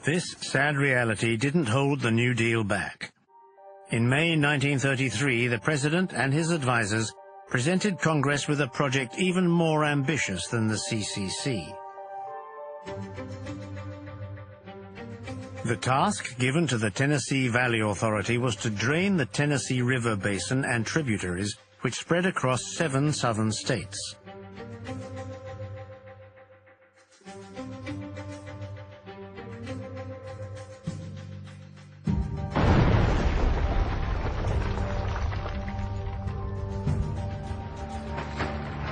This sad reality didn't hold the New Deal back. In May 1933, the President and his advisors presented Congress with a project even more ambitious than the CCC. The task given to the Tennessee Valley Authority was to drain the Tennessee River Basin and tributaries, which spread across 7 southern states.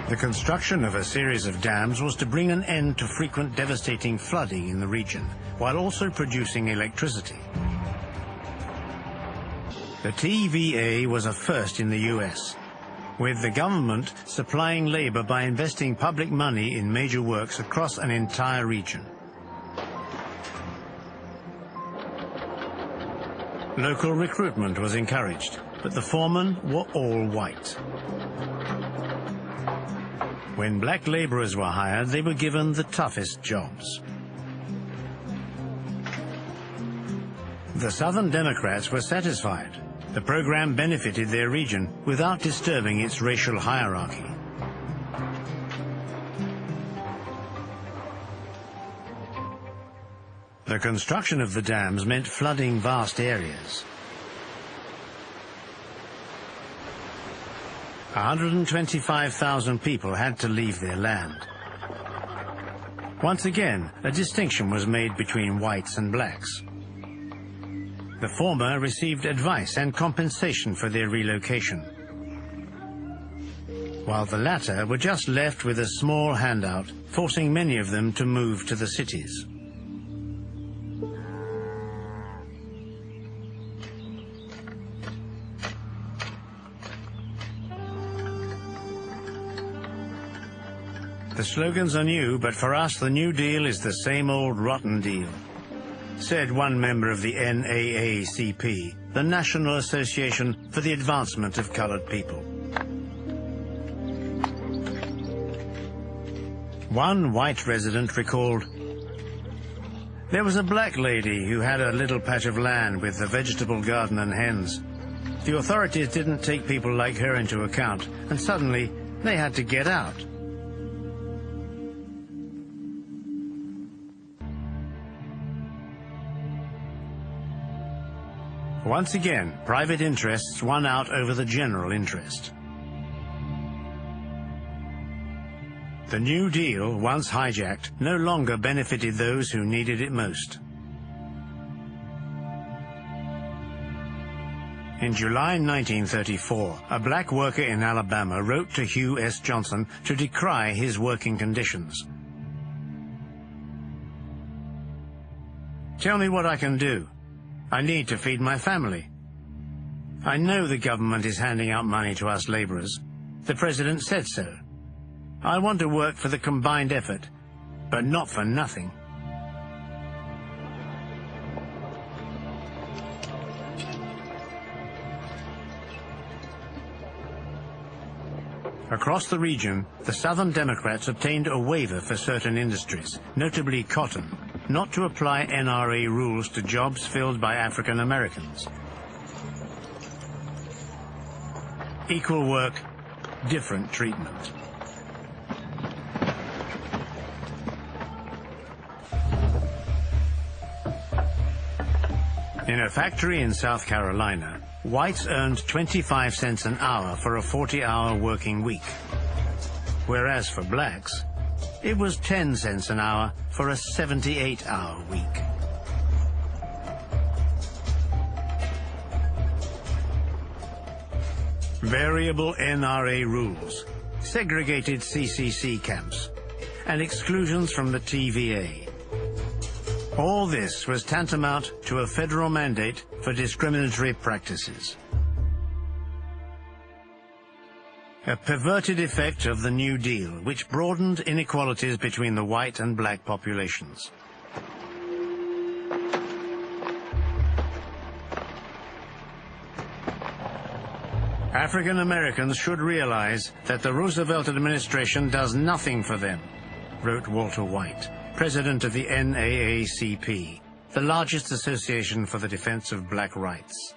The construction of a series of dams was to bring an end to frequent devastating flooding in the region, while also producing electricity. The TVA was a first in the US, with the government supplying labor by investing public money in major works across an entire region. Local recruitment was encouraged, but the foremen were all white. When black laborers were hired, they were given the toughest jobs. The Southern Democrats were satisfied. The program benefited their region without disturbing its racial hierarchy. The construction of the dams meant flooding vast areas. 125,000 people had to leave their land. Once again, a distinction was made between whites and blacks. The former received advice and compensation for their relocation, while the latter were just left with a small handout, forcing many of them to move to the cities. The slogans are new, but for us the New Deal is the same old rotten deal, said one member of the NAACP, the National Association for the Advancement of Colored People. One white resident recalled, "There was a black lady who had a little patch of land with a vegetable garden and hens. The authorities didn't take people like her into account, and suddenly they had to get out." Once again, private interests won out over the general interest. The New Deal, once hijacked, no longer benefited those who needed it most. In July 1934, a black worker in Alabama wrote to Hugh S. Johnson to decry his working conditions. "Tell me what I can do. I need to feed my family. I know the government is handing out money to us laborers. The president said so. I want to work for the combined effort, but not for nothing." Across the region, the Southern Democrats obtained a waiver for certain industries, notably cotton, not to apply NRA rules to jobs filled by African Americans. Equal work, different treatment. In a factory in South Carolina, whites earned 25 cents an hour for a 40-hour working week, whereas for blacks, it was 10 cents an hour for a 78-hour week. Variable NRA rules, segregated CCC camps, and exclusions from the TVA. All this was tantamount to a federal mandate for discriminatory practices. A perverted effect of the New Deal, which broadened inequalities between the white and black populations. African Americans should realize that the Roosevelt administration does nothing for them, wrote Walter White, president of the NAACP, the largest association for the defense of black rights.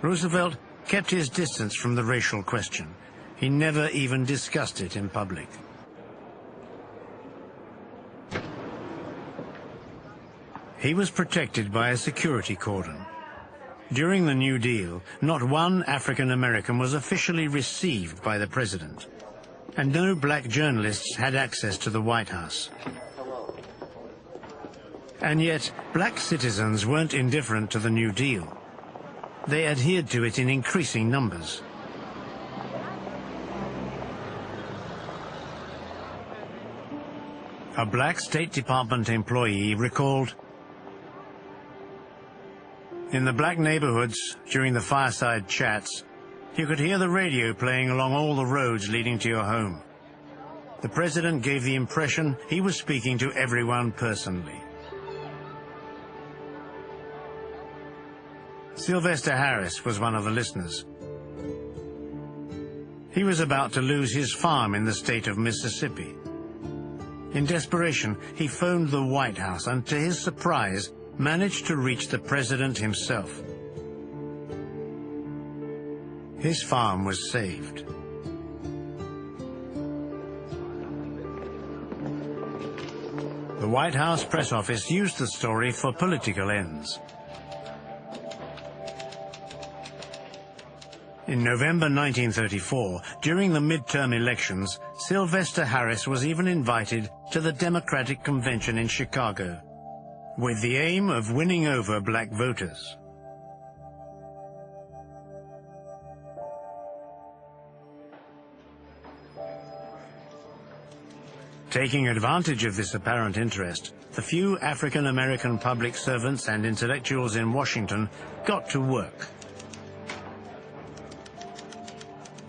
Roosevelt kept his distance from the racial question. He never even discussed it in public. He was protected by a security cordon. During the New Deal, not one African American was officially received by the president, and no black journalists had access to the White House. And yet, black citizens weren't indifferent to the New Deal. They adhered to it in increasing numbers. A black State Department employee recalled, "In the black neighborhoods, during the fireside chats, you could hear the radio playing along all the roads leading to your home. The president gave the impression he was speaking to everyone personally." Sylvester Harris was one of the listeners. He was about to lose his farm in the state of Mississippi. In desperation, he phoned the White House and, to his surprise, managed to reach the president himself. His farm was saved. The White House press office used the story for political ends. In November 1934, during the midterm elections, Sylvester Harris was even invited to the Democratic Convention in Chicago, with the aim of winning over black voters. Taking advantage of this apparent interest, the few African American public servants and intellectuals in Washington got to work.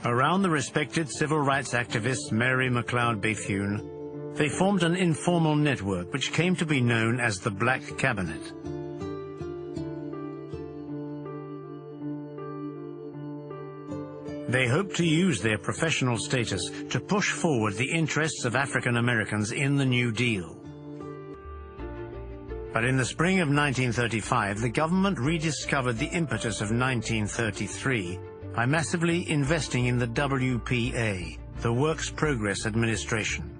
Around the respected civil rights activist Mary McLeod Bethune, they formed an informal network which came to be known as the Black Cabinet. They hoped to use their professional status to push forward the interests of African Americans in the New Deal. But in the spring of 1935, the government rediscovered the impetus of 1933 by massively investing in the WPA, the Works Progress Administration.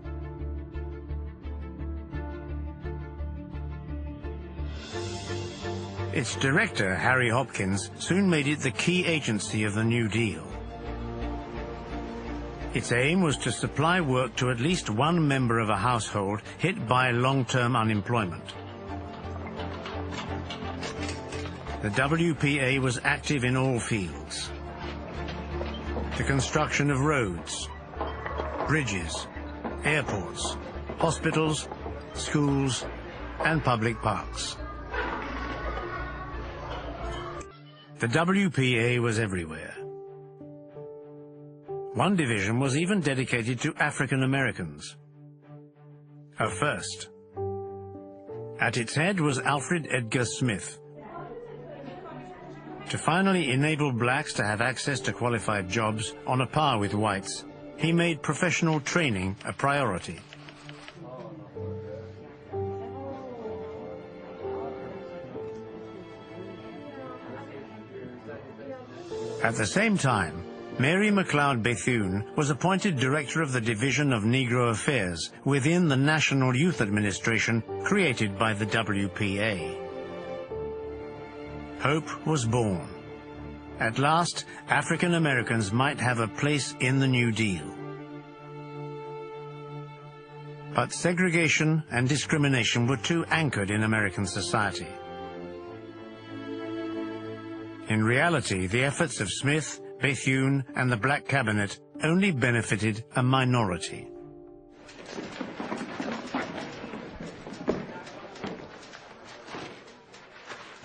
Its director, Harry Hopkins, soon made it the key agency of the New Deal. Its aim was to supply work to at least one member of a household hit by long-term unemployment. The WPA was active in all fields: the construction of roads, bridges, airports, hospitals, schools, and public parks. The WPA was everywhere. One division was even dedicated to African Americans. A first. At its head was Alfred Edgar Smith. To finally enable blacks to have access to qualified jobs on a par with whites, he made professional training a priority. At the same time, Mary McLeod Bethune was appointed director of the Division of Negro Affairs within the National Youth Administration created by the WPA. Hope was born. At last, African Americans might have a place in the New Deal. But segregation and discrimination were too anchored in American society. In reality, the efforts of Smith, Bethune, and the Black Cabinet only benefited a minority.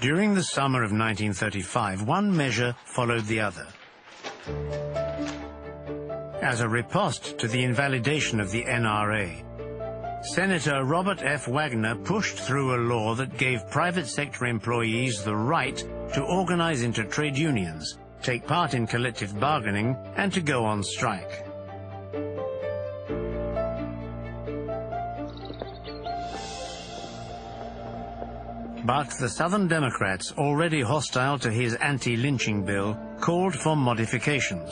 During the summer of 1935, one measure followed the other. As a riposte to the invalidation of the NRA, Senator Robert F. Wagner pushed through a law that gave private sector employees the right to organize into trade unions, take part in collective bargaining, and to go on strike. But the Southern Democrats, already hostile to his anti-lynching bill, called for modifications.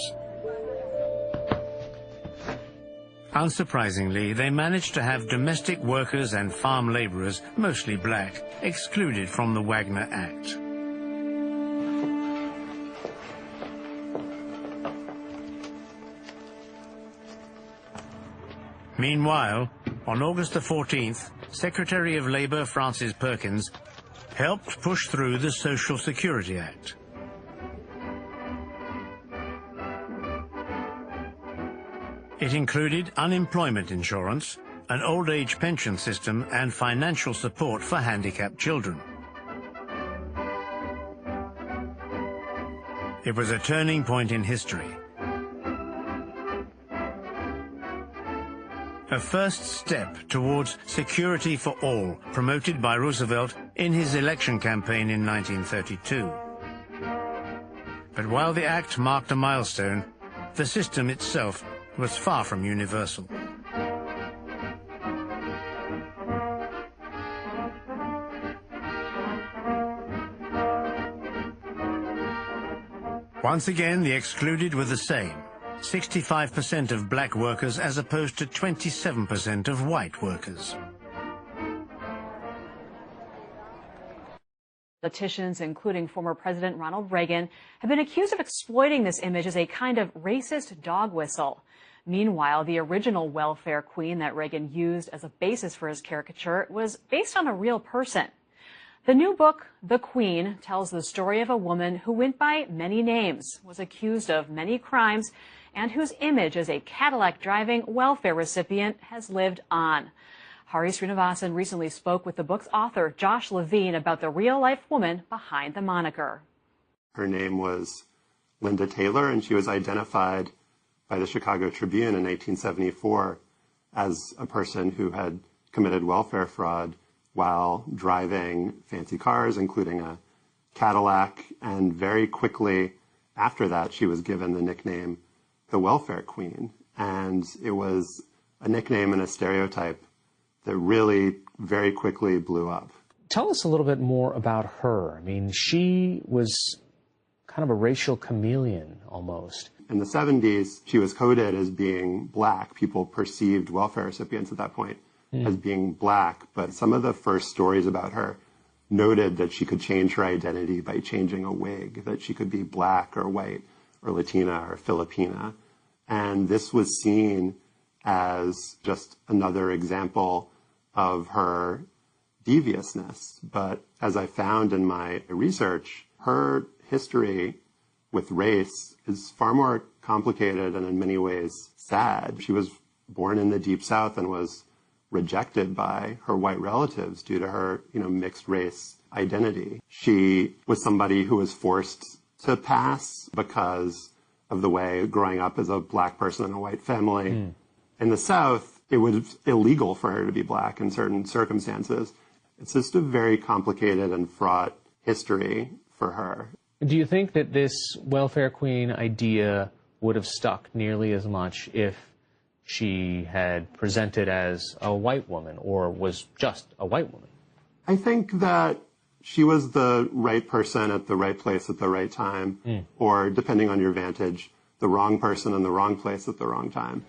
Unsurprisingly, they managed to have domestic workers and farm laborers, mostly black, excluded from the Wagner Act. Meanwhile, on August the 14th, Secretary of Labor Francis Perkins helped push through the Social Security Act. It included unemployment insurance, an old age pension system, and financial support for handicapped children. It was a turning point in history. A first step towards security for all, promoted by Roosevelt in his election campaign in 1932. But while the act marked a milestone, the system itself was far from universal. Once again, the excluded were the same. 65% of black workers as opposed to 27% of white workers. Politicians, including former President Ronald Reagan, have been accused of exploiting this image as a kind of racist dog whistle. Meanwhile, the original welfare queen that Reagan used as a basis for his caricature was based on a real person. The new book, The Queen, tells the story of a woman who went by many names, was accused of many crimes, and whose image as a Cadillac-driving welfare recipient has lived on. Hari Srinivasan recently spoke with the book's author, Josh Levine, about the real-life woman behind the moniker. Her name was Linda Taylor, and she was identified by the Chicago Tribune in 1874 as a person who had committed welfare fraud while driving fancy cars, including a Cadillac, and very quickly after that she was given the nickname the Welfare Queen. And it was a nickname and a stereotype that really very quickly blew up. Tell us a little bit more about her. I mean, she was kind of a racial chameleon almost. In the 70s, she was coded as being black. People perceived welfare recipients at that point as being black, but some of the first stories about her noted that she could change her identity by changing a wig, that she could be black or white or Latina or Filipina. And this was seen as just another example of her deviousness. But as I found in my research, her history with race is far more complicated and in many ways sad. She was born in the Deep South and was rejected by her white relatives due to her, mixed race identity. She was somebody who was forced to pass because of the way growing up as a black person in a white family. In the South, it was illegal for her to be black in certain circumstances. It's just a very complicated and fraught history for her. Do you think that this welfare queen idea would have stuck nearly as much if she had presented as a white woman or was just a white woman? I think that she was the right person at the right place at the right time, or depending on your vantage, the wrong person in the wrong place at the wrong time.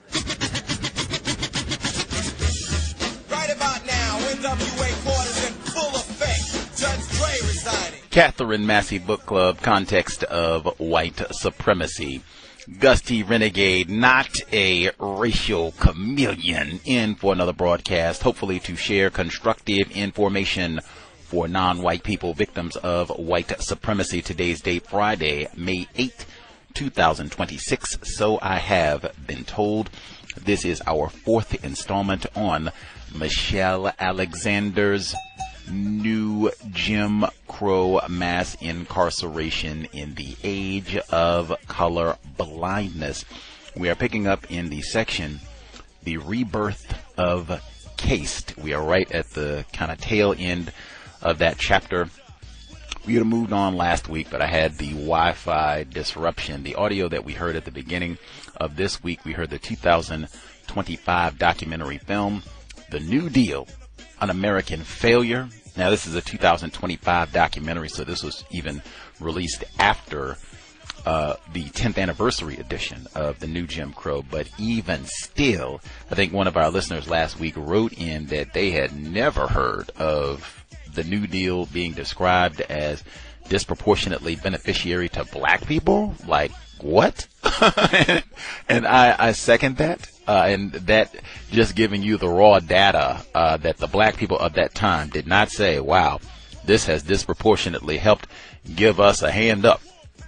Right about now, NWA quarters in full effect. Judge Dre resigning. Katherine Massey Book Club, Context of White Supremacy. Gus T, Renegade, not a racial chameleon, in for another broadcast, hopefully to share constructive information for non-white people, victims of white supremacy. Today's date, Friday, May 8th, 2026. So I have been told. This is our fourth installment on Michelle Alexander's new Jim Crow mass incarceration in the age of color blindness. We are picking up in the section, The Rebirth of Caste. We are right at the kind of tail end of that chapter. We had moved on last week, but I had the Wi-Fi disruption. The audio that we heard at the beginning of this week, we heard the 2025 documentary film, The New Deal, An American Failure. Now, this is a 2025 documentary, so this was even released after the 10th anniversary edition of the new Jim Crow. But even still, I think one of our listeners last week wrote in that they had never heard of the New Deal being described as disproportionately beneficiary to black people. Like, what? And I second that. And that just giving you the raw data that the black people of that time did not say, wow, this has disproportionately helped give us a hand up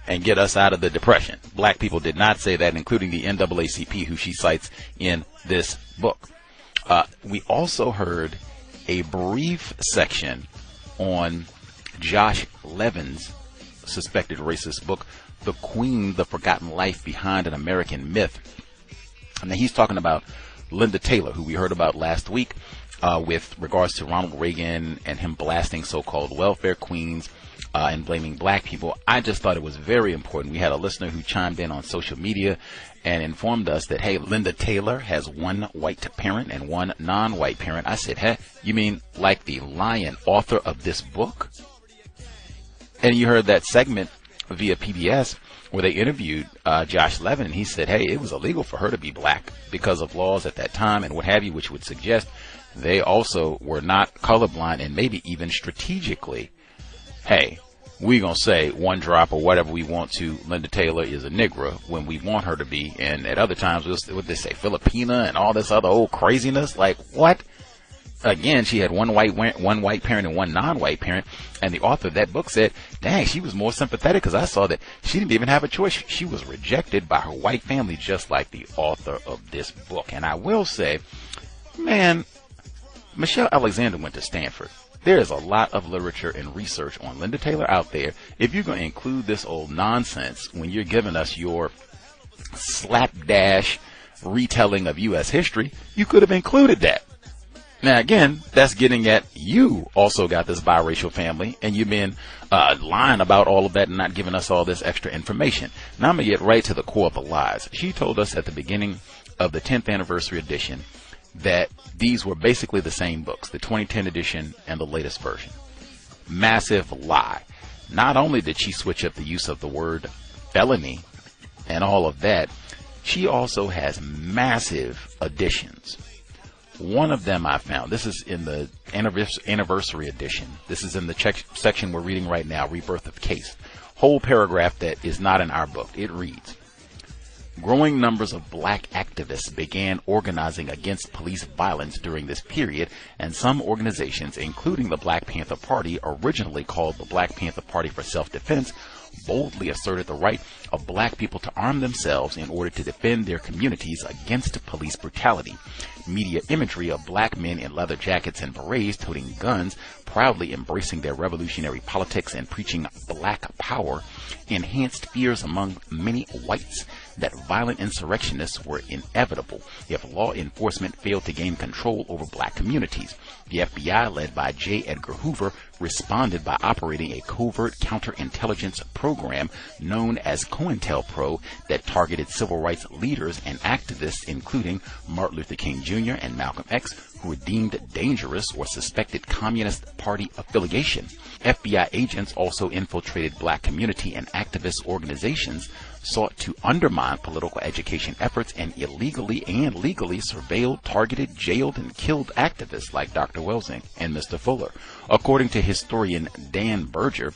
and get us out of the depression. Black people did not say that, including the NAACP, who she cites in this book. We also heard a brief section on Josh Levin's suspected racist book, The Queen, The Forgotten Life Behind an American Myth. And he's talking about Linda Taylor, who we heard about last week with regards to Ronald Reagan and him blasting so-called welfare queens and blaming black people. I just thought it was very important. We had a listener who chimed in on social media and informed us that, hey, Linda Taylor has one white parent and one non-white parent. I said, hey, you mean like the lion author of this book? And you heard that segment via PBS where they interviewed Josh Levin, and he said, hey, it was illegal for her to be black because of laws at that time and what have you, which would suggest they also were not colorblind, and maybe even strategically, hey, we gonna say one drop or whatever we want to Linda Taylor is a Negro when we want her to be, and at other times what they say, Filipina and all this other old craziness. Like, what? Again, she had one white parent and one non-white parent, and the author of that book said, dang, she was more sympathetic because I saw that she didn't even have a choice. She was rejected by her white family, just like the author of this book. And I will say, man, Michelle Alexander went to Stanford. There is a lot of literature and research on Linda Taylor out there. If you're going to include this old nonsense when you're giving us your slapdash retelling of U.S. history, you could have included that. Now, again, that's getting at you also got this biracial family, and you've been lying about all of that and not giving us all this extra information. Now I'm going to get right to the core of the lies. She told us at the beginning of the 10th anniversary edition that these were basically the same books, the 2010 edition and the latest version. Massive lie. Not only did she switch up the use of the word felony and all of that, she also has massive additions. One of them I found, this is in the anniversary edition. This is in the section we're reading right now, Rebirth of Case. Whole paragraph that is not in our book. It reads, growing numbers of black activists began organizing against police violence during this period, and some organizations, including the Black Panther Party, originally called the Black Panther Party for Self-Defense, boldly asserted the right of black people to arm themselves in order to defend their communities against police brutality. Media imagery of black men in leather jackets and berets toting guns, proudly embracing their revolutionary politics and preaching black power, enhanced fears among many whites that violent insurrectionists were inevitable if law enforcement failed to gain control over black communities. The FBI, led by J. Edgar Hoover, responded by operating a covert counterintelligence program known as COINTELPRO that targeted civil rights leaders and activists, including Martin Luther King Jr. and Malcolm X, who were deemed dangerous or suspected Communist Party affiliation. FBI agents also infiltrated black community and activist organizations, sought to undermine political education efforts, and illegally and legally surveilled, targeted, jailed, and killed activists like Dr. Welsing and Mr. Fuller. According to historian Dan Burge,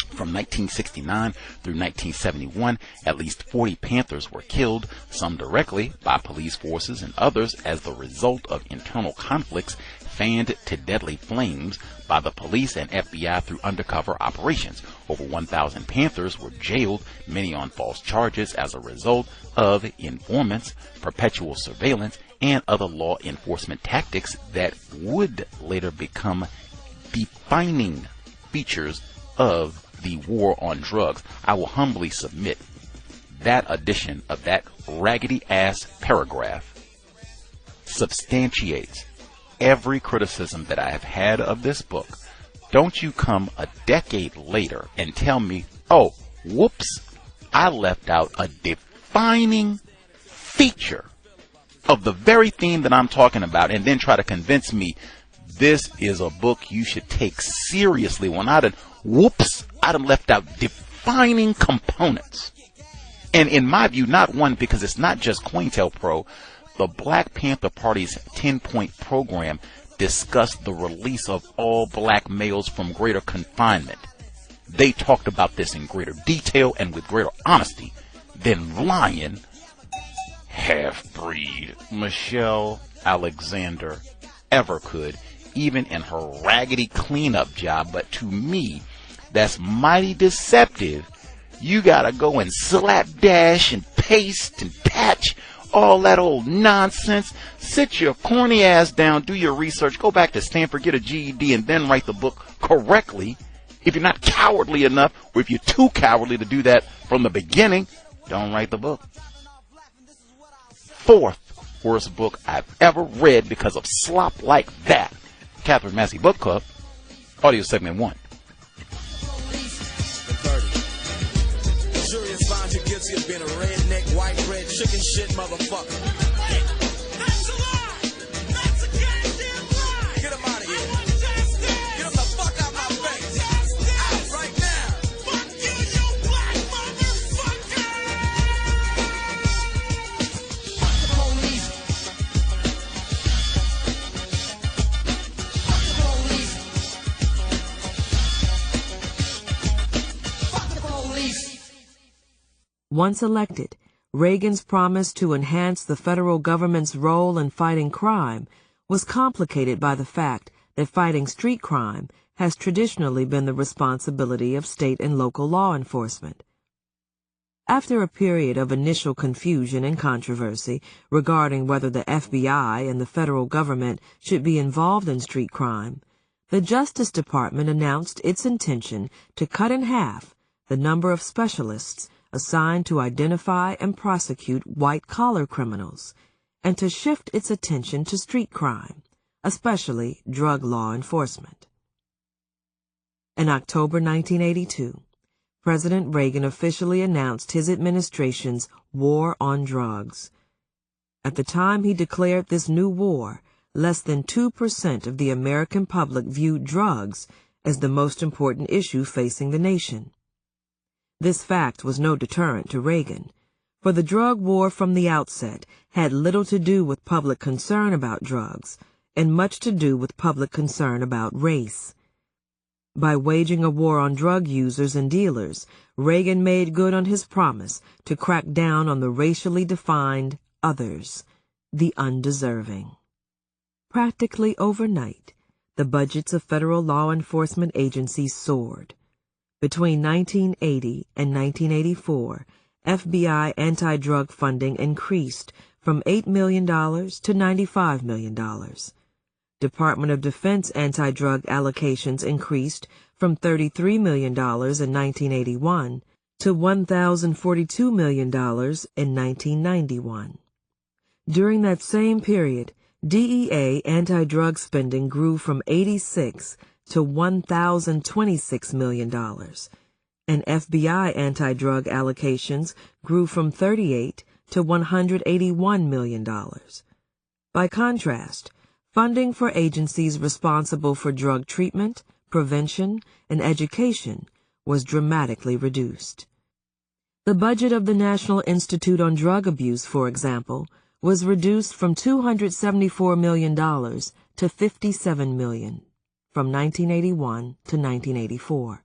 from 1969 through 1971, at least 40 Panthers were killed, some directly by police forces and others as the result of internal conflicts fanned to deadly flames by the police and FBI through undercover operations. Over 1,000 Panthers were jailed, many on false charges as a result of informants, perpetual surveillance, and other law enforcement tactics that would later become defining features of the war on drugs. I will humbly submit that addition of that raggedy ass paragraph substantiates every criticism that I have had of this book. Don't you come a decade later and tell me, oh, whoops, I left out a defining feature of the very theme that I'm talking about, and then try to convince me This is a book you should take seriously. When I done left out defining components. And in my view, not one, because it's not just COINTELPRO. The Black Panther Party's 10-point program discussed the release of all black males from greater confinement. They talked about this in greater detail and with greater honesty than lying half-breed Michelle Alexander ever could, even in her raggedy cleanup job. But to me, that's mighty deceptive. You gotta go and slapdash and paste and patch all that old nonsense. Sit your corny ass down, do your research, go back to Stanford, get a GED, and then write the book correctly. If you're not cowardly enough, or if you're too cowardly to do that from the beginning, don't write the book. Fourth worst book I've ever read because of slop like that. Katherine Massey Book Club, audio segment 1. Jury's found you guilty of being a redneck, white bread, chicken shit motherfucker. That's a lie! That's a goddamn lie! Get him out of here. Get him the fuck out my face. Out right now. Fuck you, you black motherfucker! Fuck the police. Fuck the police. Fuck the police. Once elected, Reagan's promise to enhance the federal government's role in fighting crime was complicated by the fact that fighting street crime has traditionally been the responsibility of state and local law enforcement. After a period of initial confusion and controversy regarding whether the FBI and the federal government should be involved in street crime, the Justice Department announced its intention to cut in half the number of specialists assigned to identify and prosecute white-collar criminals, and to shift its attention to street crime, especially drug law enforcement. In October 1982, President Reagan officially announced his administration's war on drugs. At the time he declared this new war, less than 2% of the American public viewed drugs as the most important issue facing the nation. This fact was no deterrent to Reagan, for the drug war from the outset had little to do with public concern about drugs and much to do with public concern about race. By waging a war on drug users and dealers, Reagan made good on his promise to crack down on the racially defined others, the undeserving. Practically overnight, the budgets of federal law enforcement agencies soared. Between 1980 and 1984, FBI anti-drug funding increased from $8 million to $95 million. Department of Defense anti-drug allocations increased from $33 million in 1981 to $1,042 million in 1991. During that same period, DEA anti-drug spending grew from $86 to $1,026 million, and FBI anti-drug allocations grew from $38 to $181 million. By contrast, funding for agencies responsible for drug treatment, prevention, and education was dramatically reduced. The budget of the National Institute on Drug Abuse, for example, was reduced from $274 million to $57 million from 1981 to 1984.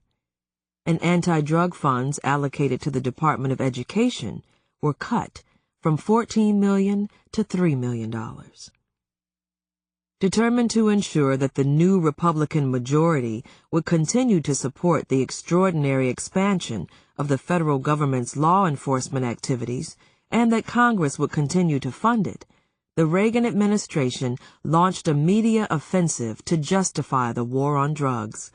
And anti-drug funds allocated to the Department of Education were cut from $14 million to $3 million. Determined to ensure that the new Republican majority would continue to support the extraordinary expansion of the federal government's law enforcement activities and that Congress would continue to fund it, the Reagan administration launched a media offensive to justify the war on drugs.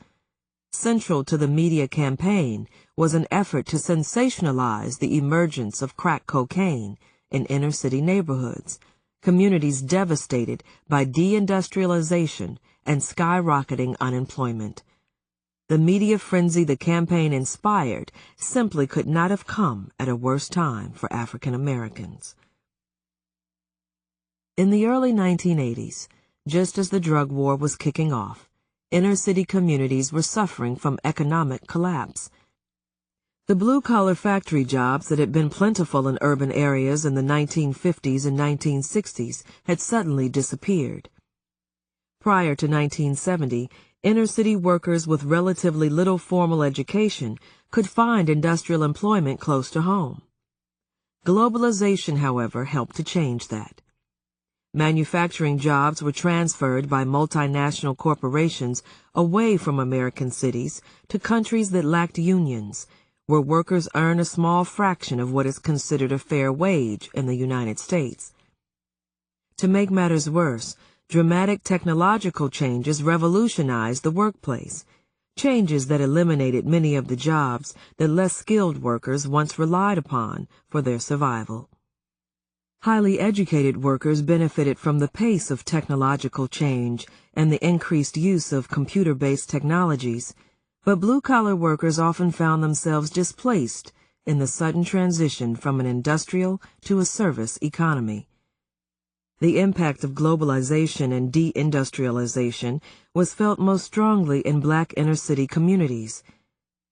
Central to the media campaign was an effort to sensationalize the emergence of crack cocaine in inner-city neighborhoods, communities devastated by deindustrialization and skyrocketing unemployment. The media frenzy the campaign inspired simply could not have come at a worse time for African Americans. In the early 1980s, just as the drug war was kicking off. Inner-city communities were suffering from economic collapse. The blue-collar factory jobs that had been plentiful in urban areas in the 1950s and 1960s had suddenly disappeared. Prior to 1970, inner-city workers with relatively little formal education could find industrial employment close to home. Globalization, however, helped to change that. Manufacturing jobs were transferred by multinational corporations away from American cities to countries that lacked unions, where workers earn a small fraction of what is considered a fair wage in the United States. To make matters worse, dramatic technological changes revolutionized the workplace, changes that eliminated many of the jobs that less skilled workers once relied upon for their survival. Highly educated workers benefited from the pace of technological change and the increased use of computer-based technologies, but blue-collar workers often found themselves displaced in the sudden transition from an industrial to a service economy. The impact of globalization and deindustrialization was felt most strongly in black inner-city communities.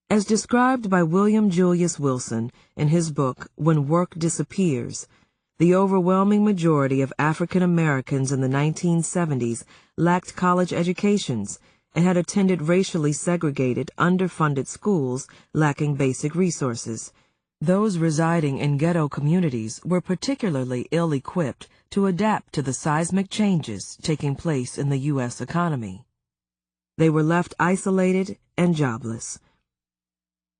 As described by William Julius Wilson in his book When Work Disappears, the overwhelming majority of African Americans in the 1970s lacked college educations and had attended racially segregated, underfunded schools lacking basic resources. Those residing in ghetto communities were particularly ill-equipped to adapt to the seismic changes taking place in the U.S. economy. They were left isolated and jobless.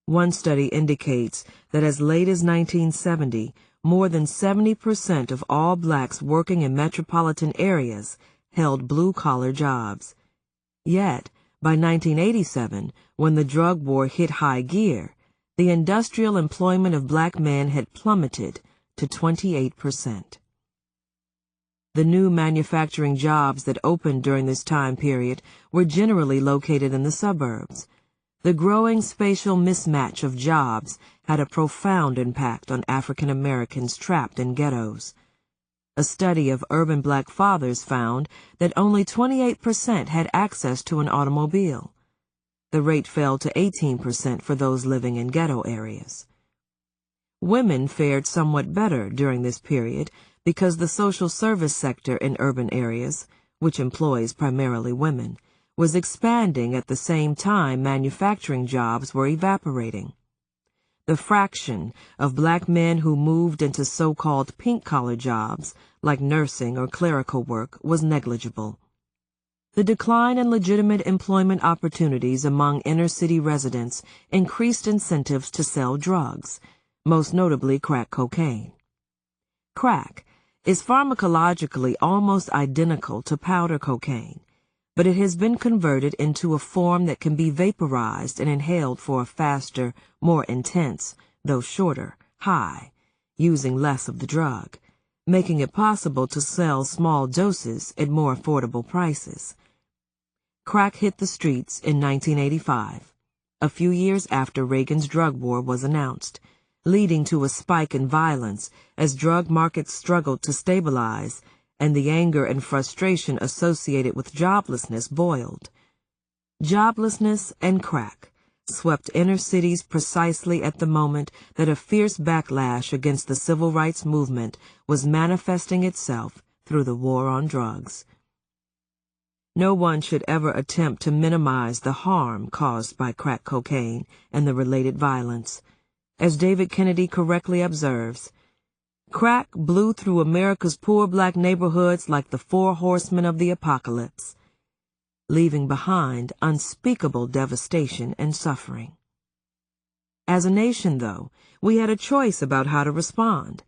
One study indicates that as late as 1970, more than 70% of all blacks working in metropolitan areas held blue-collar jobs. Yet, by 1987, when the drug war hit high gear, the industrial employment of black men had plummeted to 28%. The new manufacturing jobs that opened during this time period were generally located in the suburbs. The growing spatial mismatch of jobs had a profound impact on African Americans trapped in ghettos. A study of urban black fathers found that only 28% had access to an automobile. The rate fell to 18% for those living in ghetto areas. Women fared somewhat better during this period because the social service sector in urban areas, which employs primarily women, was expanding at the same time manufacturing jobs were evaporating. The fraction of black men who moved into so-called pink-collar jobs, like nursing or clerical work, was negligible. The decline in legitimate employment opportunities among inner-city residents increased incentives to sell drugs, most notably crack cocaine. Crack is pharmacologically almost identical to powder cocaine, but it has been converted into a form that can be vaporized and inhaled for a faster, more intense, though shorter, high, using less of the drug, making it possible to sell small doses at more affordable prices. Crack hit the streets in 1985, a few years after Reagan's drug war was announced, leading to a spike in violence as drug markets struggled to stabilize and the anger and frustration associated with joblessness boiled. Joblessness and crack swept inner cities precisely at the moment that a fierce backlash against the civil rights movement was manifesting itself through the war on drugs. No one should ever attempt to minimize the harm caused by crack cocaine and the related violence. As David Kennedy correctly observes, crack blew through America's poor black neighborhoods like the four horsemen of the apocalypse, leaving behind unspeakable devastation and suffering. As a nation, though, we had a choice about how to respond.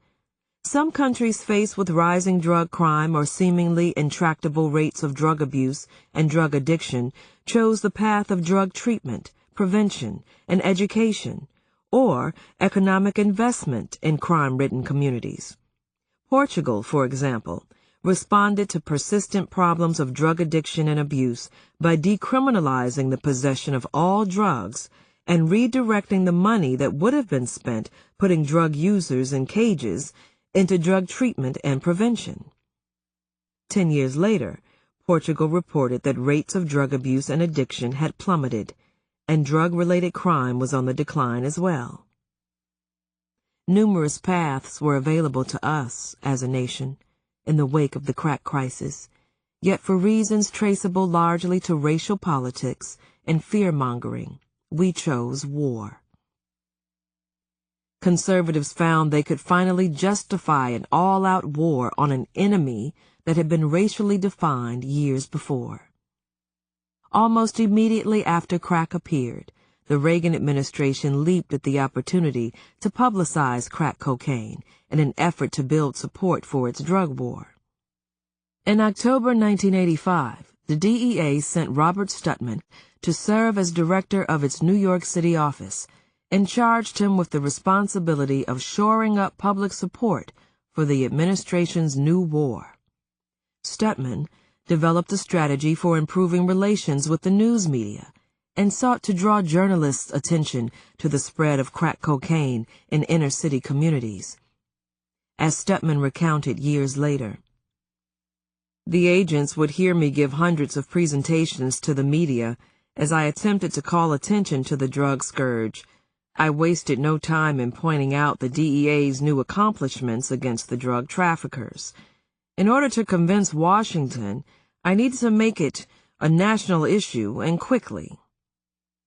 Some countries faced with rising drug crime or seemingly intractable rates of drug abuse and drug addiction chose the path of drug treatment, prevention, and education, or economic investment in crime-ridden communities. Portugal, for example, responded to persistent problems of drug addiction and abuse by decriminalizing the possession of all drugs and redirecting the money that would have been spent putting drug users in cages into drug treatment and prevention. 10 years later, Portugal reported that rates of drug abuse and addiction had plummeted, and drug-related crime was on the decline as well. Numerous paths were available to us as a nation in the wake of the crack crisis, yet for reasons traceable largely to racial politics and fear-mongering, we chose war. Conservatives found they could finally justify an all-out war on an enemy that had been racially defined years before. Almost immediately after crack appeared, the Reagan administration leaped at the opportunity to publicize crack cocaine in an effort to build support for its drug war. In October 1985, the DEA sent Robert Stutman to serve as director of its New York City office and charged him with the responsibility of shoring up public support for the administration's new war. Stutman developed a strategy for improving relations with the news media and sought to draw journalists' attention to the spread of crack cocaine in inner-city communities. As Stutman recounted years later, "The agents would hear me give hundreds of presentations to the media as I attempted to call attention to the drug scourge. I wasted no time in pointing out the DEA's new accomplishments against the drug traffickers. In order to convince Washington, I needed to make it a national issue, and quickly.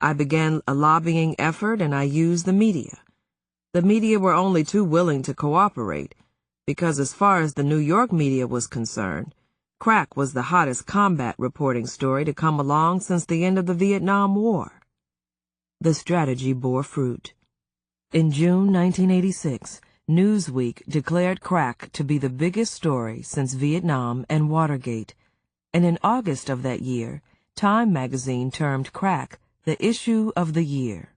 I began a lobbying effort, and I used the media. The media were only too willing to cooperate, because as far as the New York media was concerned, crack was the hottest combat reporting story to come along since the end of the Vietnam War." The strategy bore fruit. In June 1986, Newsweek declared crack to be the biggest story since Vietnam and Watergate, and in August of that year, Time magazine termed crack the issue of the year.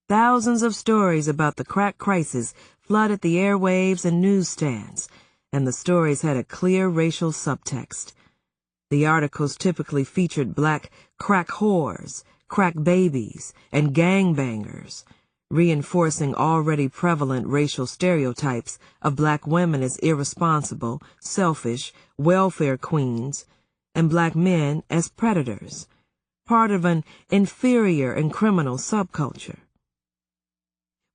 Thousands of stories about the crack crisis flooded the airwaves and newsstands, and the stories had a clear racial subtext. The articles typically featured black crack whores, crack babies, and gangbangers, reinforcing already prevalent racial stereotypes of black women as irresponsible, selfish, welfare queens, and black men as predators, part of an inferior and criminal subculture.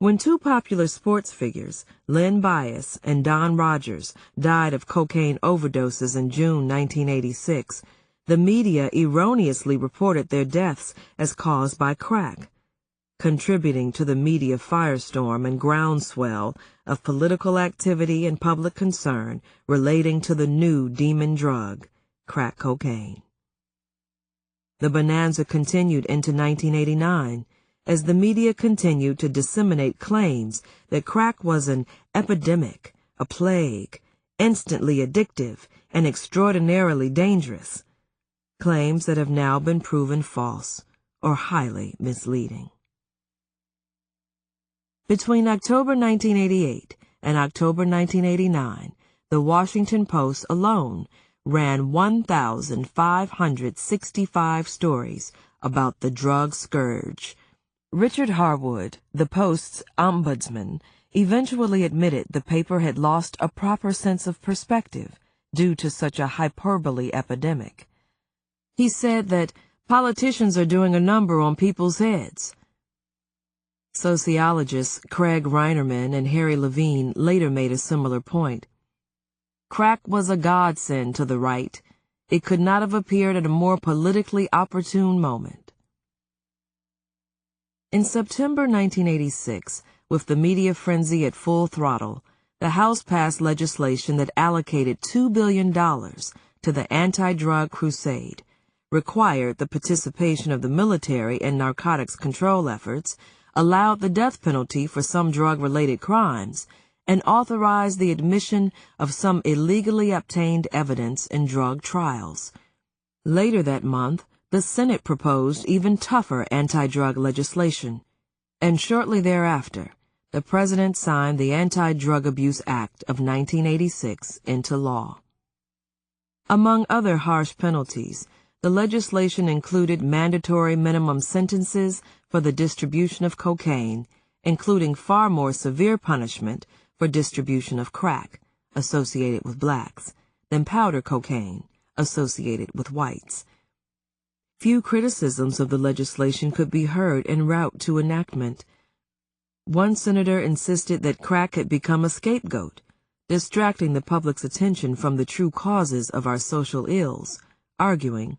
When two popular sports figures, Len Bias and Don Rogers, died of cocaine overdoses in June 1986, the media erroneously reported their deaths as caused by crack, contributing to the media firestorm and groundswell of political activity and public concern relating to the new demon drug, crack cocaine. The bonanza continued into 1989 as the media continued to disseminate claims that crack was an epidemic, a plague, instantly addictive, and extraordinarily dangerous, claims that have now been proven false or highly misleading. Between October 1988 and October 1989, the Washington Post alone ran 1,565 stories about the drug scourge. Richard Harwood, the Post's ombudsman, eventually admitted the paper had lost a proper sense of perspective due to such a hyperbole epidemic. He said that politicians are doing a number on people's heads. Sociologists Craig Reinerman and Harry Levine later made a similar point. Crack was a godsend to the right. It could not have appeared at a more politically opportune moment. In September 1986, with the media frenzy at full throttle, the House passed legislation that allocated $2 billion to the anti-drug crusade, required the participation of the military in narcotics control efforts, allowed the death penalty for some drug-related crimes, and authorized the admission of some illegally obtained evidence in drug trials. Later that month, the Senate proposed even tougher anti-drug legislation, and shortly thereafter, the President signed the Anti-Drug Abuse Act of 1986 into law. Among other harsh penalties, the legislation included mandatory minimum sentences for the distribution of cocaine, including far more severe punishment for distribution of crack, associated with blacks, than powder cocaine, associated with whites. Few criticisms of the legislation could be heard en route to enactment. One senator insisted that crack had become a scapegoat, distracting the public's attention from the true causes of our social ills, arguing,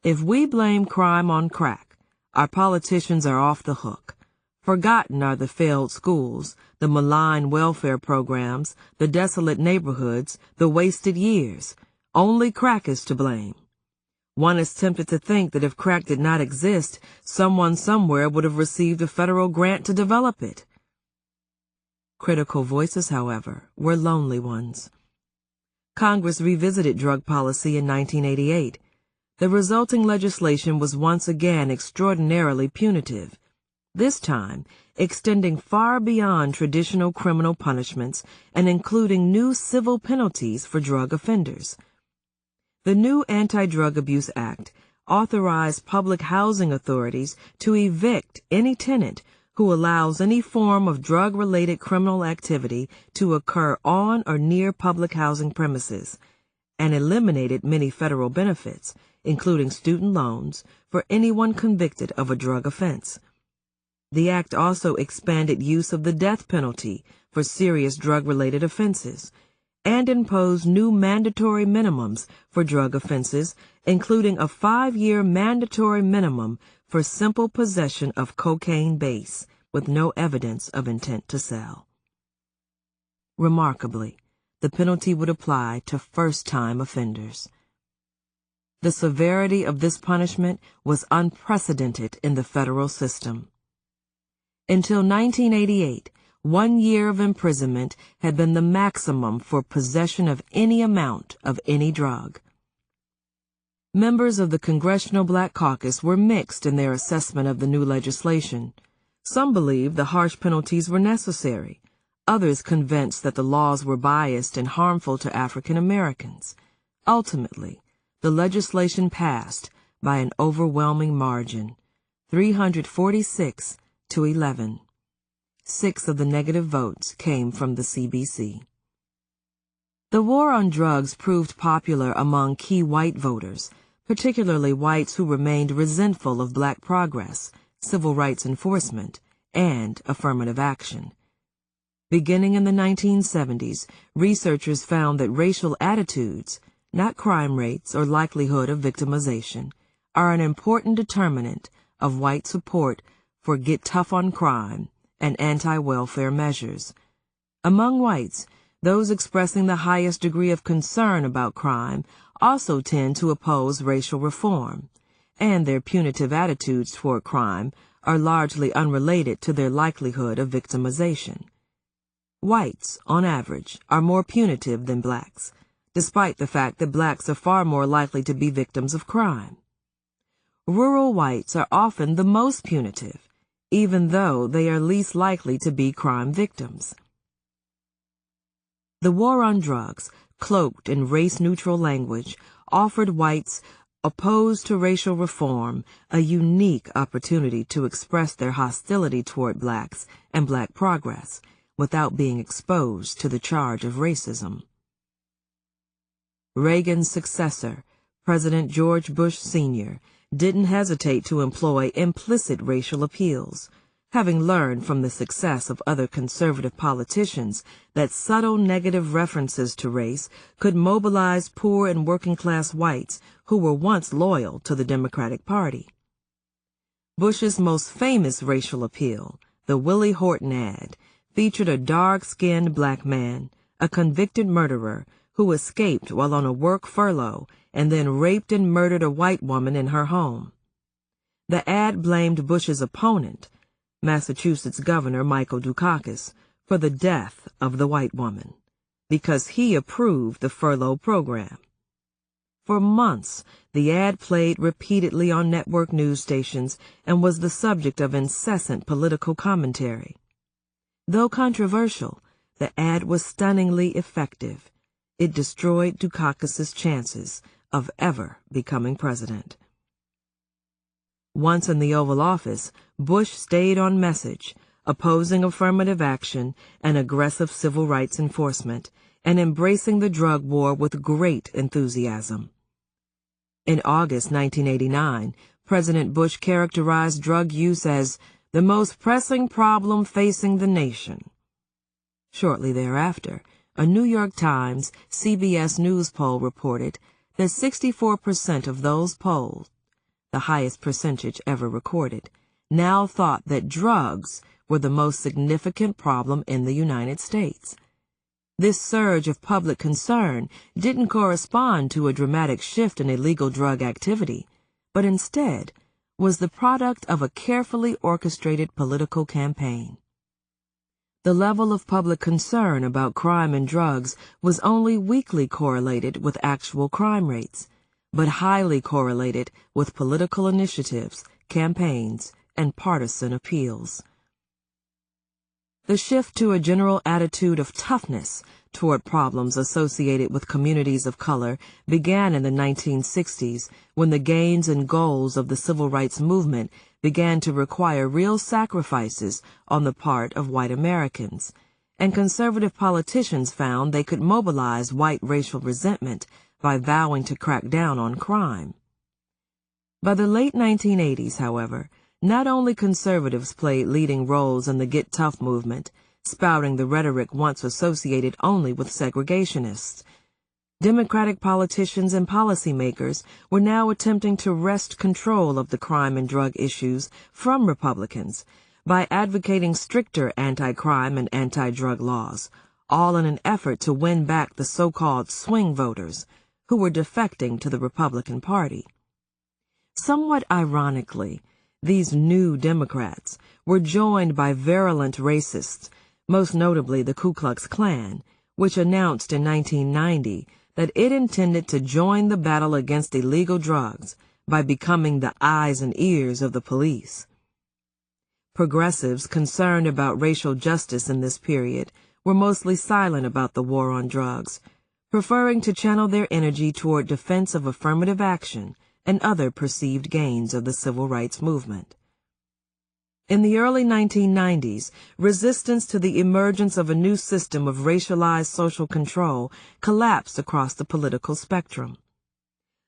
"If we blame crime on crack, our politicians are off the hook. Forgotten are the failed schools, the malign welfare programs, the desolate neighborhoods, the wasted years. Only crack is to blame." One is tempted to think that if crack did not exist, someone somewhere would have received a federal grant to develop it. Critical voices, however, were lonely ones. Congress revisited drug policy in 1988. The resulting legislation was once again extraordinarily punitive, this time extending far beyond traditional criminal punishments and including new civil penalties for drug offenders. The new Anti-Drug Abuse Act authorized public housing authorities to evict any tenant who allows any form of drug-related criminal activity to occur on or near public housing premises, and eliminated many federal benefits, including student loans, for anyone convicted of a drug offense. The act also expanded use of the death penalty for serious drug-related offenses, and imposed new mandatory minimums for drug offenses, including a 5-year mandatory minimum for simple possession of cocaine base with no evidence of intent to sell. Remarkably, the penalty would apply to first-time offenders. The severity of this punishment was unprecedented in the federal system. Until 1988, 1 year of imprisonment had been the maximum for possession of any amount of any drug. Members of the Congressional Black Caucus were mixed in their assessment of the new legislation. Some believed the harsh penalties were necessary, others convinced that the laws were biased and harmful to African Americans. Ultimately, the legislation passed by an overwhelming margin, 346 to 11. 6 of the negative votes came from the CBC. The war on drugs proved popular among key white voters, particularly whites who remained resentful of black progress, civil rights enforcement, and affirmative action. Beginning in the 1970s, researchers found that racial attitudes, not crime rates or likelihood of victimization, are an important determinant of white support for Get Tough on Crime and anti-welfare measures. Among whites, those expressing the highest degree of concern about crime also tend to oppose racial reform, and their punitive attitudes toward crime are largely unrelated to their likelihood of victimization. Whites, on average, are more punitive than blacks, despite the fact that blacks are far more likely to be victims of crime. Rural whites are often the most punitive, even though they are least likely to be crime victims. The war on drugs, cloaked in race-neutral language, offered whites opposed to racial reform a unique opportunity to express their hostility toward blacks and black progress without being exposed to the charge of racism. Reagan's successor, President George Bush Sr., didn't hesitate to employ implicit racial appeals, having learned from the success of other conservative politicians that subtle negative references to race could mobilize poor and working-class whites who were once loyal to the Democratic Party. Bush's most famous racial appeal, the Willie Horton ad, featured a dark-skinned black man, a convicted murderer, who escaped while on a work furlough and then raped and murdered a white woman in her home. The ad blamed Bush's opponent, Massachusetts Governor Michael Dukakis, for the death of the white woman, because he approved the furlough program. For months, the ad played repeatedly on network news stations and was the subject of incessant political commentary. Though controversial, the ad was stunningly effective. It destroyed Dukakis's chances of ever becoming president. Once in the Oval Office, Bush stayed on message, opposing affirmative action and aggressive civil rights enforcement, and embracing the drug war with great enthusiasm. In August 1989, President Bush characterized drug use as the most pressing problem facing the nation. Shortly thereafter, a New York Times CBS News poll reported that 64% of those polled, the highest percentage ever recorded, now thought that drugs were the most significant problem in the United States. This surge of public concern didn't correspond to a dramatic shift in illegal drug activity, but instead was the product of a carefully orchestrated political campaign. The level of public concern about crime and drugs was only weakly correlated with actual crime rates, but highly correlated with political initiatives, campaigns, and partisan appeals. The shift to a general attitude of toughness toward problems associated with communities of color began in the 1960s when the gains and goals of the civil rights movement began to require real sacrifices on the part of white Americans, and conservative politicians found they could mobilize white racial resentment by vowing to crack down on crime. By the late 1980s, however, not only conservatives played leading roles in the Get Tough movement, spouting the rhetoric once associated only with segregationists. Democratic politicians and policymakers were now attempting to wrest control of the crime and drug issues from Republicans by advocating stricter anti-crime and anti-drug laws, all in an effort to win back the so-called swing voters who were defecting to the Republican Party. Somewhat ironically, these new Democrats were joined by virulent racists, most notably the Ku Klux Klan, which announced in 1990 that it intended to join the battle against illegal drugs by becoming the eyes and ears of the police. Progressives concerned about racial justice in this period were mostly silent about the war on drugs, preferring to channel their energy toward defense of affirmative action and other perceived gains of the civil rights movement. In the early 1990s, resistance to the emergence of a new system of racialized social control collapsed across the political spectrum.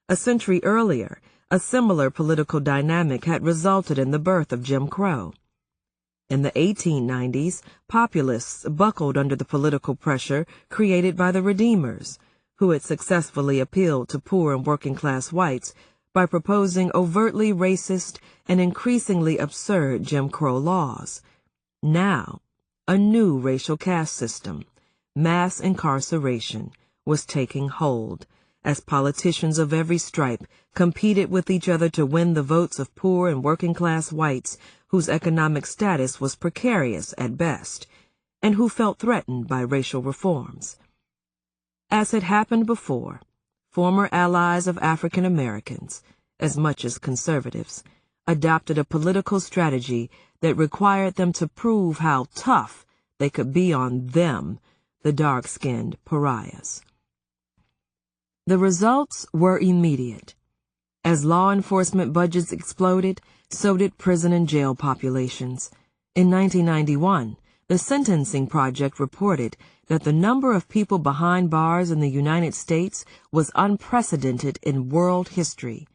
A century earlier, a similar political dynamic had resulted in the birth of Jim Crow. In the 1890s, populists buckled under the political pressure created by the Redeemers, who had successfully appealed to poor and working-class whites by proposing overtly racist and increasingly absurd Jim Crow laws. Now, a new racial caste system, mass incarceration, was taking hold, as politicians of every stripe competed with each other to win the votes of poor and working-class whites whose economic status was precarious at best, and who felt threatened by racial reforms. As had happened before, former allies of African Americans, as much as conservatives, adopted a political strategy that required them to prove how tough they could be on them, the dark-skinned pariahs. The results were immediate. As law enforcement budgets exploded, so did prison and jail populations. In 1991, the Sentencing Project reported that the number of people behind bars in the United States was unprecedented in world history,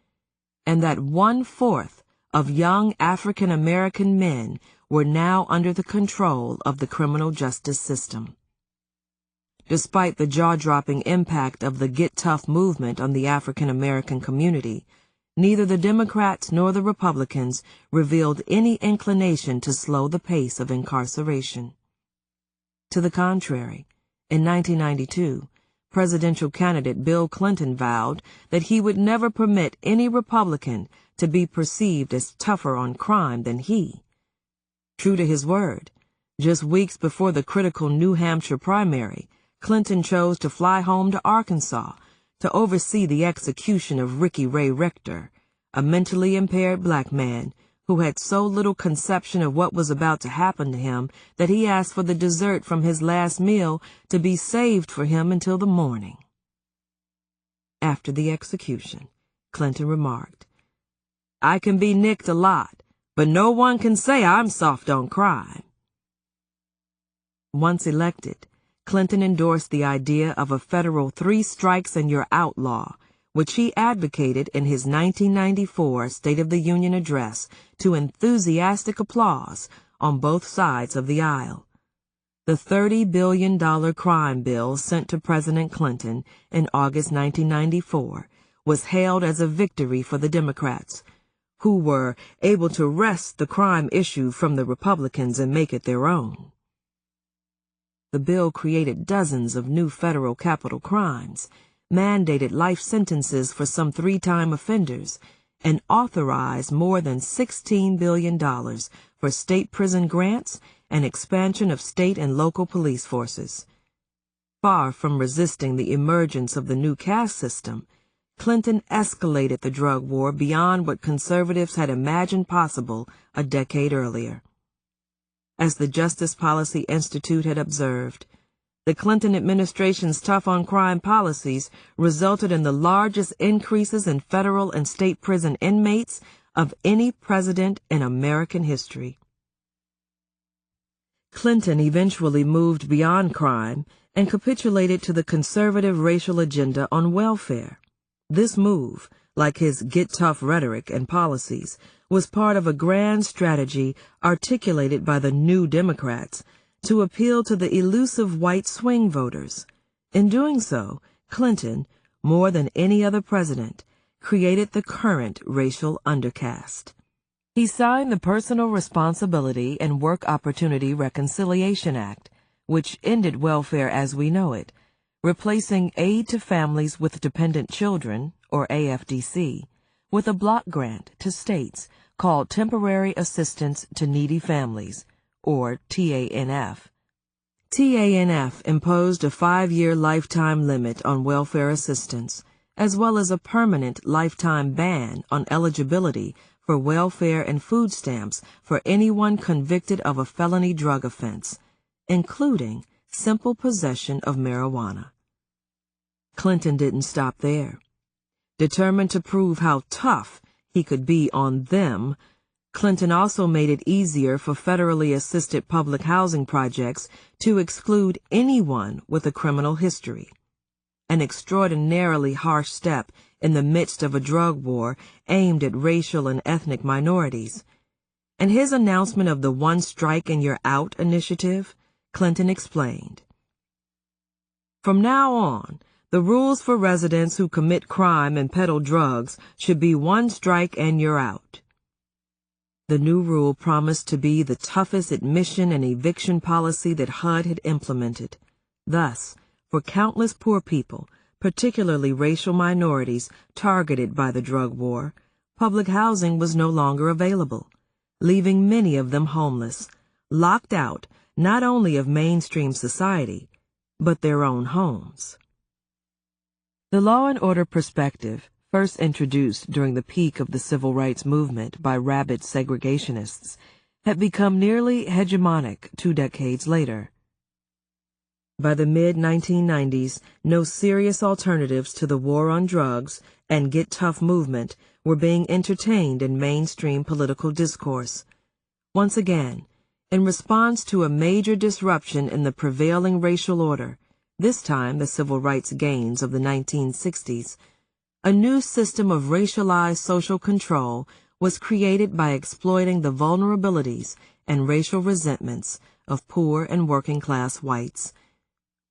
and that 1/4 of young African American men were now under the control of the criminal justice system. Despite the jaw-dropping impact of the Get Tough movement on the African American community, neither the Democrats nor the Republicans revealed any inclination to slow the pace of incarceration. To the contrary, in 1992, presidential candidate Bill Clinton vowed that he would never permit any Republican to be perceived as tougher on crime than he. True to his word, just weeks before the critical New Hampshire primary, Clinton chose to fly home to Arkansas to oversee the execution of Ricky Ray Rector, a mentally impaired black man who had so little conception of what was about to happen to him that he asked for the dessert from his last meal to be saved for him until the morning. After the execution, Clinton remarked, "I can be nicked a lot, but no one can say I'm soft on crime." Once elected, Clinton endorsed the idea of a federal 3 strikes and you're out law, which he advocated in his 1994 State of the Union address to enthusiastic applause on both sides of the aisle. The $30 billion crime bill sent to President Clinton in August 1994 was hailed as a victory for the Democrats, who were able to wrest the crime issue from the Republicans and make it their own. The bill created dozens of new federal capital crimes, mandated life sentences for some 3-time offenders, and authorized more than $16 billion for state prison grants and expansion of state and local police forces. Far from resisting the emergence of the new caste system, Clinton escalated the drug war beyond what conservatives had imagined possible a decade earlier. As the Justice Policy Institute had observed, the Clinton administration's tough-on-crime policies resulted in the largest increases in federal and state prison inmates of any president in American history. Clinton eventually moved beyond crime and capitulated to the conservative racial agenda on welfare. This move, like his get-tough rhetoric and policies, was part of a grand strategy articulated by the New Democrats to appeal to the elusive white swing voters. In doing so, Clinton, more than any other president, created the current racial undercaste. He signed the Personal Responsibility and Work Opportunity Reconciliation Act, which ended welfare as we know it, replacing Aid to Families with Dependent Children, or AFDC, with a block grant to states called Temporary Assistance to Needy Families, or TANF. TANF imposed a 5-year lifetime limit on welfare assistance, as well as a permanent lifetime ban on eligibility for welfare and food stamps for anyone convicted of a felony drug offense, including simple possession of marijuana. Clinton didn't stop there. Determined to prove how tough he could be on them, Clinton also made it easier for federally assisted public housing projects to exclude anyone with a criminal history, an extraordinarily harsh step in the midst of a drug war aimed at racial and ethnic minorities. In his announcement of the 1 strike and you're out initiative, Clinton explained, "From now on, the rules for residents who commit crime and peddle drugs should be 1 strike and you're out." The new rule promised to be the toughest admission and eviction policy that HUD had implemented. Thus, for countless poor people, particularly racial minorities targeted by the drug war, public housing was no longer available, leaving many of them homeless, locked out not only of mainstream society, but their own homes. The law and order perspective, first introduced during the peak of the civil rights movement by rabid segregationists, had become nearly hegemonic 2 decades later. By the mid-1990s, no serious alternatives to the war on drugs and Get Tough movement were being entertained in mainstream political discourse. Once again, in response to a major disruption in the prevailing racial order, this time the civil rights gains of the 1960s, a new system of racialized social control was created by exploiting the vulnerabilities and racial resentments of poor and working-class whites.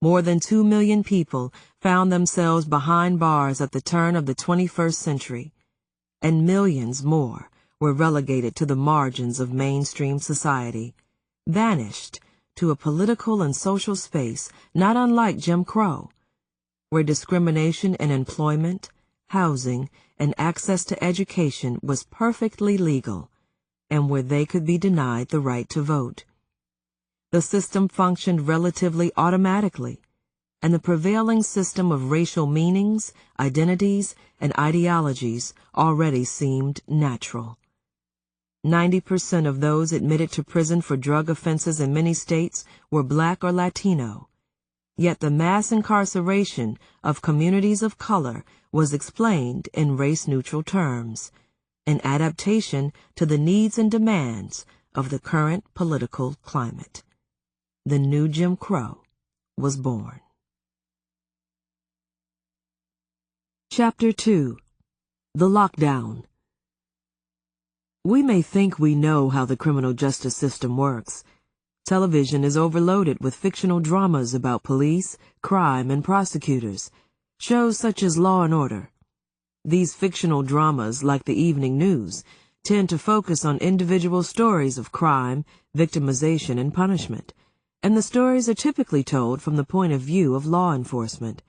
More than 2 million people found themselves behind bars at the turn of the 21st century, and millions more were relegated to the margins of mainstream society, banished to a political and social space not unlike Jim Crow, where discrimination in employment, housing, and access to education was perfectly legal, and where they could be denied the right to vote. The system functioned relatively automatically, and the prevailing system of racial meanings, identities, and ideologies already seemed natural. 90% of those admitted to prison for drug offenses in many states were Black or Latino, yet the mass incarceration of communities of color was explained in race-neutral terms, an adaptation to the needs and demands of the current political climate. The new Jim Crow was born. Chapter 2. The Lockdown. We may think we know how the criminal justice system works. Television is overloaded with fictional dramas about police, crime, and prosecutors, shows such as Law and Order. These fictional dramas, like the evening news, tend to focus on individual stories of crime, victimization, and punishment, and the stories are typically told from the point of view of law enforcement.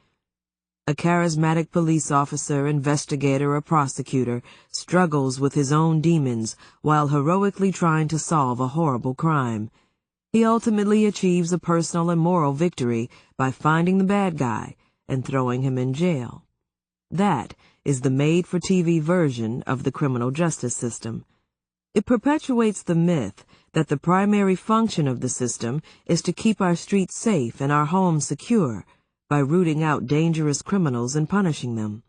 A charismatic police officer, investigator, or prosecutor struggles with his own demons while heroically trying to solve a horrible crime. He ultimately achieves a personal and moral victory by finding the bad guy and throwing him in jail. That is the made-for-TV version of the criminal justice system. It perpetuates the myth that the primary function of the system is to keep our streets safe and our homes secure by rooting out dangerous criminals and punishing them.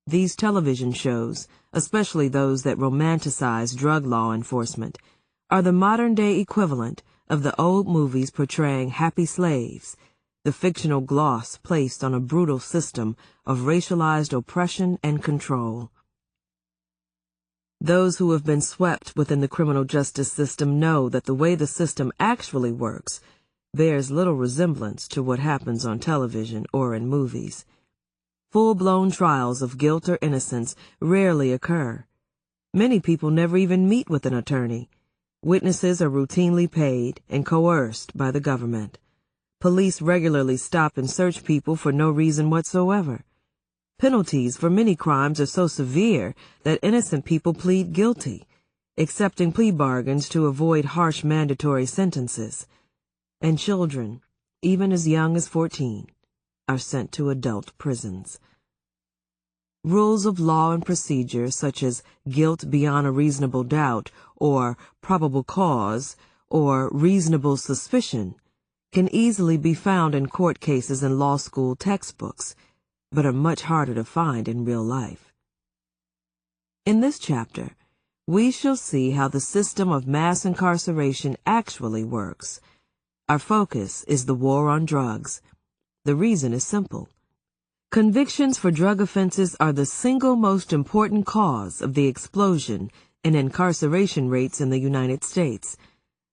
These television shows, especially those that romanticize drug law enforcement, are the modern-day equivalent of the old movies portraying happy slaves, the fictional gloss placed on a brutal system of racialized oppression and control. Those who have been swept within the criminal justice system know that the way the system actually works bears little resemblance to what happens on television or in movies. Full-blown trials of guilt or innocence rarely occur. Many people never even meet with an attorney. Witnesses are routinely paid and coerced by the government. Police regularly stop and search people for no reason whatsoever. Penalties for many crimes are so severe that innocent people plead guilty, accepting plea bargains to avoid harsh mandatory sentences. And children, even as young as 14, are sent to adult prisons. Rules of law and procedure such as guilt beyond a reasonable doubt or probable cause or reasonable suspicion can easily be found in court cases and law school textbooks, but are much harder to find in real life. In this chapter, we shall see how the system of mass incarceration actually works. Our focus is the war on drugs. The reason is simple. Convictions for drug offenses are the single most important cause of the explosion in incarceration rates in the United States.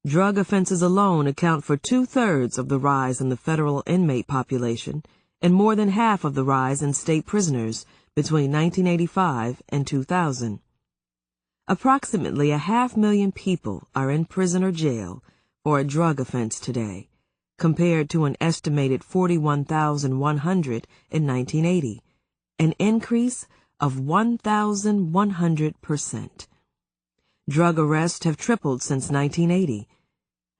Drug offenses alone account for 2/3 of the rise in the federal inmate population and more than half of the rise in state prisoners between 1985 and 2000. Approximately 500,000 people are in prison or jail for a drug offense today, compared to an estimated 41,100 in 1980, an increase of 1,100%. Drug arrests have tripled since 1980.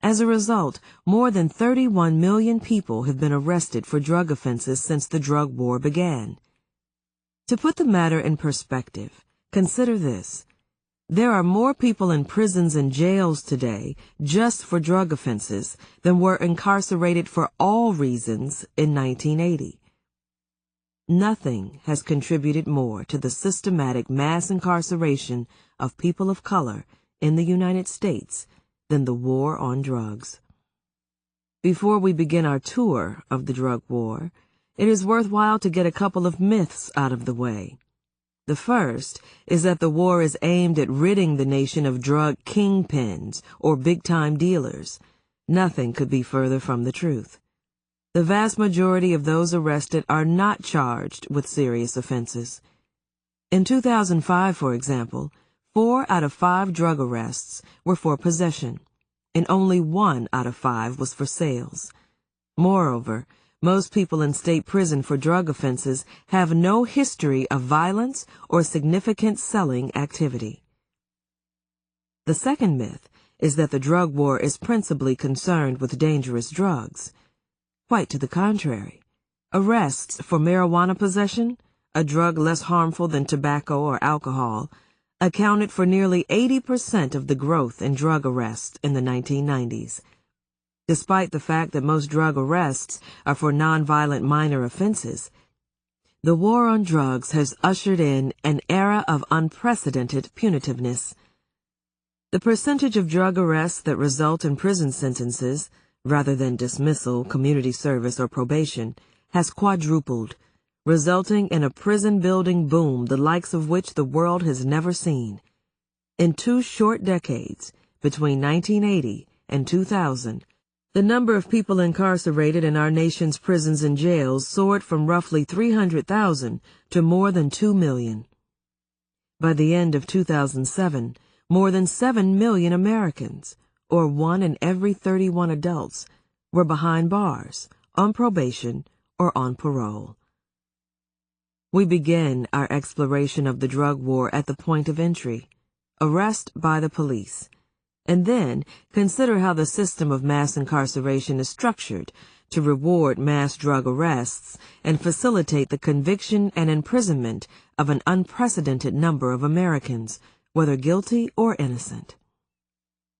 As a result, more than 31 million people have been arrested for drug offenses since the drug war began. To put the matter in perspective, consider this. There are more people in prisons and jails today just for drug offenses than were incarcerated for all reasons in 1980. Nothing has contributed more to the systematic mass incarceration of people of color in the United States than the war on drugs. Before we begin our tour of the drug war, it is worthwhile to get a couple of myths out of the way. The first is that the war is aimed at ridding the nation of drug kingpins or big-time dealers. Nothing could be further from the truth. The vast majority of those arrested are not charged with serious offenses. In 2005, for example, 4 out of 5 drug arrests were for possession, and only 1 out of 5 was for sales. Moreover, most people in state prison for drug offenses have no history of violence or significant selling activity. The second myth is that the drug war is principally concerned with dangerous drugs. Quite to the contrary. Arrests for marijuana possession, a drug less harmful than tobacco or alcohol, accounted for nearly 80% of the growth in drug arrests in the 1990s. Despite the fact that most drug arrests are for nonviolent minor offenses, the war on drugs has ushered in an era of unprecedented punitiveness. The percentage of drug arrests that result in prison sentences rather than dismissal, community service, or probation, has quadrupled, resulting in a prison-building boom the likes of which the world has never seen. In 2 short decades, between 1980 and 2000, the number of people incarcerated in our nation's prisons and jails soared from roughly 300,000 to more than 2 million. By the end of 2007, more than 7 million Americans, or 1 in every 31 adults, were behind bars, on probation, or on parole. We begin our exploration of the drug war at the point of entry, arrest by the police, and then consider how the system of mass incarceration is structured to reward mass drug arrests and facilitate the conviction and imprisonment of an unprecedented number of Americans, whether guilty or innocent.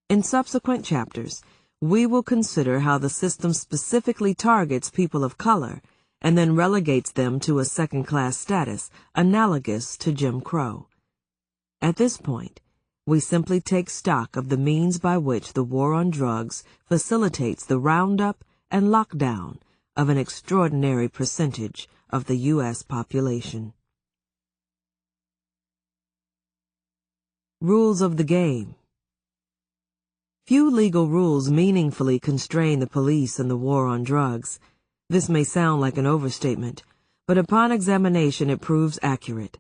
In subsequent chapters, we will consider how the system specifically targets people of color and then relegates them to a second-class status analogous to Jim Crow. At this point, we simply take stock of the means by which the war on drugs facilitates the roundup and lockdown of an extraordinary percentage of the U.S. population. Rules of the game. Few legal rules meaningfully constrain the police in the war on drugs. This may sound like an overstatement, but upon examination it proves accurate.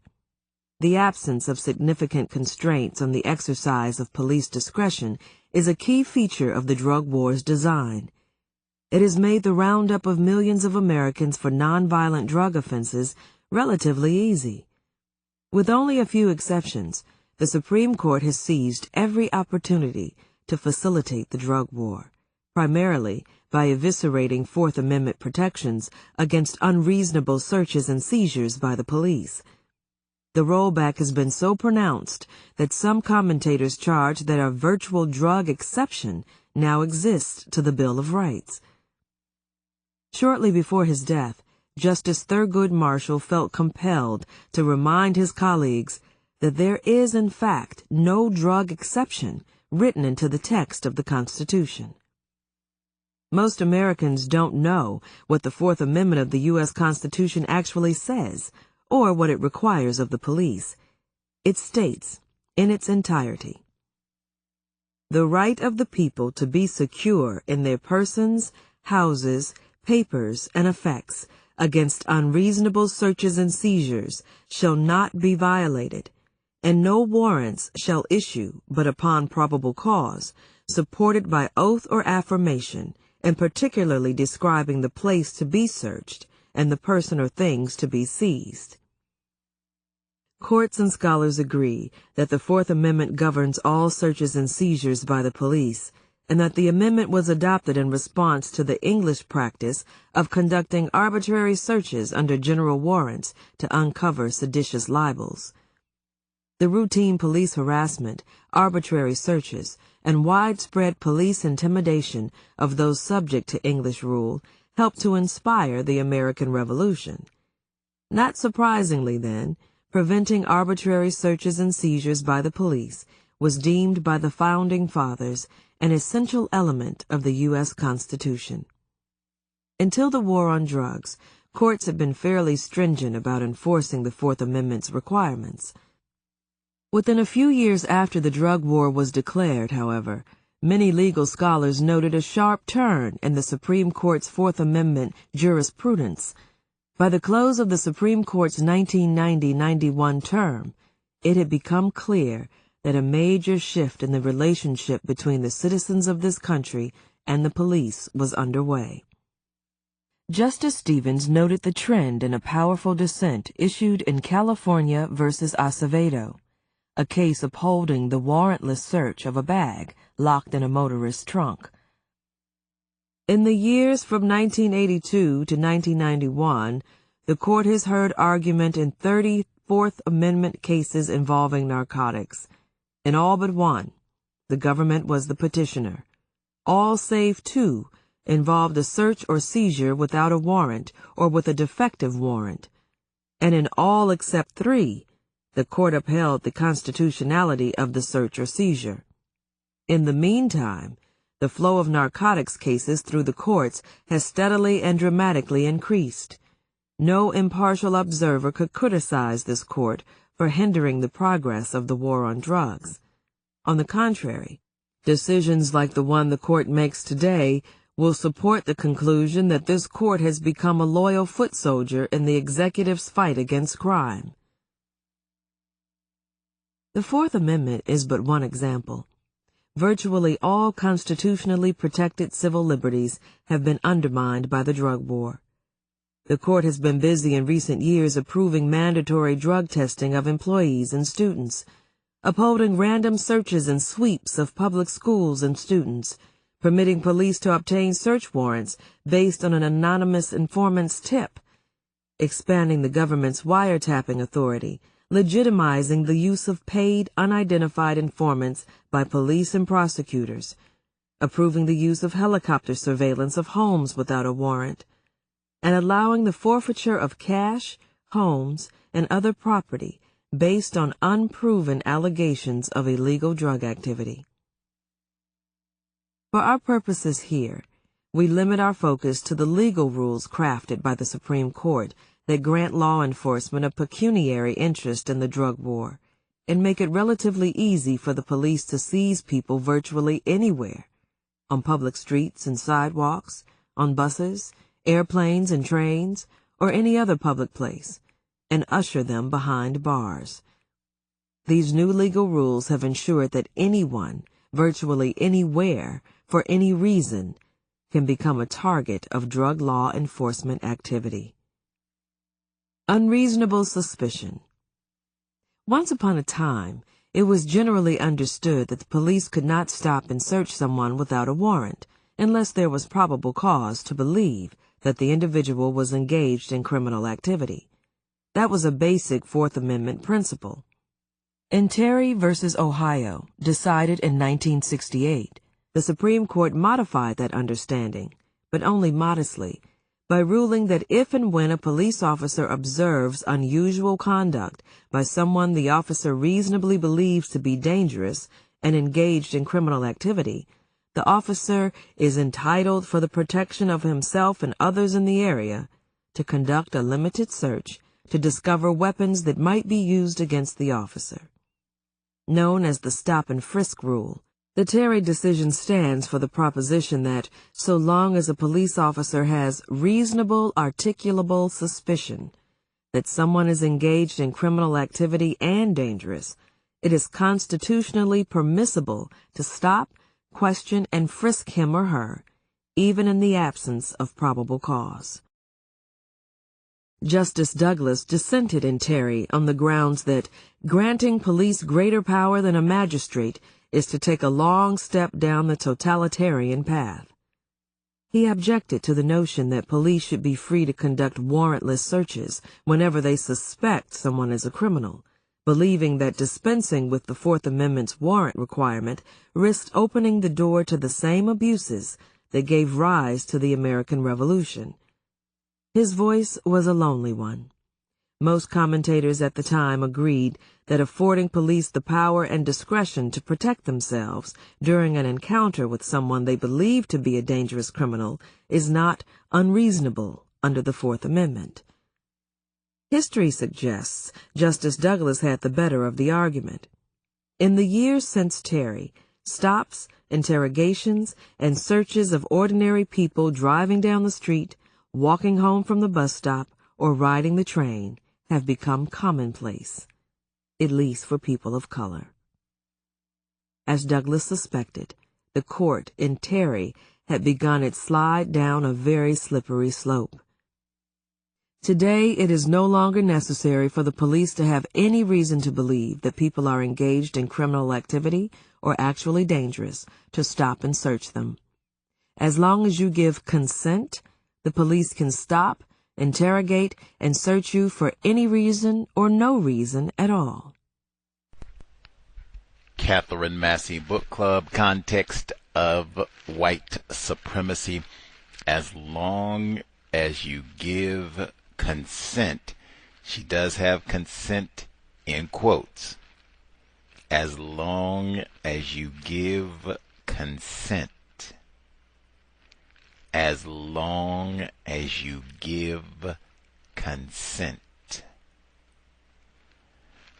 The absence of significant constraints on the exercise of police discretion is a key feature of the drug war's design. It has made the roundup of millions of Americans for nonviolent drug offenses relatively easy. With only a few exceptions, the Supreme Court has seized every opportunity to facilitate the drug war, primarily by eviscerating Fourth Amendment protections against unreasonable searches and seizures by the police. The rollback has been so pronounced that some commentators charge that a virtual drug exception now exists to the Bill of Rights. Shortly before his death, Justice Thurgood Marshall felt compelled to remind his colleagues that there is, in fact, no drug exception written into the text of the Constitution. Most Americans don't know what the Fourth Amendment of the U.S. Constitution actually says, or what it requires of the police. It states, in its entirety, the right of the people to be secure in their persons, houses, papers, and effects against unreasonable searches and seizures shall not be violated, and no warrants shall issue but upon probable cause, supported by oath or affirmation, and particularly describing the place to be searched and the person or things to be seized. Courts and scholars agree that the Fourth Amendment governs all searches and seizures by the police, and that the amendment was adopted in response to the English practice of conducting arbitrary searches under general warrants to uncover seditious libels. The routine police harassment, arbitrary searches, and widespread police intimidation of those subject to English rule helped to inspire the American Revolution. Not surprisingly, then, preventing arbitrary searches and seizures by the police was deemed by the Founding Fathers an essential element of the U.S. Constitution. Until the war on drugs, courts had been fairly stringent about enforcing the Fourth Amendment's requirements. Within a few years after the drug war was declared, however, many legal scholars noted a sharp turn in the Supreme Court's Fourth Amendment jurisprudence. By the close of the Supreme Court's 1990-91 term, it had become clear that a major shift in the relationship between the citizens of this country and the police was underway. Justice Stevens noted the trend in a powerful dissent issued in California versus Acevedo, a case upholding the warrantless search of a bag locked in a motorist's trunk. In the years from 1982 to 1991, the court has heard argument in 30 Fourth Amendment cases involving narcotics. In all but one, the government was the petitioner. All save 2 involved a search or seizure without a warrant or with a defective warrant. And in all except 3, the court upheld the constitutionality of the search or seizure. In the meantime, the flow of narcotics cases through the courts has steadily and dramatically increased. No impartial observer could criticize this court for hindering the progress of the war on drugs. On the contrary, decisions like the one the court makes today will support the conclusion that this court has become a loyal foot soldier in the executive's fight against crime. The Fourth Amendment is but one example. Virtually all constitutionally protected civil liberties have been undermined by the drug war. The court has been busy in recent years approving mandatory drug testing of employees and students, upholding random searches and sweeps of public schools and students, permitting police to obtain search warrants based on an anonymous informant's tip, expanding the government's wiretapping authority, legitimizing the use of paid, unidentified informants by police and prosecutors, approving the use of helicopter surveillance of homes without a warrant, and allowing the forfeiture of cash, homes, and other property based on unproven allegations of illegal drug activity. For our purposes here, we limit our focus to the legal rules crafted by the Supreme Court that grant law enforcement a pecuniary interest in the drug war and make it relatively easy for the police to seize people virtually anywhere, on public streets and sidewalks, on buses, airplanes and trains, or any other public place, and usher them behind bars. These new legal rules have ensured that anyone, virtually anywhere, for any reason, can become a target of drug law enforcement activity. Unreasonable suspicion. Once upon a time, it was generally understood that the police could not stop and search someone without a warrant, unless there was probable cause to believe that the individual was engaged in criminal activity. That was a basic Fourth Amendment principle. In Terry v. Ohio, decided in 1968, the Supreme Court modified that understanding, but only modestly, by ruling that if and when a police officer observes unusual conduct by someone the officer reasonably believes to be dangerous and engaged in criminal activity, the officer is entitled, for the protection of himself and others in the area, to conduct a limited search to discover weapons that might be used against the officer. Known as the stop and frisk rule, the Terry decision stands for the proposition that so long as a police officer has reasonable, articulable suspicion that someone is engaged in criminal activity and dangerous, it is constitutionally permissible to stop, question, and frisk him or her, even in the absence of probable cause. Justice Douglas dissented in Terry on the grounds that granting police greater power than a magistrate is to take a long step down the totalitarian path. He objected to the notion that police should be free to conduct warrantless searches whenever they suspect someone is a criminal, believing that dispensing with the Fourth Amendment's warrant requirement risked opening the door to the same abuses that gave rise to the American Revolution. His voice was a lonely one. Most commentators at the time agreed that affording police the power and discretion to protect themselves during an encounter with someone they believe to be a dangerous criminal is not unreasonable under the Fourth Amendment. History suggests Justice Douglas had the better of the argument. In the years since Terry, stops, interrogations, and searches of ordinary people driving down the street, walking home from the bus stop, or riding the train have become commonplace, at least for people of color. As Douglas suspected, the court in Terry had begun its slide down a very slippery slope. Today, it is no longer necessary for the police to have any reason to believe that people are engaged in criminal activity or actually dangerous to stop and search them. As long as you give consent, the police can stop, interrogate, and search you for any reason or no reason at all. Katherine Massey Book Club, Context of White Supremacy. As long as you give consent, she does have consent in quotes. As long as you give consent. as long as you give consent.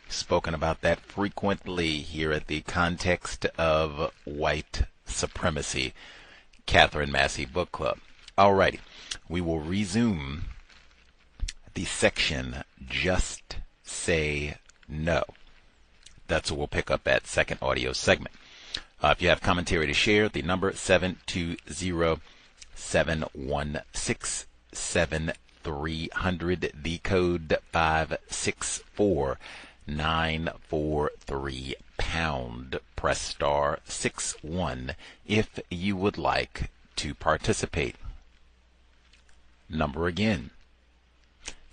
Spoken about that frequently here at the Context of White Supremacy, Katherine Massey Book Club. Alrighty, we will resume the section Just Say No. That's what we'll pick up at second audio segment. If you have commentary to share, the number 720-716-7300, the code 564-943 pound. Press star 61 if you would like to participate. Number again,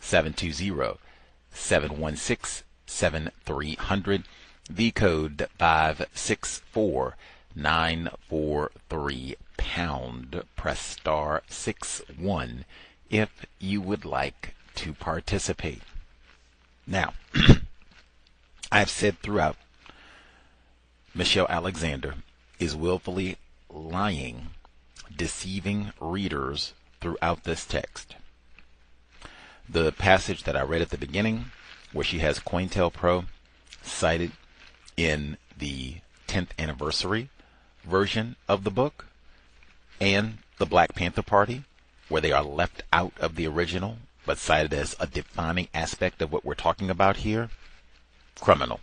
720-716-7300, the code 564-943 pound. Press star 61 if you would like to participate. Now, I've said throughout, Michelle Alexander is willfully lying, deceiving readers throughout this text. The passage that I read at the beginning, where she has COINTELPRO cited in the 10th anniversary version of the book, and the Black Panther Party, where they are left out of the original, but cited as a defining aspect of what we're talking about here, criminal.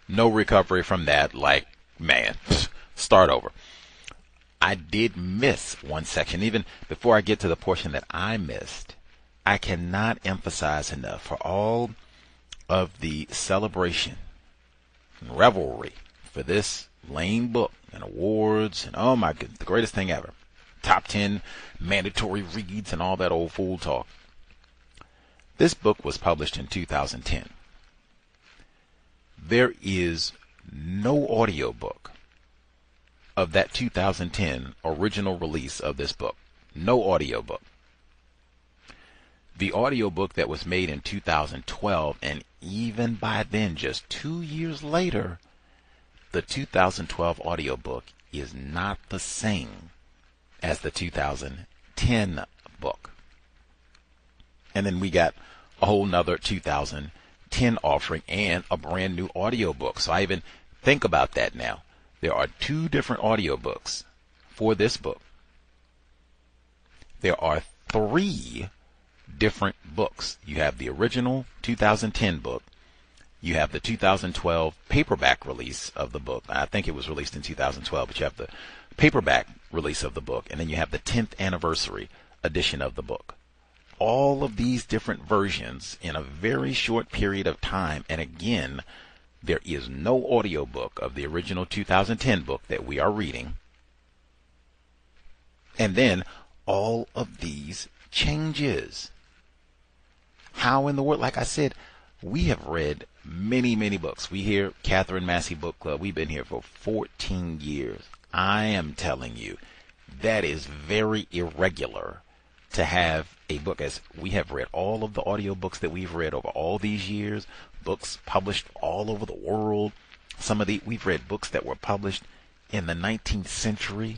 No recovery from that, like, man, start over. I did miss one section. Even before I get to the portion that I missed, I cannot emphasize enough for all of the celebration and revelry for this lame book and awards and, oh my goodness, the greatest thing ever. Top 10 mandatory reads and all that old fool talk. This book was published in 2010. There is no audiobook of that 2010 original release of this book. No audiobook. The audiobook that was made in 2012, and even by then, just 2 years later, the 2012 audiobook is not the same as the 2010 book. And then we got a whole nother 2010 offering and a brand new audiobook. So I even think about that now. There are 2 different audiobooks for this book. There are 3 different books. You have the original 2010 book. You have the 2012 paperback release of the book. I think it was released in 2012, but you have the paperback release of the book. And then you have the 10th anniversary edition of the book. All of these different versions in a very short period of time. And again, there is no audiobook of the original 2010 book that we are reading. And then all of these changes. How in the world? Like I said, we have read many, many books. We hear Katherine Massey Book Club. We've been here for 14 years. I am telling you, that is very irregular to have a book, as we have read all of the audiobooks that we've read over all these years, books published all over the world. We've read books that were published in the 19th century.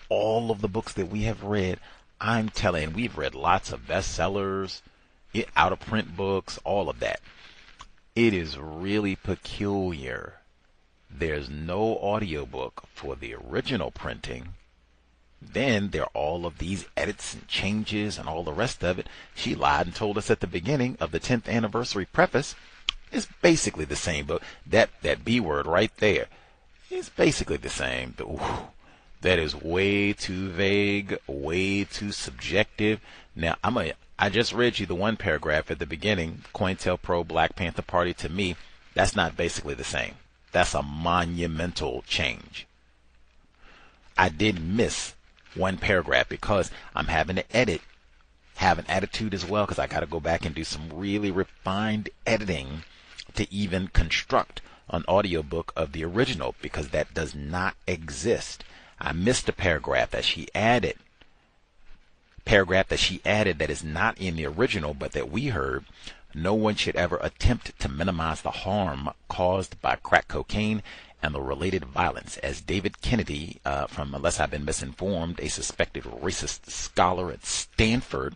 All of the books that we have read, I'm telling, we've read lots of bestsellers, out of print books, all of that. It is really peculiar. There's no audiobook for the original printing. Then there are all of these edits and changes and all the rest of it. She lied and told us at the beginning of the 10th anniversary preface. It's basically the same book. That B word right there is basically the same. That is way too vague, way too subjective. Now, I just read you the one paragraph at the beginning, COINTELPRO, Black Panther Party. To me, that's not basically the same. That's a monumental change. I did miss one paragraph because I'm having to have an attitude as well, because I got to go back and do some really refined editing to even construct an audiobook of the original, because that does not exist. I missed a paragraph that she added. That is not in the original, but that we heard. No one should ever attempt to minimize the harm caused by crack cocaine and the related violence. As David Kennedy, from Unless I've Been Misinformed, a suspected racist scholar at Stanford,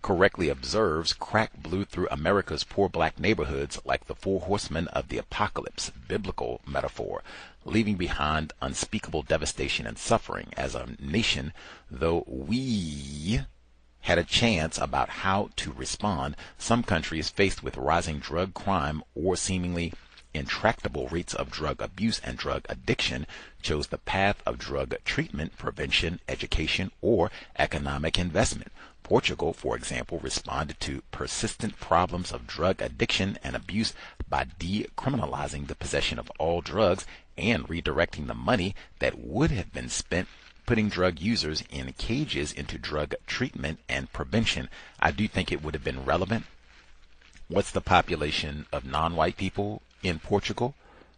correctly observes, crack blew through America's poor black neighborhoods like the four horsemen of the apocalypse, biblical metaphor, leaving behind unspeakable devastation and suffering. As a nation, though we had a chance about how to respond, some countries faced with rising drug crime or seemingly intractable rates of drug abuse and drug addiction chose the path of drug treatment, prevention, education, or economic investment. Portugal, for example, responded to persistent problems of drug addiction and abuse by decriminalizing the possession of all drugs and redirecting the money that would have been spent putting drug users in cages into drug treatment and prevention. I do think it would have been relevant. What's the population of non-white people in Portugal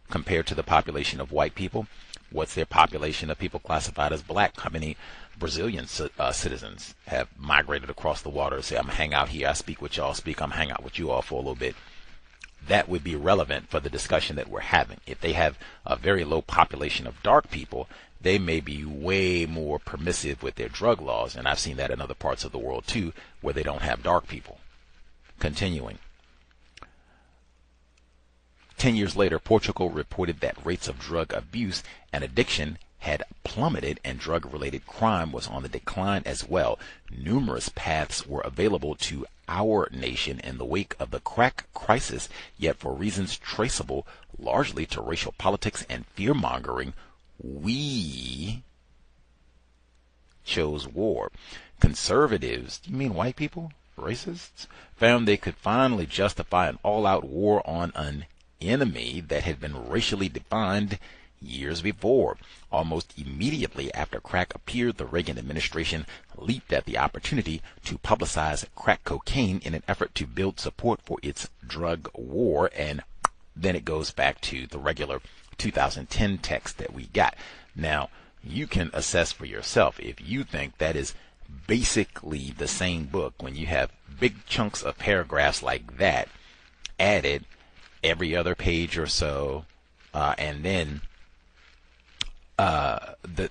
compared to the population of white people? What's their population of people classified as black? How many Brazilian citizens have migrated across the water and say, I'm going to hang out here, I speak what y'all speak, I'm going to hang out with you all for a little bit? That would be relevant for the discussion that we're having. If they have a very low population of dark people, they may be way more permissive with their drug laws, and I've seen that in other parts of the world too, where they don't have dark people. Continuing. 10 years later, Portugal reported that rates of drug abuse and addiction had plummeted and drug-related crime was on the decline as well. Numerous paths were available to our nation in the wake of the crack crisis, yet for reasons traceable largely to racial politics and fear-mongering, we chose war. Conservatives, do you mean white people? Racists? Found they could finally justify an all-out war on an enemy that had been racially defined years before. Almost immediately after crack appeared, the Reagan administration leaped at the opportunity to publicize crack cocaine in an effort to build support for its drug war, and then it goes back to the regular 2010 text that we got. Now, you can assess for yourself if you think that is basically the same book when you have big chunks of paragraphs like that added every other page or so, and then the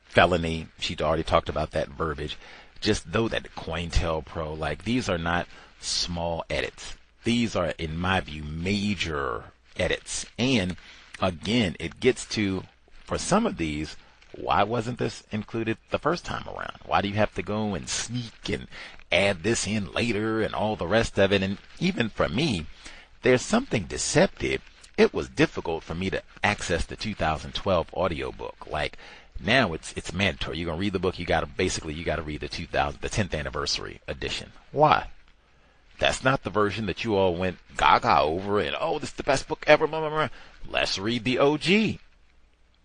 felony, she'd already talked about that verbiage, just though that COINTELPRO, like these are not small edits. These are, in my view, major edits. And again, it gets to, for some of these, why wasn't this included the first time around? Why do you have to go and sneak and add this in later and all the rest of it? And even for me, there's something deceptive. It was difficult for me to access the 2012 audiobook. Like now it's mandatory. You're going to read the book, you got to read the 10th anniversary edition. Why? That's not the version that you all went gaga over and, oh, this is the best book ever. Blah, blah, blah. Let's read the OG.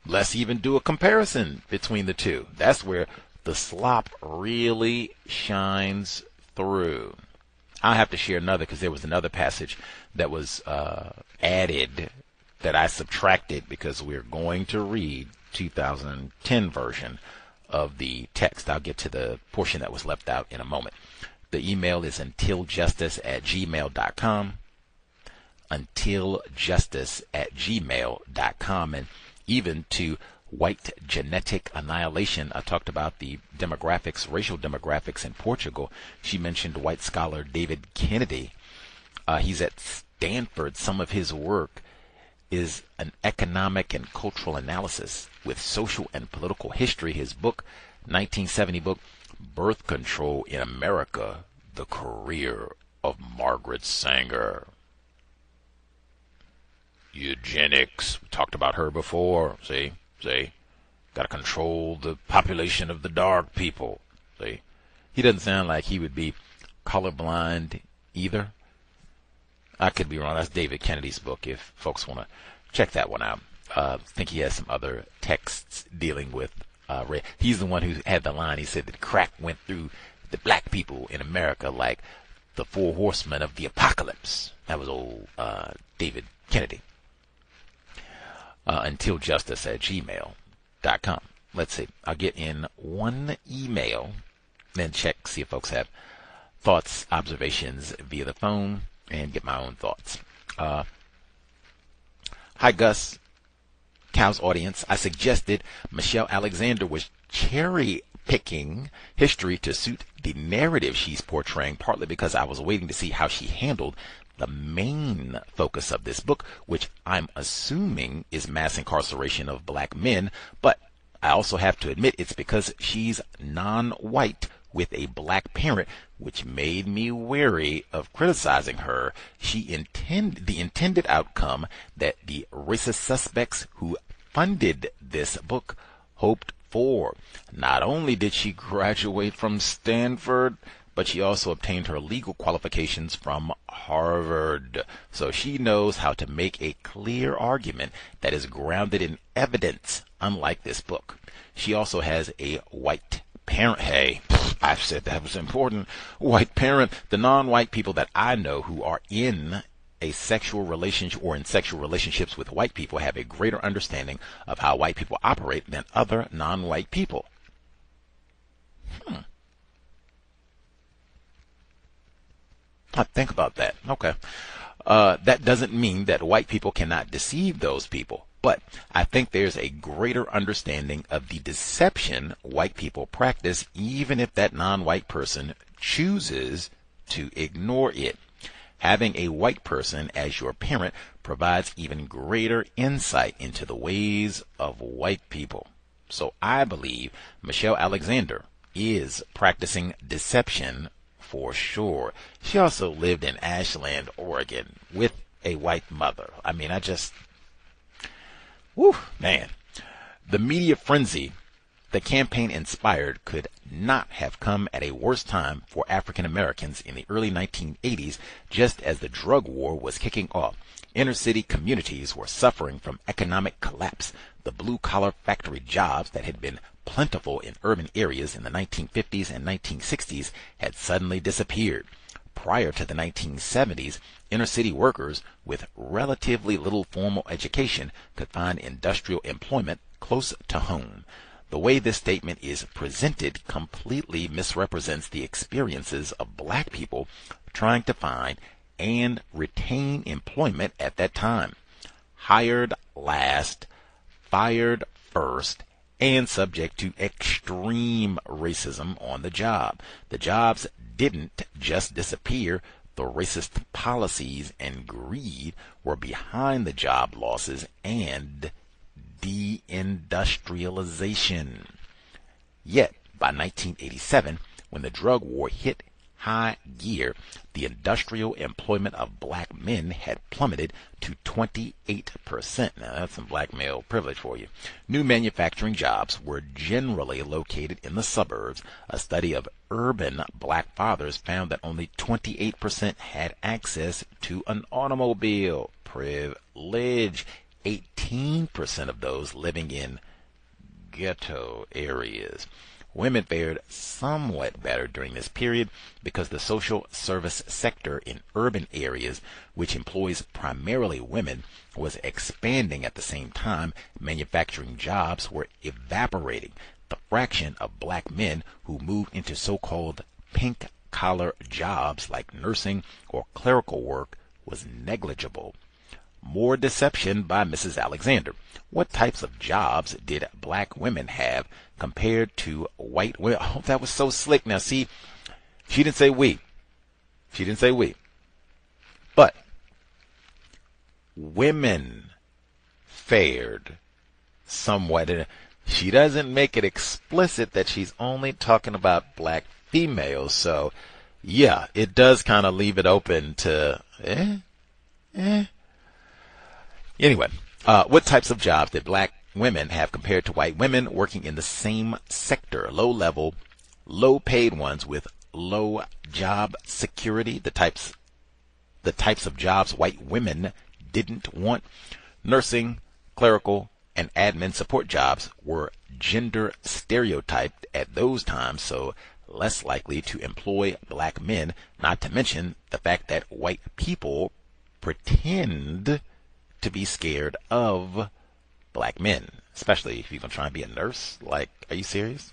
Let's even do a comparison between the two. That's where the slop really shines through. I'll have to share another because there was another passage that was added that I subtracted because we're going to read 2010 version of the text. I'll get to the portion that was left out in a moment. The email is untiljustice@gmail.com. Untiljustice@gmail.com. And even to white genetic annihilation. I talked about the demographics, racial demographics in Portugal. She mentioned white scholar David Kennedy. He's at Stanford. Some of his work is an economic and cultural analysis with social and political history. His book, 1970 book, Birth Control in America, The Career of Margaret Sanger. Eugenics. We talked about her before. See? Got to control the population of the dark people. See? He doesn't sound like he would be colorblind either. I could be wrong. That's David Kennedy's book if folks want to check that one out. I think he has some other texts dealing with he's the one who had the line. He said that crack went through the black people in America like the four horsemen of the apocalypse. That was old David Kennedy. Untiljustice@gmail.com. Let's see. I'll get in one email, then check, see if folks have thoughts, observations via the phone, and get my own thoughts. Hi, Gus. C.O.W.S audience, I suggested Michelle Alexander was cherry-picking history to suit the narrative she's portraying, partly because I was waiting to see how she handled the main focus of this book, which I'm assuming is mass incarceration of black men, but I also have to admit it's because she's non-white with a black parent, which made me wary of criticizing her. The intended outcome that the racist suspects who funded this book hoped for. Not only did she graduate from Stanford, but she also obtained her legal qualifications from Harvard. So she knows how to make a clear argument that is grounded in evidence, unlike this book. She also has a white parent. Hey, I said that was important. White parent. The non-white people that I know who are in a sexual relationship or in sexual relationships with white people have a greater understanding of how white people operate than other non-white people. Think about that. Okay. That doesn't mean that white people cannot deceive those people, but I think there's a greater understanding of the deception white people practice, even if that non-white person chooses to ignore it. Having a white person as your parent provides even greater insight into the ways of white people. So I believe Michelle Alexander is practicing deception for sure. She also lived in Ashland, Oregon with a white mother. I mean, man. The media frenzy the campaign inspired could not have come at a worse time for African Americans in the early 1980s, just as the drug war was kicking off. Inner city communities were suffering from economic collapse. The blue-collar factory jobs that had been plentiful in urban areas in the 1950s and 1960s had suddenly disappeared. Prior to the 1970s, inner city workers with relatively little formal education could find industrial employment close to home. The way this statement is presented completely misrepresents the experiences of black people trying to find and retain employment at that time. Hired last, fired first, and subject to extreme racism on the job. The jobs didn't just disappear. The racist policies and greed were behind the job losses and deindustrialization. Yet, by 1987, when the drug war hit high gear, the industrial employment of black men had plummeted to 28%. Now, that's some black male privilege for you. New manufacturing jobs were generally located in the suburbs. A study of urban black fathers found that only 28% had access to an automobile. Privilege. 18% of those living in ghetto areas. Women fared somewhat better during this period because the social service sector in urban areas, which employs primarily women, was expanding at the same time. Manufacturing jobs were evaporating. The fraction of black men who moved into so-called pink-collar jobs like nursing or clerical work was negligible. More deception by Mrs. Alexander. What types of jobs did black women have compared to white women? Oh, that was so slick. Now, see, she didn't say we. She didn't say we. But women fared somewhat. She doesn't make it explicit that she's only talking about black females. So, yeah, it does kind of leave it open to, Anyway, what types of jobs did black women have compared to white women working in the same sector? Low-level, low-paid ones with low job security. The types of jobs white women didn't want. Nursing, clerical, and admin support jobs were gender stereotyped at those times, so less likely to employ black men, not to mention the fact that white people pretend to be scared of black men, especially if you're going to try and be a nurse. Like, are you serious?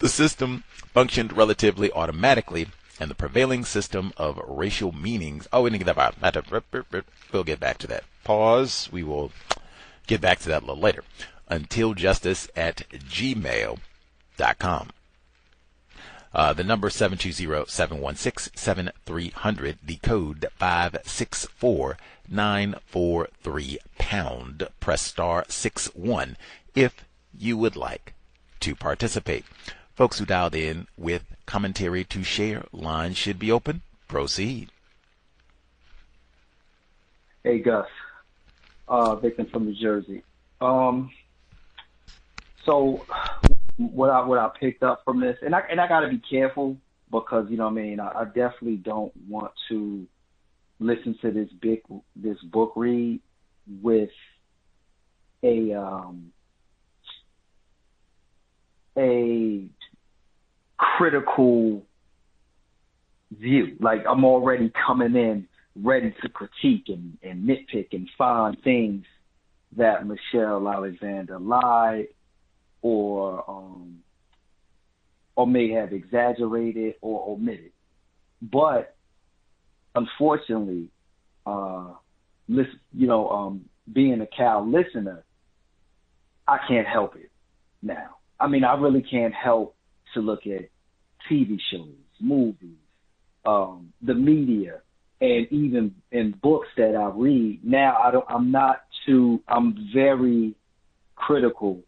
The system functioned relatively automatically, and the prevailing system of racial meanings. Oh, we didn't get that part. We'll get back to that. Pause. We will Get back to that a little later. untiljustice@gmail.com. The number 720-716-7300, the code 564-943#. Press star 61 if you would like to participate. Folks who dialed in with commentary to share, lines should be open. Proceed. Hey, Gus. Victim from New Jersey. So what I picked up from this, and I got to be careful because, you know what I mean, I definitely don't want to listen to this book read with a critical view. Like, I'm already coming in ready to critique and nitpick and find things that Michelle Alexander lied or may have exaggerated or omitted. But unfortunately, being a Cal listener, I can't help it now. I mean, I really can't help to look at TV shows, movies, the media, and even in books that I read. Now, I'm very critical.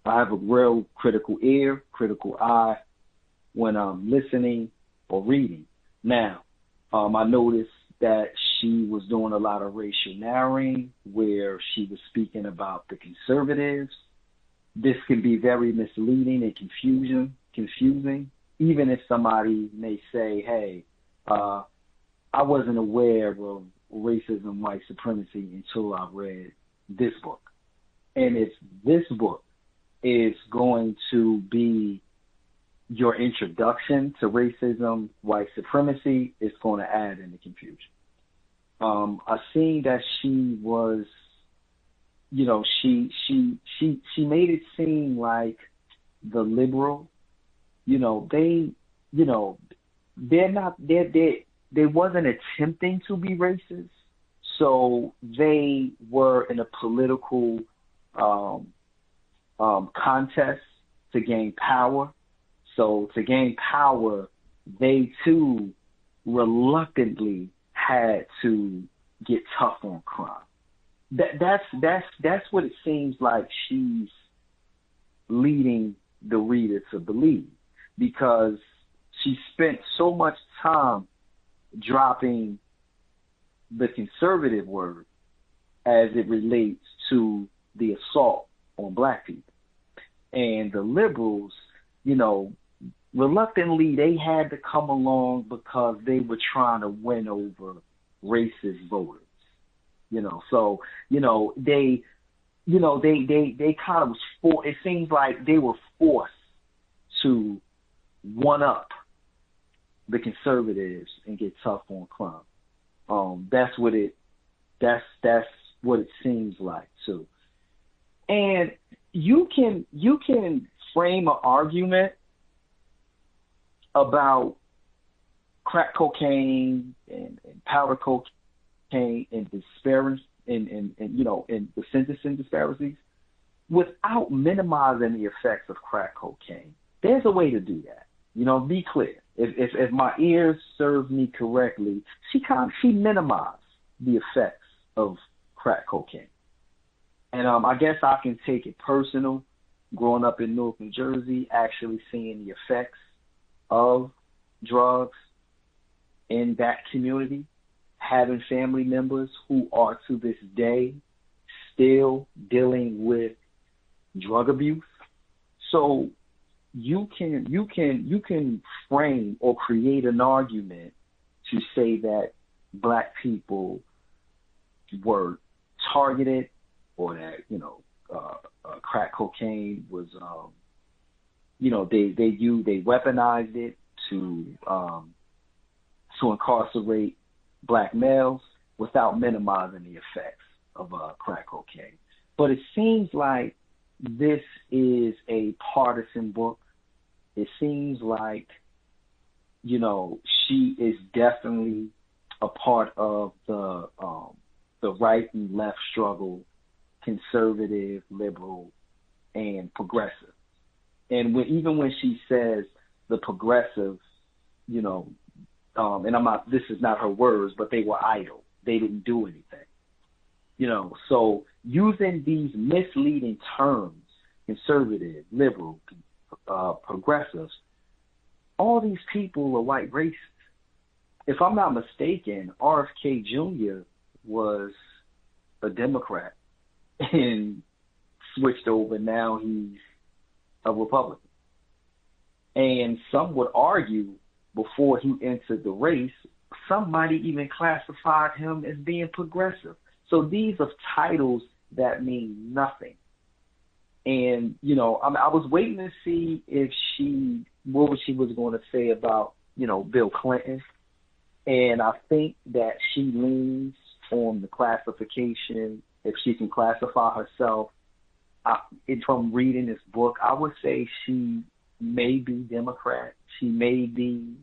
I have a real critical ear, critical eye when I'm listening or reading. Now, I noticed that she was doing a lot of racial narrowing where she was speaking about the conservatives. This can be very misleading and confusing, even if somebody may say, hey, I wasn't aware of racism, white supremacy until I read this book. And if this book is going to be your introduction to racism, white supremacy, it's going to add in the confusion. I seen that she was, you know, she made it seem like the liberal, you know, they wasn't attempting to be racist, so they were in a political contest to gain power. So to gain power, they too reluctantly had to get tough on crime. That's what it seems like she's leading the reader to believe, because she spent so much time dropping the conservative word as it relates to the assault on black people. And the liberals, you know, reluctantly, they had to come along because they were trying to win over racist voters. You know, so, you know, they kind of was forced. It seems like they were forced to one up the conservatives and get tough on crime. That's what it seems like too. And you can frame an argument about crack cocaine and powder cocaine and disparities and the sentencing disparities without minimizing the effects of crack cocaine. There's a way to do that. You know, be clear. If my ears serve me correctly, she minimized the effects of crack cocaine. And I guess I can take it personal, growing up in Newark, New Jersey, actually seeing the effects of drugs in that community, having family members who are to this day still dealing with drug abuse. So you can frame or create an argument to say that black people were targeted, or that, you know, crack cocaine was, they weaponized it to incarcerate black males without minimizing the effects of crack cocaine. But it seems like this is a partisan book. It seems like, you know, she is definitely a part of the right and left struggle conservative, liberal, and progressive. And even when she says the progressive, you know, and this is not her words, but they were idle. They didn't do anything. You know, so using these misleading terms, conservative, liberal, progressives, all these people are white racists. If I'm not mistaken, RFK Jr. was a Democrat and switched over. Now he's a Republican. And some would argue before he entered the race, some might even classified him as being progressive. So these are titles that mean nothing. And, you know, I was waiting to see what she was going to say about, you know, Bill Clinton. And I think that she leans on the classification, if she can classify herself. From reading this book, I would say she may be Democrat. She may be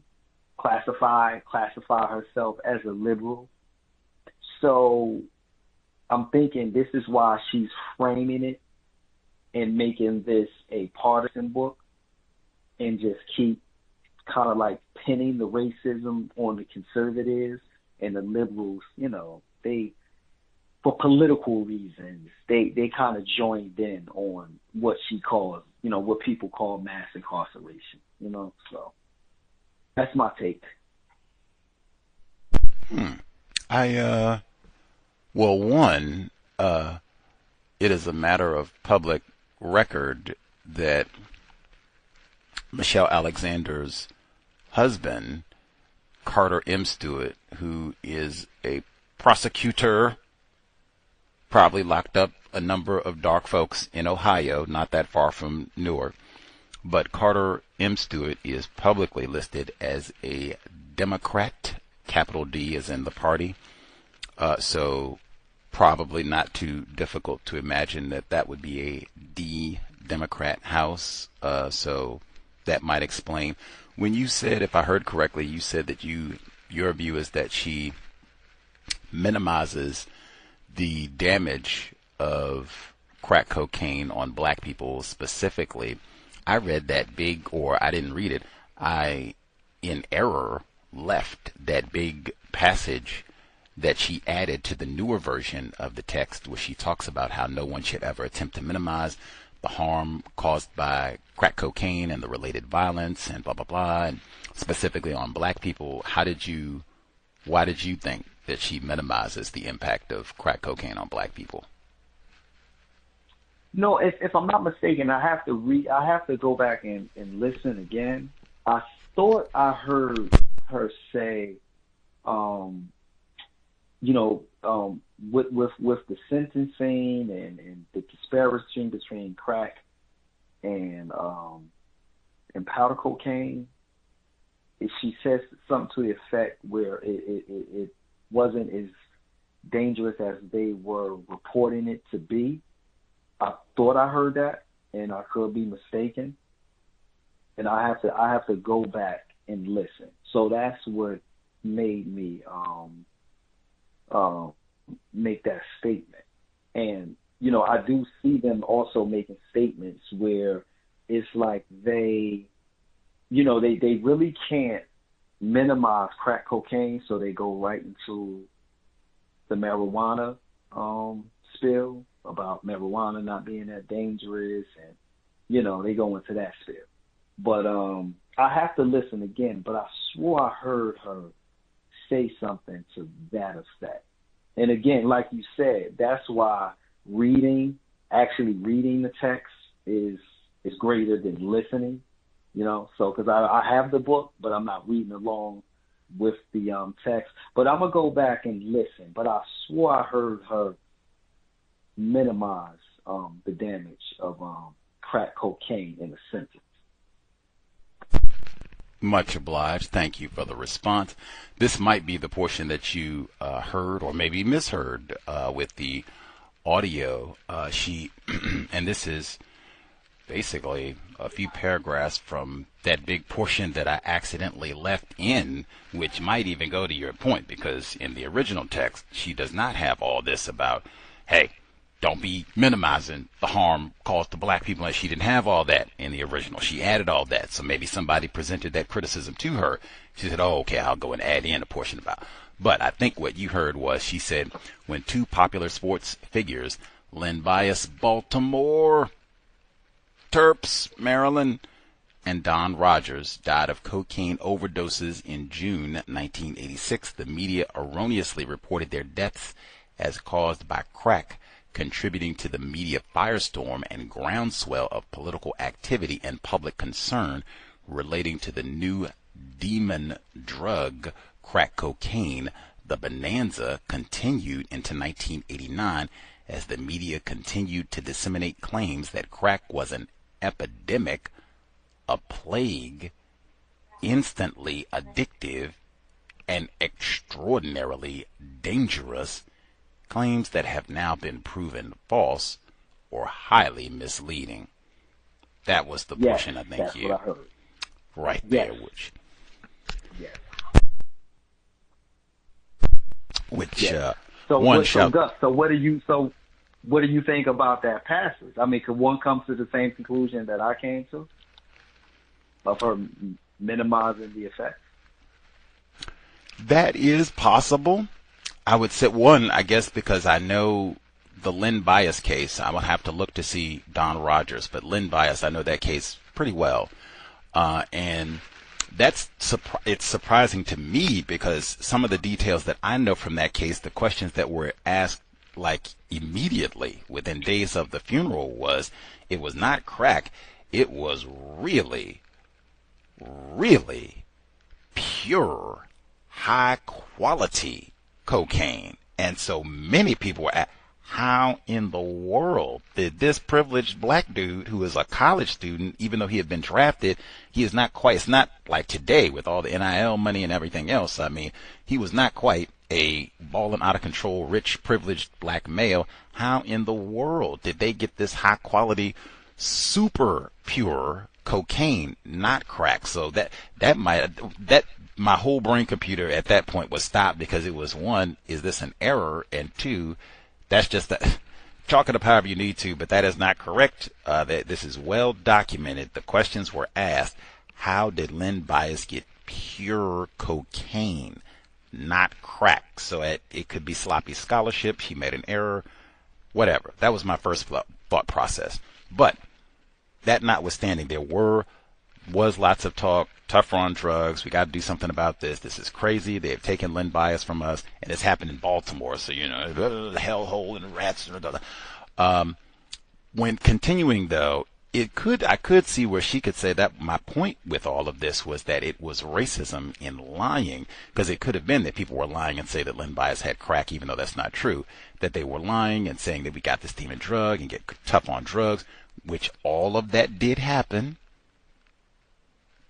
classify herself as a liberal. So I'm thinking this is why she's framing it and making this a partisan book and just keep kind of like pinning the racism on the conservatives and the liberals. You know, they, for political reasons, they kind of joined in on what she calls, you know, what people call mass incarceration, you know. So that's my take. Well, one, it is a matter of public record that Michelle Alexander's husband, Carter M. Stewart, who is a prosecutor, probably locked up a number of dark folks in Ohio, not that far from Newark. But Carter M. Stewart is publicly listed as a Democrat, capital D as in the party. So probably not too difficult to imagine that that would be a D-Democrat House. So that might explain. When you said, if I heard correctly, you said that your view is that she minimizes the damage of crack cocaine on black people specifically. I read that big, or I didn't read it. I, in error, left that big passage that she added to the newer version of the text where she talks about how no one should ever attempt to minimize the harm caused by crack cocaine and the related violence and blah, blah, blah, and specifically on black people. Why did you think that she minimizes the impact of crack cocaine on black people? No, if I'm not mistaken, I have to go back and listen again. I thought I heard her say, with the sentencing and the disparity between crack and powder cocaine, she says something to the effect where it wasn't as dangerous as they were reporting it to be. I thought I heard that, and I could be mistaken. And I have to go back and listen. So that's what made me make that statement. And I do see them also making statements where it's like they really can't minimize crack cocaine, so they go right into the marijuana spill about marijuana not being that dangerous, and they go into that spill. But I have to listen again, but I swore I heard her say something to that effect. And again, like you said, that's why actually reading the text is greater than listening, so because I have the book, but I'm not reading along with the text. But I'm going to go back and listen. But I swore I heard her minimize the damage of crack cocaine in a sentence. Much obliged. Thank you for the response. This might be the portion that you heard or maybe misheard with the audio. And this is basically a few paragraphs from that big portion that I accidentally left in, which might even go to your point, because in the original text, she does not have all this about, hey, don't be minimizing the harm caused to black people, and she didn't have all that in the original. She added all that. So maybe somebody presented that criticism to her. She said, oh, okay, I'll go and add in a portion about. But I think what you heard was she said, when two popular sports figures, Len Bias, Baltimore, Terps, Maryland, and Don Rogers died of cocaine overdoses in June 1986, the media erroneously reported their deaths as caused by crack, contributing to the media firestorm and groundswell of political activity and public concern relating to the new demon drug, crack cocaine. The bonanza continued into 1989 as the media continued to disseminate claims that crack was an epidemic, a plague, instantly addictive, and extraordinarily dangerous, claims that have now been proven false or highly misleading. That was the portion I think that's you what I heard. right there, which Gus, so what do you think about that passage? I mean, could one come to the same conclusion that I came to of her minimizing the effects? That is possible. I would say one, I guess, because I know the Len Bias case. I would have to look to see Don Rogers, but Len Bias, I know that case pretty well, and it's surprising to me because some of the details that I know from that case, the questions that were asked like immediately within days of the funeral was, it was not crack, it was really, really pure, high quality cocaine. And so many people were asked, how in the world did this privileged black dude who is a college student, even though he had been drafted, he is not quite, it's not like today with all the NIL money and everything else. I mean, he was not quite a balling out of control, rich, privileged black male. How in the world did they get this high quality, super pure cocaine, not crack? So that my whole brain computer at that point was stopped because it was, one, is this an error? And two, that's just that. Chalk it up however you need to, but that is not correct. That this is well documented. The questions were asked, how did Len Bias get pure cocaine, not crack? So it could be sloppy scholarship. She made an error, whatever. That was my first thought process. But that notwithstanding, there was lots of talk, tougher on drugs, we got to do something about this, this is crazy, they have taken Len Bias from us, and it's happened in Baltimore, so, you know, the hellhole and rats. When continuing, though, I could see where she could say that my point with all of this was that it was racism in lying, because it could have been that people were lying and say that Len Bias had crack, even though that's not true, that they were lying and saying that we got this demon drug and get tough on drugs, which all of that did happen.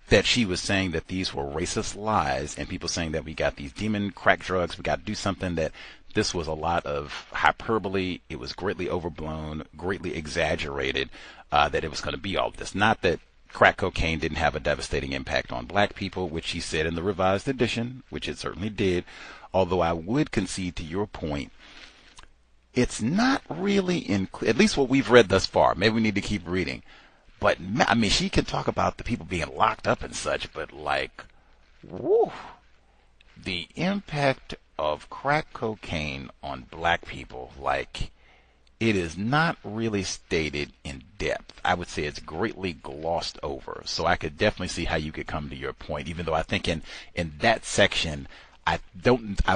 That she was saying that these were racist lies, and people saying that we got these demon crack drugs, we got to do something, that this was a lot of hyperbole, it was greatly overblown, greatly exaggerated, that it was going to be all of this. Not that crack cocaine didn't have a devastating impact on black people, which she said in the revised edition, which it certainly did, although I would concede to your point, it's not really at least what we've read thus far, maybe we need to keep reading. But, I mean, she can talk about the people being locked up and such, but, like, woo, the impact of crack cocaine on black people, like, it is not really stated in depth. I would say it's greatly glossed over. So I could definitely see how you could come to your point, even though I think in that section, I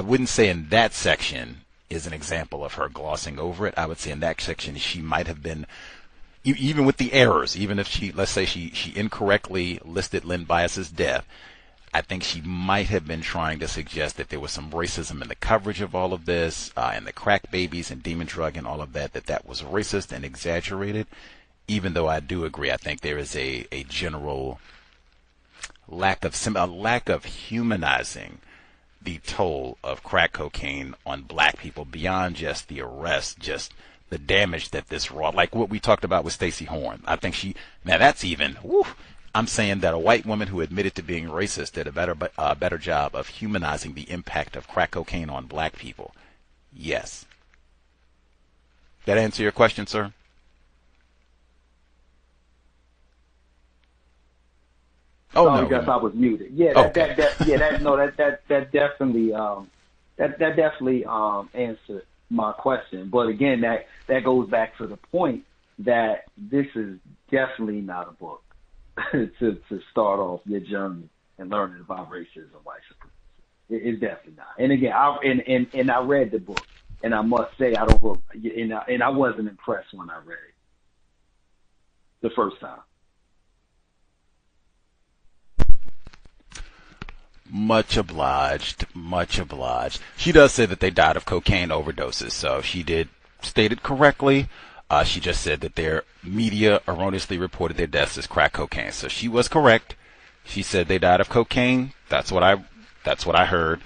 wouldn't say in that section is an example of her glossing over it. I would say in that section she might have been, even with the errors, even if let's say she incorrectly listed Len Bias's death, I think she might have been trying to suggest that there was some racism in the coverage of all of this, and the crack babies and demon drug and all of that was racist and exaggerated, even though I do agree, I think there is a general lack of humanizing the toll of crack cocaine on black people beyond just the arrest, just the damage that this wrought, like what we talked about with Stacey Horn. I think that's even, I'm saying that a white woman who admitted to being racist did a better job of humanizing the impact of crack cocaine on black people. Yes. That answer your question, sir? Oh, sorry, no. Gus, I was muted. Yeah, Okay. that definitely answered my question. But again, that goes back to the point that this is definitely not a book to start off your journey and learning about racism, white supremacy. It's definitely not. And again, I read the book, and I must say I wasn't impressed when I read it the first time. Much obliged. Much obliged. She does say that they died of cocaine overdoses, so she did state it correctly. She just said that their media erroneously reported their deaths as crack cocaine. So she was correct. She said they died of cocaine. That's what I heard.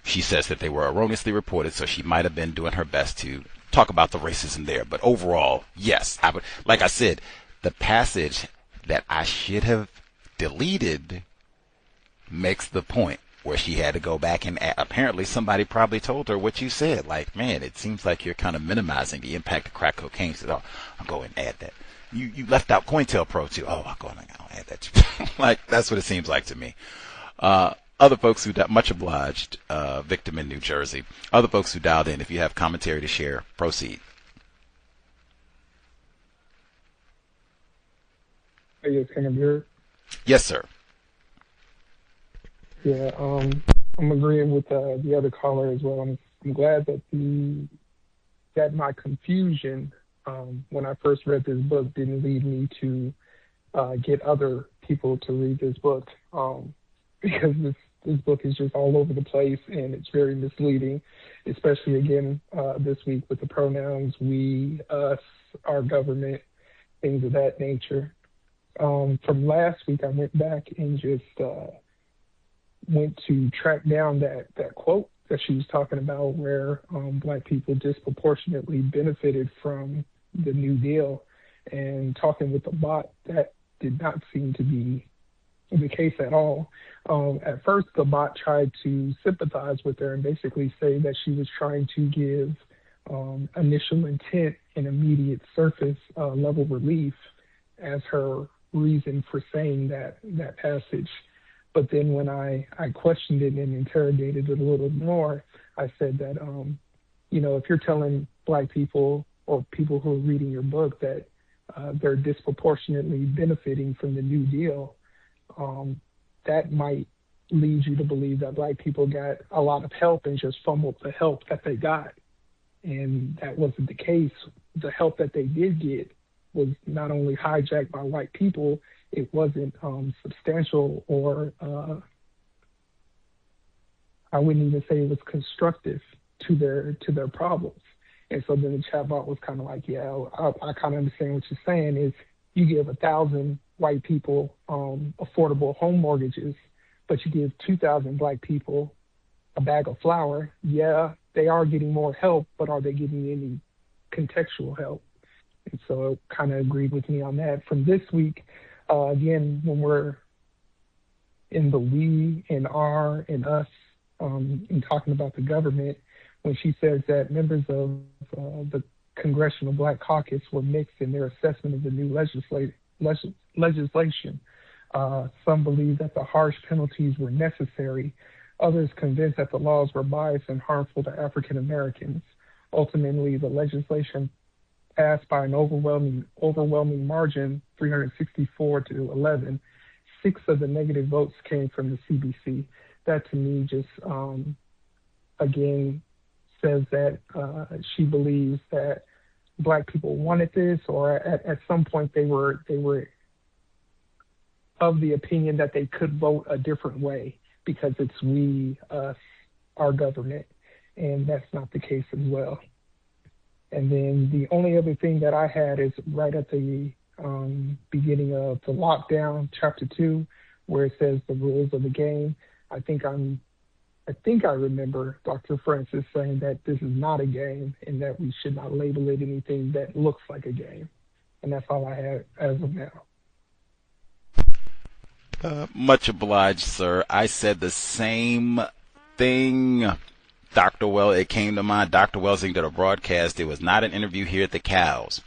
She says that they were erroneously reported, so she might have been doing her best to talk about the racism there. But overall, yes, I would. Like I said, the passage that I should have deleted makes the point where she had to go back and apparently somebody probably told her what you said. Like, man, it seems like you're kind of minimizing the impact of crack cocaine. She said, oh, I'll go and add that. You left out COINTELPRO too. Oh, I'll add that too. Like, that's what it seems like to me. Other folks who much obliged, victim in New Jersey. Other folks who dialed in, if you have commentary to share, proceed. Are you kind of here? Yes, sir. Yeah, I'm agreeing with the other caller as well. I'm glad that my confusion when I first read this book didn't lead me to get other people to read this book, because this book is just all over the place and it's very misleading, especially again this week with the pronouns we, us, our government, things of that nature. From last week, I went back and just went to track down that quote that she was talking about where Black people disproportionately benefited from the New Deal, and talking with the bot, that did not seem to be the case at all. At first, the bot tried to sympathize with her and basically say that she was trying to give initial intent and immediate surface level relief as her reason for saying that passage. But then when I questioned it and interrogated it a little more, I said that, if you're telling Black people or people who are reading your book that they're disproportionately benefiting from the New Deal, that might lead you to believe that Black people got a lot of help and just fumbled the help that they got. And that wasn't the case. The help that they did get was not only hijacked by white people, it wasn't substantial, or I wouldn't even say it was constructive to their problems. And so then the chatbot was kind of like, yeah, I kind of understand what you're saying. Is you give 1,000 white people affordable home mortgages, but you give 2,000 Black people a bag of flour. Yeah, they are getting more help, but are they getting any contextual help? And so it kind of agreed with me on that. From this week, again, when we're in the we and our and us and talking about the government, when she says that members of the Congressional Black Caucus were mixed in their assessment of the new legislation. Some believe that the harsh penalties were necessary. Others convinced that the laws were biased and harmful to African Americans. Ultimately, the legislation passed by an overwhelming margin, 364 to 11. 6 of the negative votes came from the CBC. That to me just, again, says that she believes that Black people wanted this, or at some point they were of the opinion that they could vote a different way because it's we, us, our government, and that's not the case as well. And then the only other thing that I had is right at the beginning of the lockdown, chapter 2, where it says the rules of the game. I think I remember Dr. Francis saying that this is not a game and that we should not label it anything that looks like a game. And that's all I have as of now. Much obliged, sir. I said the same thing Dr. Wells, it came to mind, Dr. Welsing did a broadcast. It was not an interview here at the Cows,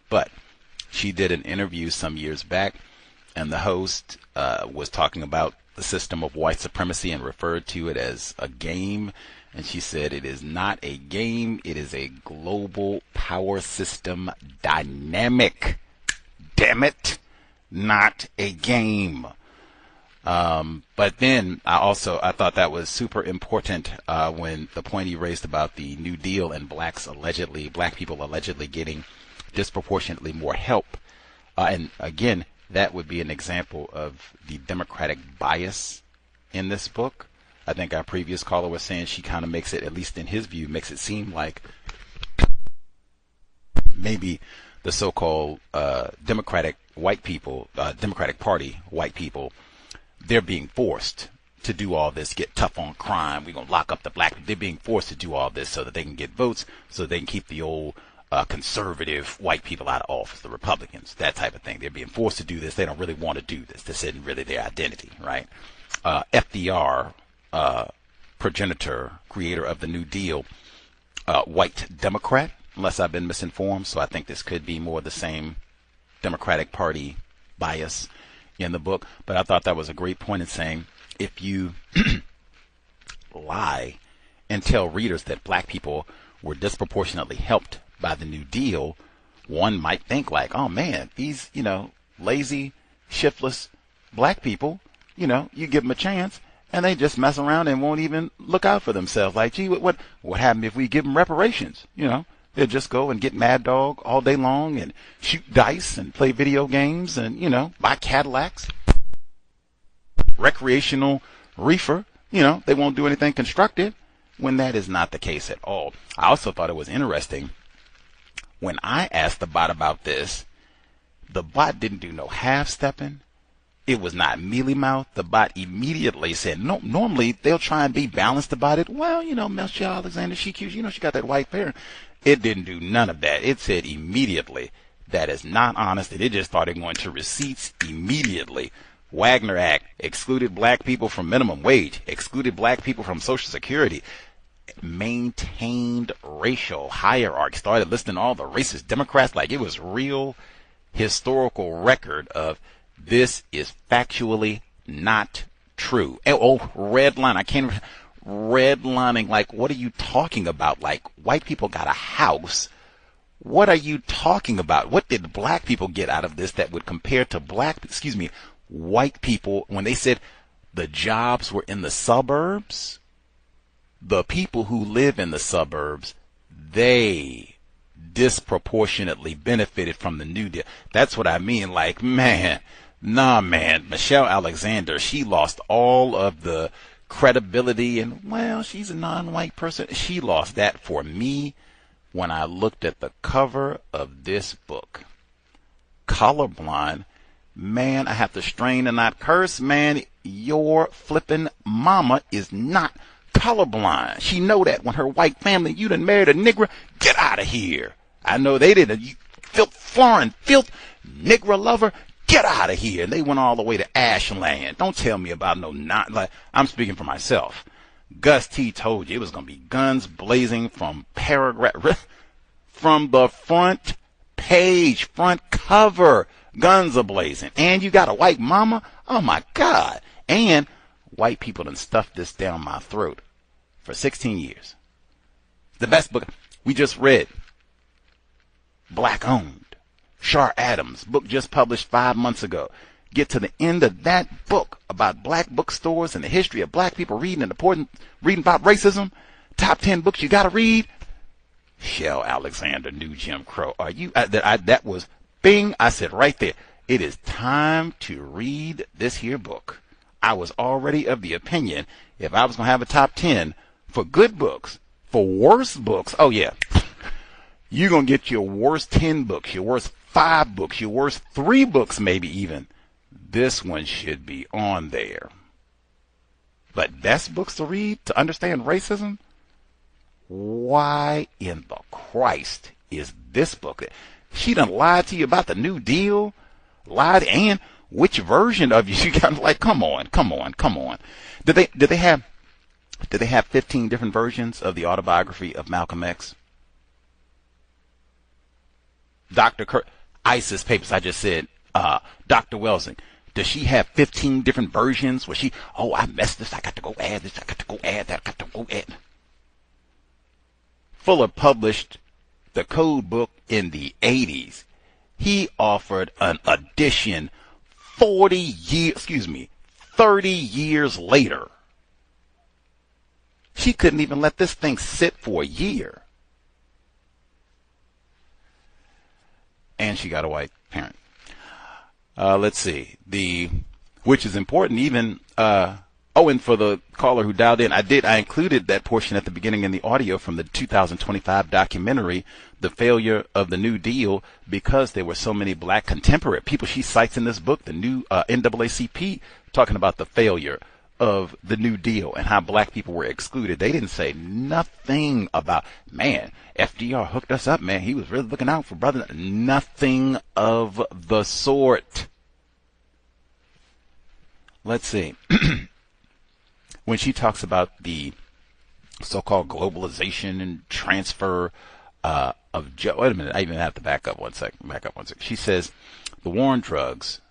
but she did an interview some years back, and the host was talking about the system of white supremacy and referred to it as a game. And she said it is not a game. It is a global power system dynamic. Damn it. Not a game. But then I thought that was super important when the point he raised about the New Deal and black people allegedly getting disproportionately more help. And again, that would be an example of the democratic bias in this book. I think our previous caller was saying she kind of makes it, at least in his view, makes it seem like maybe the so-called Democratic white people, Democratic Party white people, they're being forced to do all this, get tough on crime. We're going to lock up the black people. They're being forced to do all this so that they can get votes, so they can keep the old conservative white people out of office, the Republicans, that type of thing. They're being forced to do this. They don't really want to do this. This isn't really their identity, right? FDR, progenitor, creator of the New Deal, white Democrat, unless I've been misinformed. So I think this could be more the same Democratic Party bias in the book. But I thought that was a great point in saying if you lie and tell readers that black people were disproportionately helped by the New Deal, one might think like, oh man, these, lazy, shiftless black people, you give them a chance and they just mess around and won't even look out for themselves. Like, gee, what happened if we give them reparations? They'll just go and get Mad Dog all day long and shoot dice and play video games and, buy Cadillacs, recreational reefer. They won't do anything constructive, when that is not the case at all. I also thought it was interesting when I asked the bot about this, the bot didn't do no half-stepping. It was not mealy-mouthed. The bot immediately said, no, normally they'll try and be balanced about it. Well, Michelle Alexander, she cute, she got that white hair. It didn't do none of that. It said immediately, that is not honest, and it just started going to receipts immediately. Wagner Act excluded black people from minimum wage, excluded black people from Social Security, maintained racial hierarchy, started listing all the racist Democrats like it was real historical record of this is factually not true. Redlining, like, what are you talking about? Like, white people got a house. What are you talking about? What did black people get out of this that would compare to white people when they said the jobs were in the suburbs? The people who live in the suburbs, they disproportionately benefited from the New Deal. That's what I mean. Like, man, Michelle Alexander, she lost all of the credibility and, well, she's a non-white person. She lost that for me when I looked at the cover of this book. Colorblind, man, I have to strain and not curse, man. Your flippin' mama is not colorblind. She know that when her white family, you done married a nigger, get out of here. I know they didn't. You foreign filth, nigger lover, get out of here. And they went all the way to Ashland. Don't tell me about I'm speaking for myself. Gus T told you it was going to be guns blazing from the front page, front cover. Guns are blazing. And you got a white mama? Oh my God. And white people done stuffed this down my throat for 16 years. The best book we just read, black owned. Shar Adams, book just published 5 months ago. Get to the end of that book about black bookstores and the history of black people reading about racism. Top 10 books you got to read. Michelle Alexander, New Jim Crow. Are you? That was bing. I said right there. It is time to read this here book. I was already of the opinion if I was going to have a top 10 for good books, for worst books, oh yeah, you're going to get your worst 10 books, your worst 5 books, your worst 3 books maybe even. This one should be on there. But best books to read to understand racism? Why in the Christ is this book? She done lied to you about the New Deal, lied, and which version of you got? Like, come on. Did they have Do they have 15 different versions of the autobiography of Malcolm X? ISIS papers, I just said, Dr. Welsing. Does she have 15 different versions where she, I messed this, I got to go add this, I got to go add that, I got to go add. Fuller published the code book in the 80s. He offered an edition 30 years later. She couldn't even let this thing sit for a year. And she got a white parent. Let's see. Which is important even, and for the caller who dialed in, I included that portion at the beginning in the audio from the 2025 documentary, The Failure of the New Deal, because there were so many black contemporary people she cites in this book, the new NAACP, talking about the failure of the New Deal and how black people were excluded. They didn't say nothing about, man, FDR hooked us up, man. He was really looking out for brothers. Nothing of the sort. Let's see. When she talks about the so-called globalization and transfer of wait a minute, I even have to back up one second. She says the war on drugs,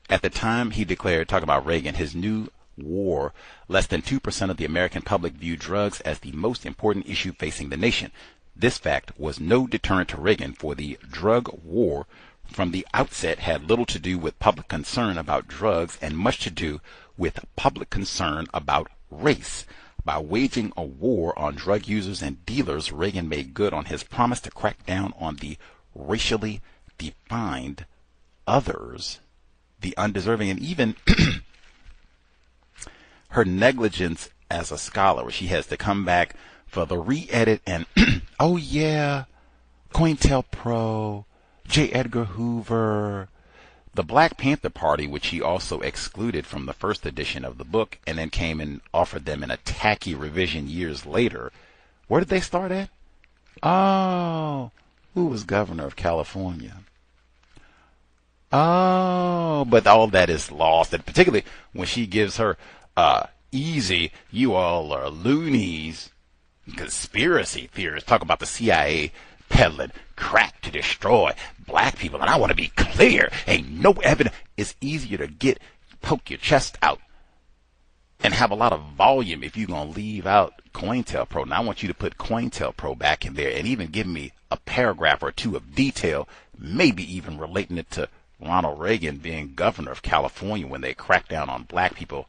at the time he declared, talking about Reagan, his new war, less than 2% of the American public viewed drugs as the most important issue facing the nation. This fact was no deterrent to Reagan, for the drug war from the outset had little to do with public concern about drugs and much to do with public concern about race. By waging a war on drug users and dealers, Reagan made good on his promise to crack down on the racially defined others, the undeserving, and even her negligence as a scholar, where she has to come back for the re-edit and, COINTELPRO, J. Edgar Hoover, the Black Panther Party, which he also excluded from the first edition of the book, and then came and offered them in a tacky revision years later. Where did they start at? Who was governor of California? But all that is lost, and particularly when she gives her easy, you all are loonies, conspiracy theorists, talk about the CIA peddling crack to destroy black people. And I want to be clear, ain't no evidence. It's easier to poke your chest out and have a lot of volume if you're going to leave out COINTELPRO. Now I want you to put COINTELPRO back in there and even give me a paragraph or two of detail, maybe even relating it to Ronald Reagan being governor of California when they cracked down on black people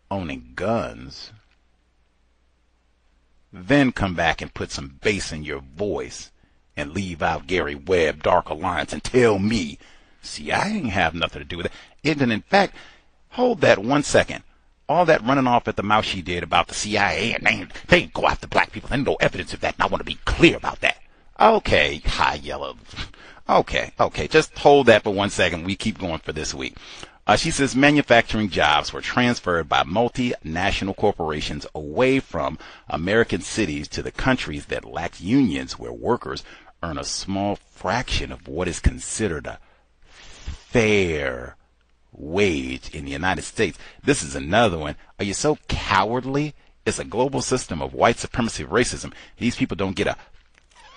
owning guns. Then come back and put some bass in your voice and leave out Gary Webb, Dark Alliance, and tell me, see, I ain't have nothing to do with it. And in fact, hold that 1 second. All that running off at the mouth she did about the CIA, and they ain't go after black people. There's no evidence of that, and I want to be clear about that. Okay, high yellow. Okay, just hold that for 1 second. We keep going for this week. She says manufacturing jobs were transferred by multinational corporations away from American cities to the countries that lacked unions, where workers earn a small fraction of what is considered a fair wage in the United States. This is another one. Are you so cowardly? It's a global system of white supremacy, racism. These people don't get a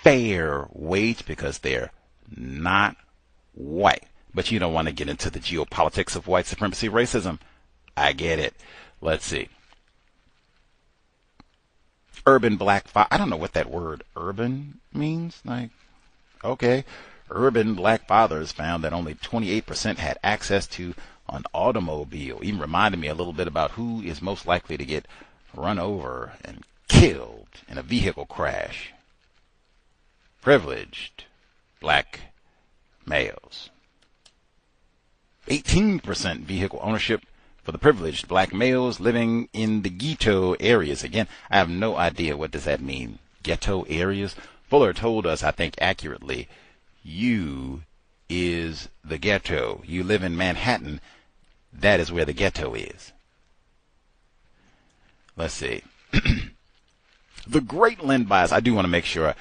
fair wage because they're not white. But you don't want to get into the geopolitics of white supremacy, racism. I get it. Let's see. Urban black, I don't know what that word urban means. Okay. Urban black fathers found that only 28% had access to an automobile. Even reminded me a little bit about who is most likely to get run over and killed in a vehicle crash. Privileged black males. 18% vehicle ownership for the privileged black males living in the ghetto areas. Again, I have no idea what does that mean. Ghetto areas? Fuller told us, I think accurately, you is the ghetto. You live in Manhattan. That is where the ghetto is. Let's see. The great Lynn Bias. I do want to make sure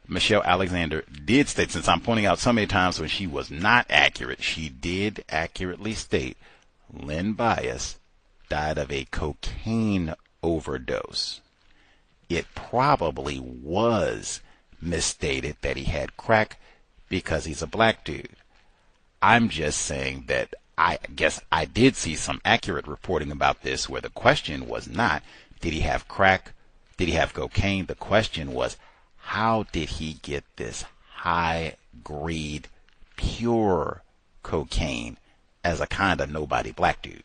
Michelle Alexander did state, since I'm pointing out so many times when she was not accurate, she did accurately state Lynn Bias died of a cocaine overdose. It probably was misstated that he had crack because he's a black dude. I'm just saying that I guess I did see some accurate reporting about this where the question was not, did he have crack? Did he have cocaine? The question was, how did he get this high-grade, pure cocaine as a kind of nobody black dude?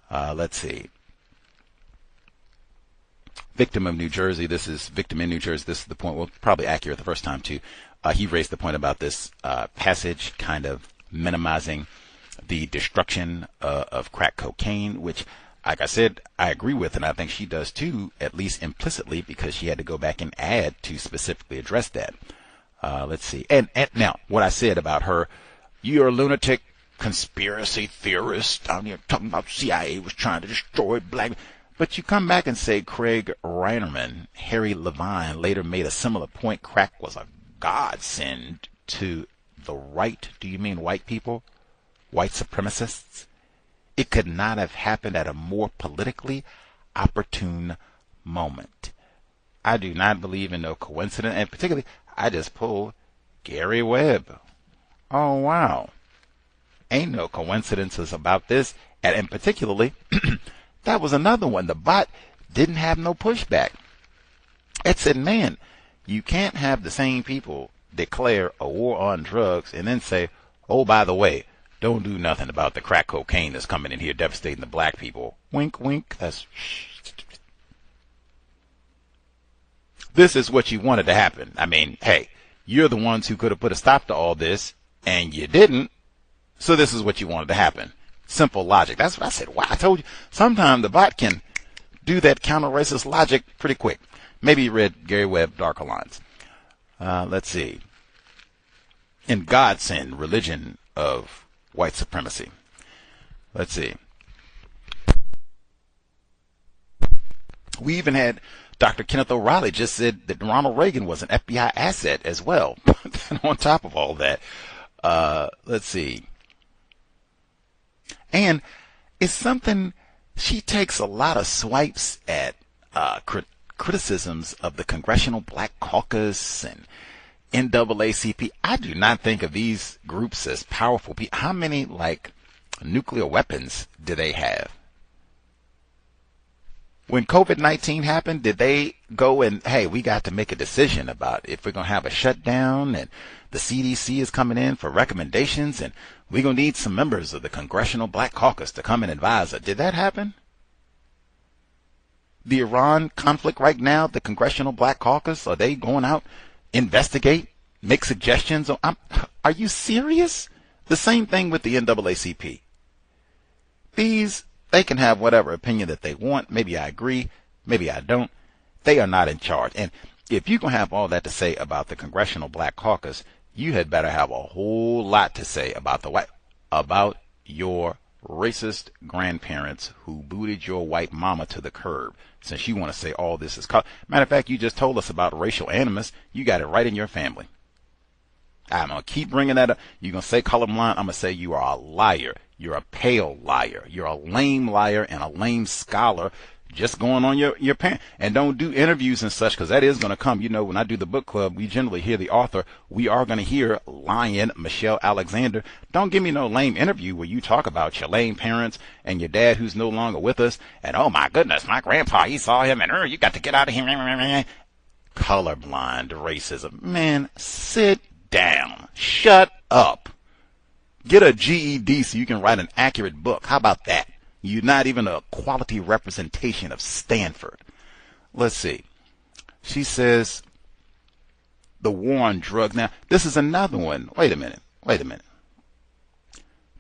Let's see. Victim of New Jersey. This is victim in New Jersey. This is the point. Well, probably accurate the first time too. He raised the point about this passage kind of minimizing the destruction of crack cocaine, which, like I said, I agree with, and I think she does too, at least implicitly, because she had to go back and add to specifically address that. Let's see. And now, what I said about her, you're a lunatic conspiracy theorist down here talking about CIA was trying to destroy black. But you come back and say Craig Reinerman, Harry Levine later made a similar point. Crack was a godsend to the right. Do you mean white people? White supremacists? It could not have happened at a more politically opportune moment. I do not believe in no coincidence, and particularly, I just pulled Gary Webb. Oh, wow. Ain't no coincidences about this, and particularly, that was another one. The bot didn't have no pushback. It said, man, you can't have the same people declare a war on drugs and then say, oh, by the way, don't do nothing about the crack cocaine that's coming in here devastating the black people. Wink, wink. This is what you wanted to happen. I mean, hey, you're the ones who could have put a stop to all this, and you didn't. So this is what you wanted to happen. Simple logic. That's what I said. Wow, I told you. Sometimes the bot can do that counter-racist logic pretty quick. Maybe you read Gary Webb, Darker Lines. Let's see. In Godsend, Religion of White Supremacy. Let's see. We even had Dr. Kenneth O'Reilly just said that Ronald Reagan was an FBI asset as well. On top of all that, let's see. And it's something, she takes a lot of swipes at criticisms of the Congressional Black Caucus and NAACP. I do not think of these groups as powerful people. How many, nuclear weapons do they have? When COVID-19 happened, did they go and, hey, we got to make a decision about if we're going to have a shutdown, and the CDC is coming in for recommendations, and we're going to need some members of the Congressional Black Caucus to come and advise us? Did that happen? The Iran conflict right now, the Congressional Black Caucus, are they going out, investigate, make suggestions? Are you serious? The same thing with the NAACP. They can have whatever opinion that they want. Maybe I agree. Maybe I don't. They are not in charge. And if you're going to have all that to say about the Congressional Black Caucus, you had better have a whole lot to say about your racist grandparents who booted your white mama to the curb, since you want to say all this is matter of fact, you just told us about racial animus. You got it right in your family. I'm going to keep bringing that up. You're going to say colorblind. I'm going to say you are a liar. You're a pale liar. You're a lame liar and a lame scholar, just going on your parent. And don't do interviews and such, because that is going to come. You know, when I do the book club, we generally hear the author. We are going to hear lying Michelle Alexander. Don't give me no lame interview where you talk about your lame parents and your dad who's no longer with us. And oh my goodness, my grandpa, he saw him, and you got to get out of here. Colorblind racism. Man, sit down. Shut up. Get a GED so you can write an accurate book. How about that? You're not even a quality representation of Stanford. Let's see. She says the war on drugs. Now, this is another one. Wait a minute.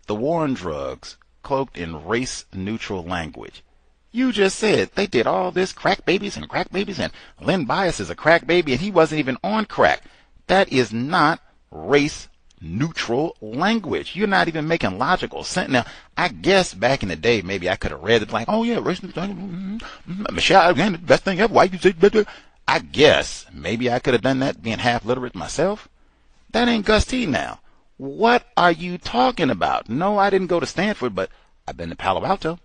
The war on drugs cloaked in race-neutral language. You just said they did all this crack babies, and Len Bias is a crack baby, and he wasn't even on crack. That is not race-neutral language. You're not even making logical sense. Now, I guess back in the day, maybe I could have read it like, oh yeah, race-neutral, Michelle, again, the best thing ever. Why you say better? I guess maybe I could have done that being half literate myself. That ain't Gus T now. What are you talking about? No, I didn't go to Stanford, but I've been to Palo Alto.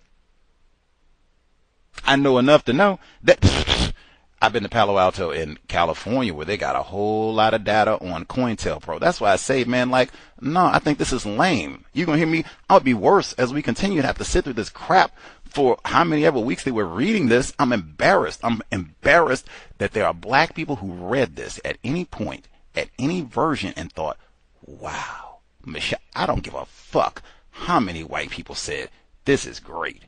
I know enough to know that I've been to Palo Alto in California where they got a whole lot of data on COINTELPRO. That's why I say, man, like, no, I think this is lame. You're going to hear me? I'll be worse as we continue to have to sit through this crap for how many ever weeks they were reading this. I'm embarrassed. I'm embarrassed that there are black people who read this at any point, at any version, and thought, wow, Michelle, I don't give a fuck how many white people said, this is great.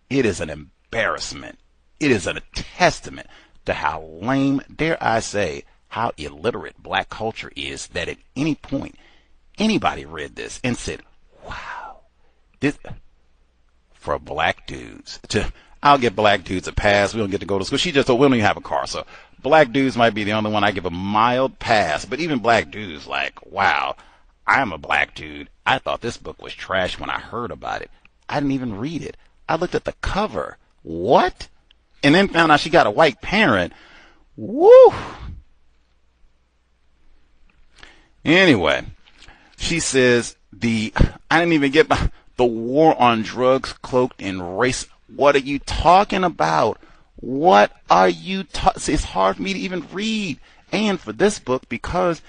It is an embarrassment. It is a testament to how lame, dare I say, how illiterate black culture is, that at any point anybody read this and said, wow, this for black dudes to, I'll give black dudes a pass. We don't get to go to school. She just told we don't even have a car. So black dudes might be the only one I give a mild pass, but even black dudes like, wow, I'm a black dude. I thought this book was trash when I heard about it. I didn't even read it. I looked at the cover. What? And then found out she got a white parent. Woo! Anyway, she says I didn't even get the war on drugs cloaked in race. What are you talking about? What are you it's hard for me to even read. And for this book, because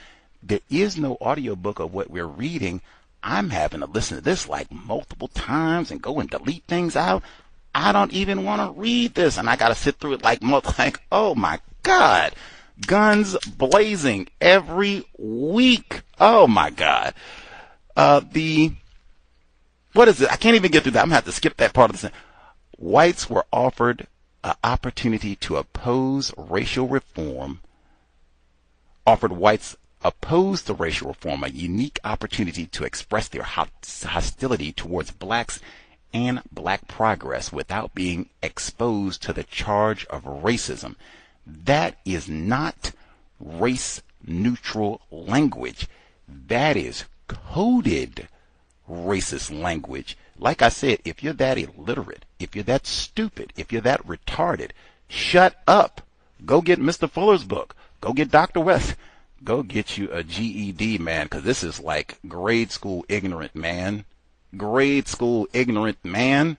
there is no audiobook of what we're reading, I'm having to listen to this like multiple times and go and delete things out. I don't even want to read this, and I got to sit through it like, oh my God, guns blazing every week. Oh my God. What is it? I can't even get through that. I'm going to have to skip that part of the sentence. Whites were offered an opportunity to oppose racial reform, offered whites opposed to racial reform a unique opportunity to express their hostility towards blacks and black progress without being exposed to the charge of racism. That is not race-neutral language. That is coded racist language. Like I said, if you're that illiterate, if you're that stupid, if you're that retarded, shut up. Go get Mr. Fuller's book. Go get Dr. West. Go get you a GED, man, because this is like grade school ignorant, man. Grade school ignorant, man.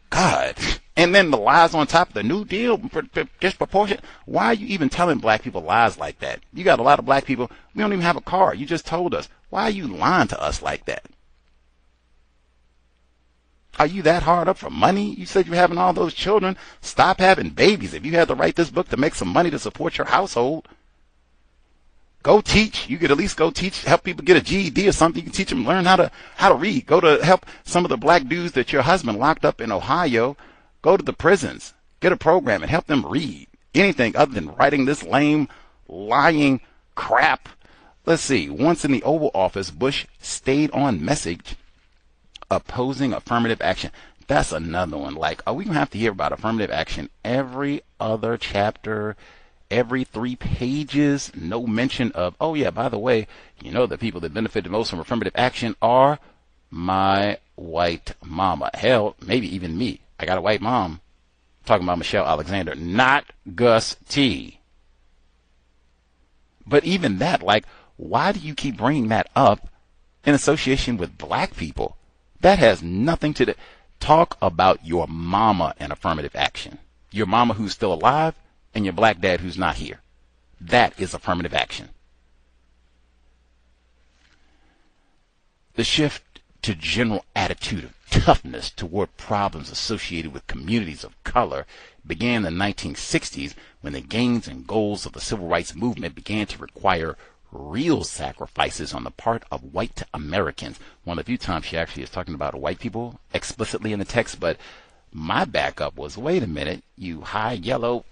God. And then the lies on top of the New Deal, disproportionate. Why are you even telling black people lies like that? You got a lot of black people. We don't even have a car. You just told us. Why are you lying to us like that? Are you that hard up for money? You said you're having all those children. Stop having babies. If you had to write this book to make some money to support your household, go teach. You could at least go teach, help people get a GED or something. You can teach them, learn how to read. Go to help some of the black dudes that your husband locked up in Ohio. Go to the prisons, get a program and help them read. Anything other than writing this lame, lying crap. Let's see. Once in the Oval Office, Bush stayed on message opposing affirmative action. That's another one. Like, are we going to have to hear about affirmative action every other chapter? Every 3 pages, no mention of, oh yeah, by the way, you know, the people that benefit the most from affirmative action are my white mama. Hell, maybe even me. I got a white mom. I'm talking about Michelle Alexander, not Gus T. But even that, like, why do you keep bringing that up in association with black people? That has nothing to do. Talk about your mama and affirmative action. Your mama who's still alive, and your black dad who's not here. That is affirmative action. The shift to general attitude of toughness toward problems associated with communities of color began in the 1960s when the gains and goals of the civil rights movement began to require real sacrifices on the part of white Americans. One of the few times she actually is talking about white people explicitly in the text, but my backup was, wait a minute, you high yellow...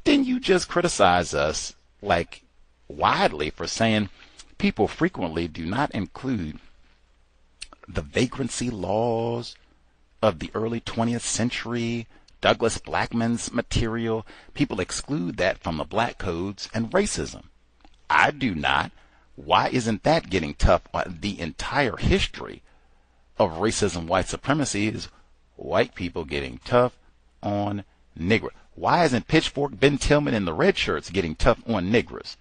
Didn't you just criticize us, like, widely for saying people frequently do not include the vagrancy laws of the early 20th century, Douglas Blackman's material? People exclude that from the black codes and racism. I do not. Why isn't that getting tough? The entire history of racism, white supremacy is white people getting tough on Negro. Why isn't Pitchfork, Ben Tillman, and the red shirts getting tough on niggers?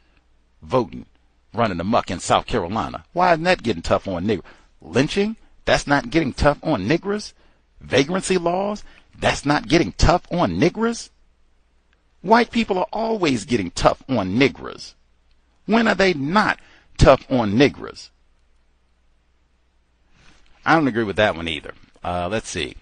Voting, running amok in South Carolina. Why isn't that getting tough on niggers? Lynching, that's not getting tough on niggers. Vagrancy laws, That's not getting tough on niggers? White people are always getting tough on niggers. When are they not tough on niggers? I don't agree with that one either. Let's see.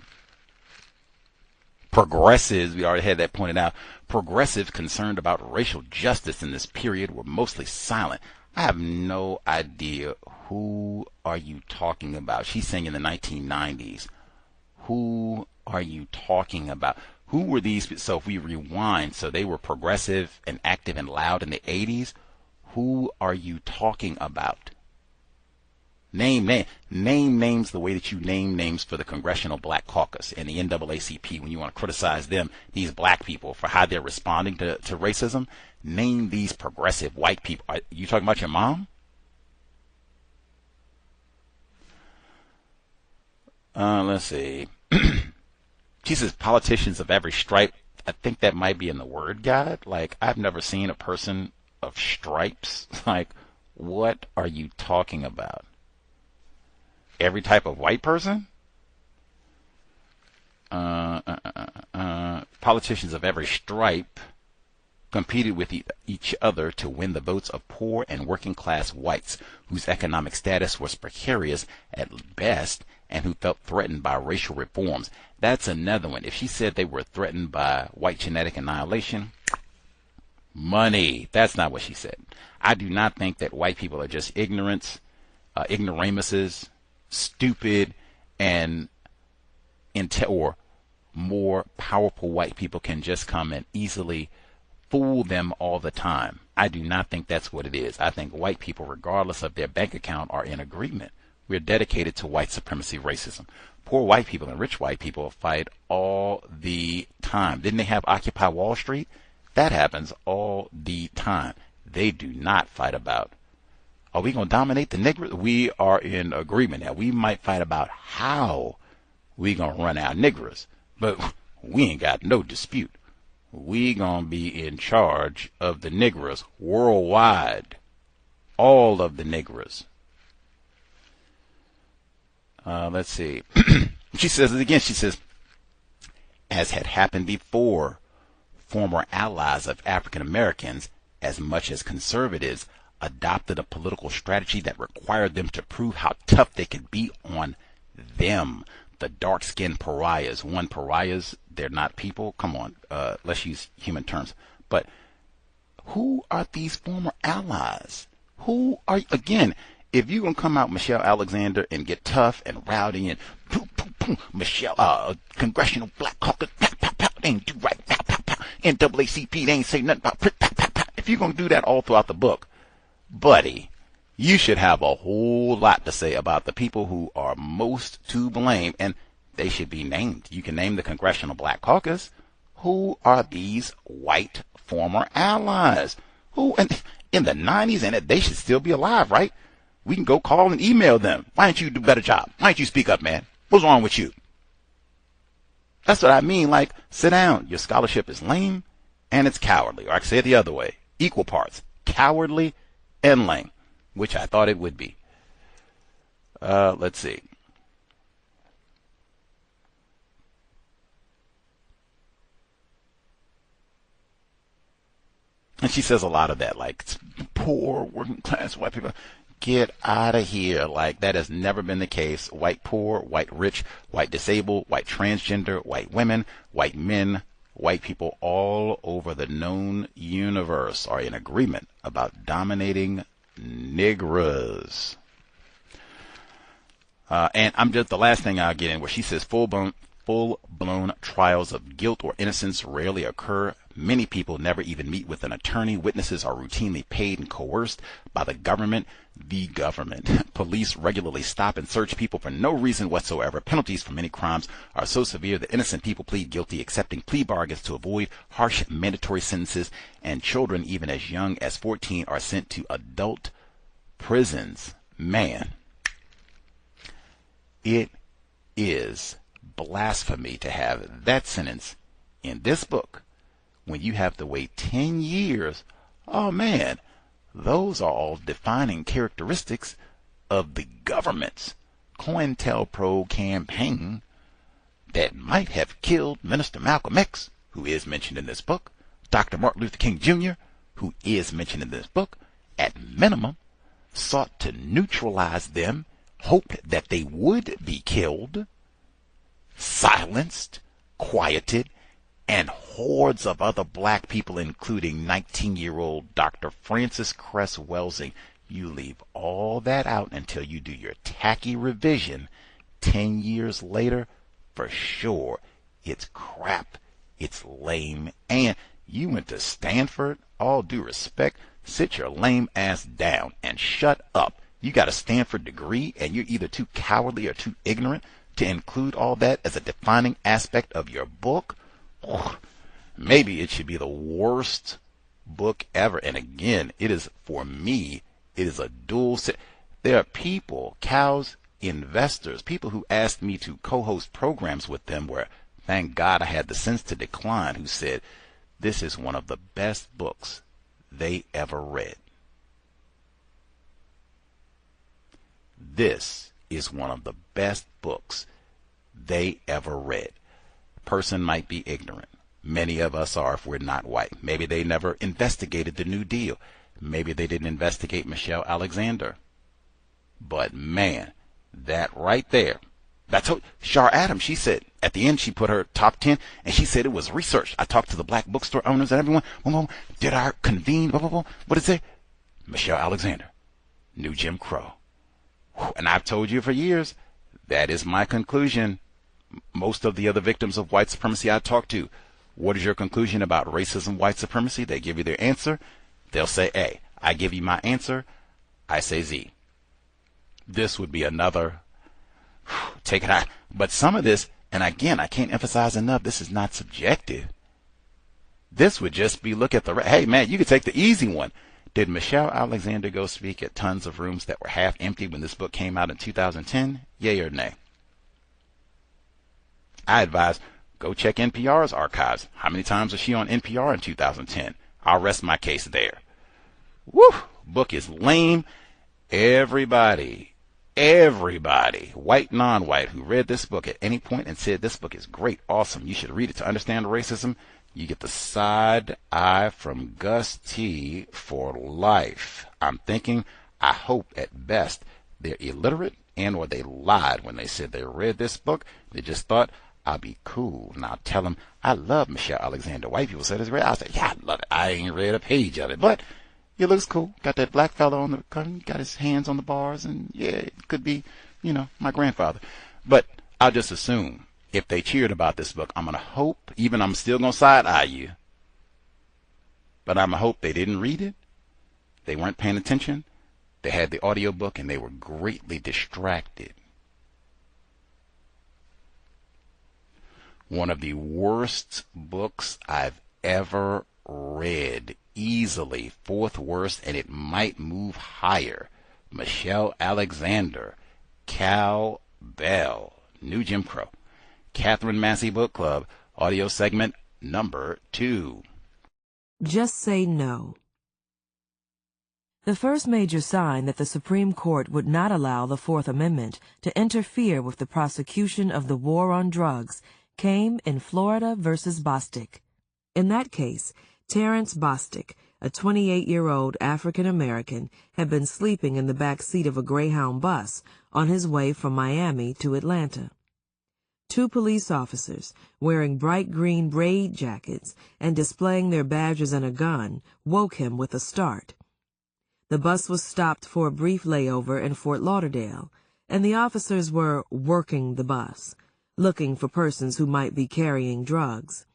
Progressives, we already had that pointed out. Progressives concerned about racial justice in this period were mostly silent. I have no idea who are you talking about. She's saying in the 1990s. Who are you talking about? Who were these? So if we rewind, so they were progressive and active and loud in the 80s. Who are you talking about? Name names the way that you name names for the Congressional Black Caucus and the NAACP when you want to criticize them, these black people, for how they're responding to racism. Name these progressive white people. Are you talking about your mom? Let's see. She says politicians of every stripe. I think that might be in the word guide. Like, I've never seen a person of stripes. Like, what are you talking about? Every type of white person? Politicians of every stripe competed with each other to win the votes of poor and working class whites whose economic status was precarious at best and who felt threatened by racial reforms. That's another one. If she said they were threatened by white genetic annihilation, money. That's not what she said. I do not think that white people are just ignoramuses, stupid, and or more powerful white people can just come and easily fool them all the time. I do not think that's what it is. I think white people, regardless of their bank account, are in agreement. We're dedicated to white supremacy racism. Poor white people and rich white people fight all the time. Didn't they have Occupy Wall Street? That happens all the time. They do not fight about, are we going to dominate the niggers? We are in agreement. Now, we might fight about how we going to run our niggers, but we ain't got no dispute. We going to be in charge of the niggers worldwide. All of the niggers. Let's see. She says it again. She says, as had happened before, former allies of African Americans, as much as conservatives, adopted a political strategy that required them to prove how tough they could be on them. The dark-skinned pariahs. Pariahs, they're not people. Come on, let's use human terms. But who are these former allies? Who are, again, if you're going to come out Michelle Alexander and get tough and rowdy and Michelle, Congressional Black Caucus, they ain't do right, NAACP, they ain't say nothing about, if you're going to do that all throughout the book, buddy, you should have a whole lot to say about the people who are most to blame, and they should be named. You can name the Congressional Black Caucus. Who are these white former allies? Who, in the 90s, and they should still be alive, right? We can go call and email them. Why don't you do a better job? Why don't you speak up, man? What's wrong with you? That's what I mean. Like, sit down. Your scholarship is lame and it's cowardly. Or I can say it the other way. Equal parts. Cowardly and lame. Which I thought it would be. Let's see. And she says a lot of that, like, poor working class white people. Get out of here. Like, that has never been the case. White poor, white rich, white disabled, white transgender, white women, white men, white people all over the known universe are in agreement about dominating niggers. And I'm just the last thing I'll get in where she says full-blown trials of guilt or innocence rarely occur. Many people never even meet with an attorney. Witnesses are routinely paid and coerced by the government. Police regularly stop and search people for no reason whatsoever. Penalties for many crimes are so severe that innocent people plead guilty, accepting plea bargains to avoid harsh mandatory sentences, and children even as young as 14 are sent to adult prisons. Man, it is blasphemy to have that sentence in this book when you have to wait 10 years. Oh man, those are all defining characteristics of the government's COINTELPRO campaign that might have killed Minister Malcolm X, who is mentioned in this book, Dr. Martin Luther King Jr., who is mentioned in this book, at minimum, sought to neutralize them, hoped that they would be killed, silenced, quieted, and hordes of other black people, including 19-year-old Dr. Frances Cress Welsing. You leave all that out until you do your tacky revision 10 years later. For sure, it's crap, it's lame, and you went to Stanford. All due respect, sit your lame ass down and shut up. You got a Stanford degree, and you're either too cowardly or too ignorant to include all that as a defining aspect of your book. Maybe it should be the worst book ever. And again, it is, for me, it is a dual. There are people, cows, investors, people who asked me to co-host programs with them where, thank God I had the sense to decline, who said, this is one of the best books they ever read. This is one of the best books they ever read. Person might be ignorant. Many of us are if we're not white. Maybe they never investigated the New Deal. Maybe they didn't investigate Michelle Alexander. But man, that right there, that's what Shar Adams, she said, at the end she put her top 10, and she said it was research. I talked to the black bookstore owners and everyone. Did I convene? What did it say? Michelle Alexander, New Jim Crow. And I've told you for years, that is my conclusion. Most of the other victims of white supremacy I talk to, what is your conclusion about racism, white supremacy? They give you their answer. They'll say A. I give you my answer. I say Z. This would be another, take it out. But some of this, and again, I can't emphasize enough, this is not subjective. This would just be, look at the, hey man, you could take the easy one. Did Michelle Alexander go speak at tons of rooms that were half empty when this book came out in 2010? Yay or nay? I advise, go check NPR's archives. How many times was she on NPR in 2010? I'll rest my case there. Woo! Book is lame. Everybody, white, non-white, who read this book at any point and said this book is great, awesome, you should read it to understand racism, you get the side eye from Gus T for life. I'm thinking, I hope at best they're illiterate and or they lied when they said they read this book. They just thought, I'll be cool. Now tell them, I love Michelle Alexander. White people said it's great. I said, yeah, I love it. I ain't read a page of it, but it looks cool. Got that black fellow on the cover, got his hands on the bars, and yeah, it could be, my grandfather. But I'll just assume if they cheered about this book, I'm going to hope, even I'm still going to side-eye you, but I'm going to hope they didn't read it, they weren't paying attention, they had the audiobook, and they were greatly distracted. One of the worst books I've ever read, easily fourth worst, and it might move higher. Michelle Alexander, Cal Bell, New Jim Crow. Katherine Massey Book Club, audio segment number 2. Just say no. The first major sign that the Supreme Court would not allow the Fourth Amendment to interfere with the prosecution of the war on drugs came in Florida versus Bostic. In that case, Terrence Bostic, a 28-year-old African-American, had been sleeping in the back seat of a Greyhound bus on his way from Miami to Atlanta. 2 police officers, wearing bright green braid jackets and displaying their badges and a gun, woke him with a start. The bus was stopped for a brief layover in Fort Lauderdale, and the officers were working the bus, looking for persons who might be carrying drugs.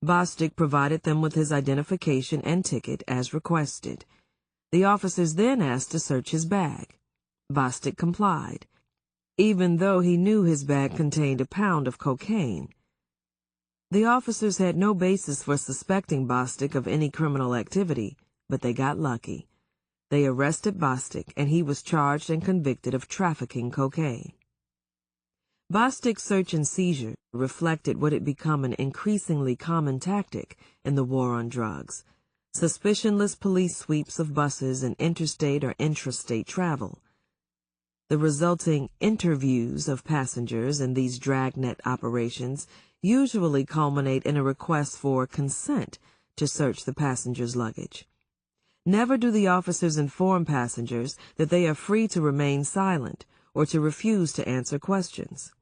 Bostic provided them with his identification and ticket as requested. The officers then asked to search his bag. Bostic complied, even though he knew his bag contained a pound of cocaine. The officers had no basis for suspecting Bostic of any criminal activity, but they got lucky. They arrested Bostic, and he was charged and convicted of trafficking cocaine. Bostic's search and seizure reflected what had become an increasingly common tactic in the war on drugs: suspicionless police sweeps of buses in interstate or intrastate travel. The resulting interviews of passengers in these dragnet operations usually culminate in a request for consent to search the passenger's luggage. Never do the officers inform passengers that they are free to remain silent or to refuse to answer questions.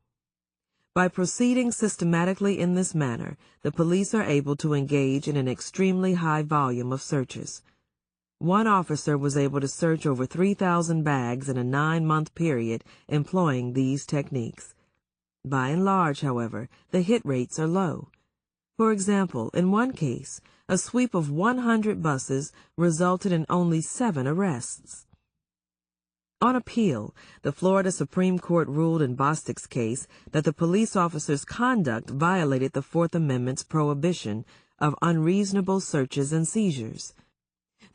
By proceeding systematically in this manner, the police are able to engage in an extremely high volume of searches. One officer was able to search over 3,000 bags in a 9-month period employing these techniques. By and large, however, the hit rates are low. For example, in one case, a sweep of 100 buses resulted in only 7 arrests. On appeal, the Florida Supreme Court ruled in Bostic's case that the police officer's conduct violated the Fourth Amendment's prohibition of unreasonable searches and seizures.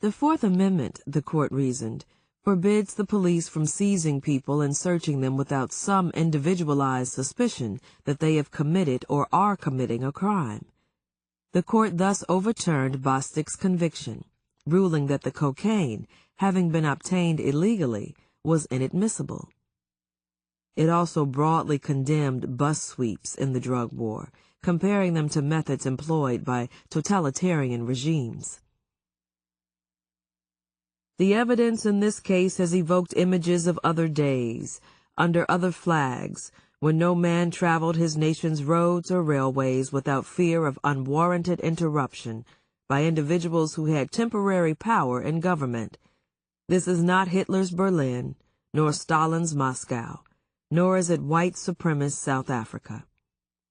The Fourth Amendment, the court reasoned, forbids the police from seizing people and searching them without some individualized suspicion that they have committed or are committing a crime. The court thus overturned Bostic's conviction, ruling that the cocaine, having been obtained illegally, was inadmissible. It also broadly condemned bus sweeps in the drug war, comparing them to methods employed by totalitarian regimes. The evidence in this case has evoked images of other days, under other flags, when no man traveled his nation's roads or railways without fear of unwarranted interruption by individuals who had temporary power in government. This is not Hitler's Berlin, nor Stalin's Moscow, nor is it white supremacist South Africa.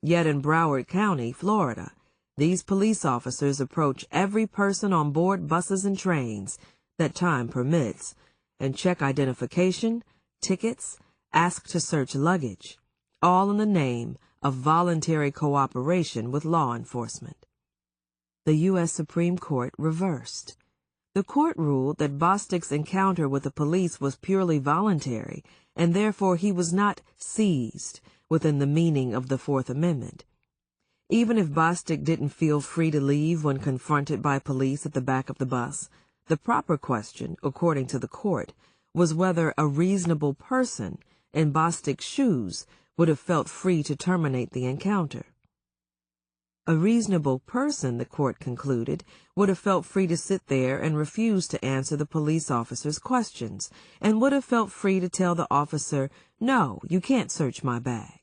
Yet in Broward County, Florida, these police officers approach every person on board buses and trains that time permits, and check identification, tickets, ask to search luggage, all in the name of voluntary cooperation with law enforcement. The U.S. Supreme Court reversed. The court ruled that Bostic's encounter with the police was purely voluntary, and therefore he was not seized within the meaning of the Fourth Amendment. Even if Bostic didn't feel free to leave when confronted by police at the back of the bus, the proper question, according to the court, was whether a reasonable person in Bostic's shoes would have felt free to terminate the encounter. A reasonable person, the court concluded, would have felt free to sit there and refuse to answer the police officer's questions, and would have felt free to tell the officer, "No, you can't search my bag."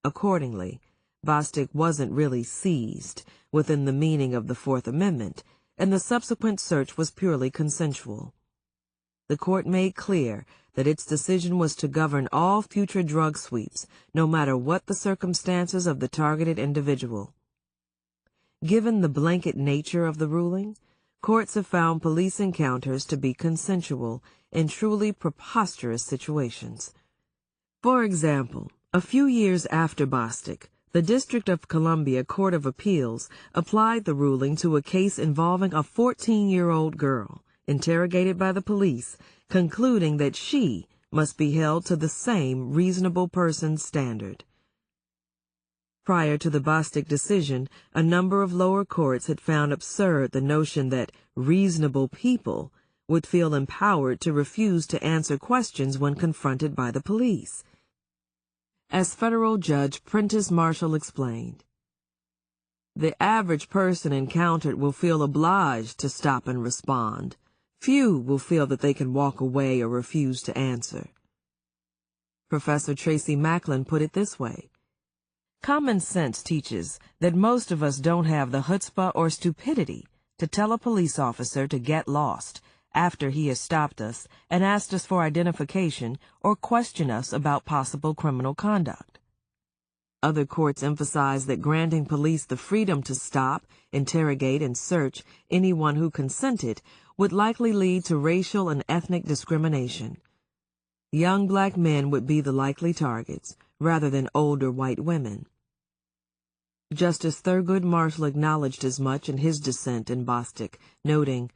Accordingly, Bostic wasn't really seized within the meaning of the Fourth Amendment, and the subsequent search was purely consensual. The court made clear that its decision was to govern all future drug sweeps, no matter what the circumstances of the targeted individual. Given the blanket nature of the ruling, courts have found police encounters to be consensual in truly preposterous situations. For example, a few years after Bostic, the District of Columbia Court of Appeals applied the ruling to a case involving a 14-year-old girl interrogated by the police, concluding that she must be held to the same reasonable person standard. Prior to the Bostic decision, a number of lower courts had found absurd the notion that reasonable people would feel empowered to refuse to answer questions when confronted by the police. As Federal Judge Prentice Marshall explained, "The average person encountered will feel obliged to stop and respond. Few will feel that they can walk away or refuse to answer." Professor Tracy Macklin put it this way: "Common sense teaches that most of us don't have the chutzpah or stupidity to tell a police officer to get lost after he has stopped us and asked us for identification or question us about possible criminal conduct." Other courts emphasize that granting police the freedom to stop, interrogate, and search anyone who consented would likely lead to racial and ethnic discrimination. Young black men would be the likely targets, rather than older white women. Justice Thurgood Marshall acknowledged as much in his dissent in Bostic, noting,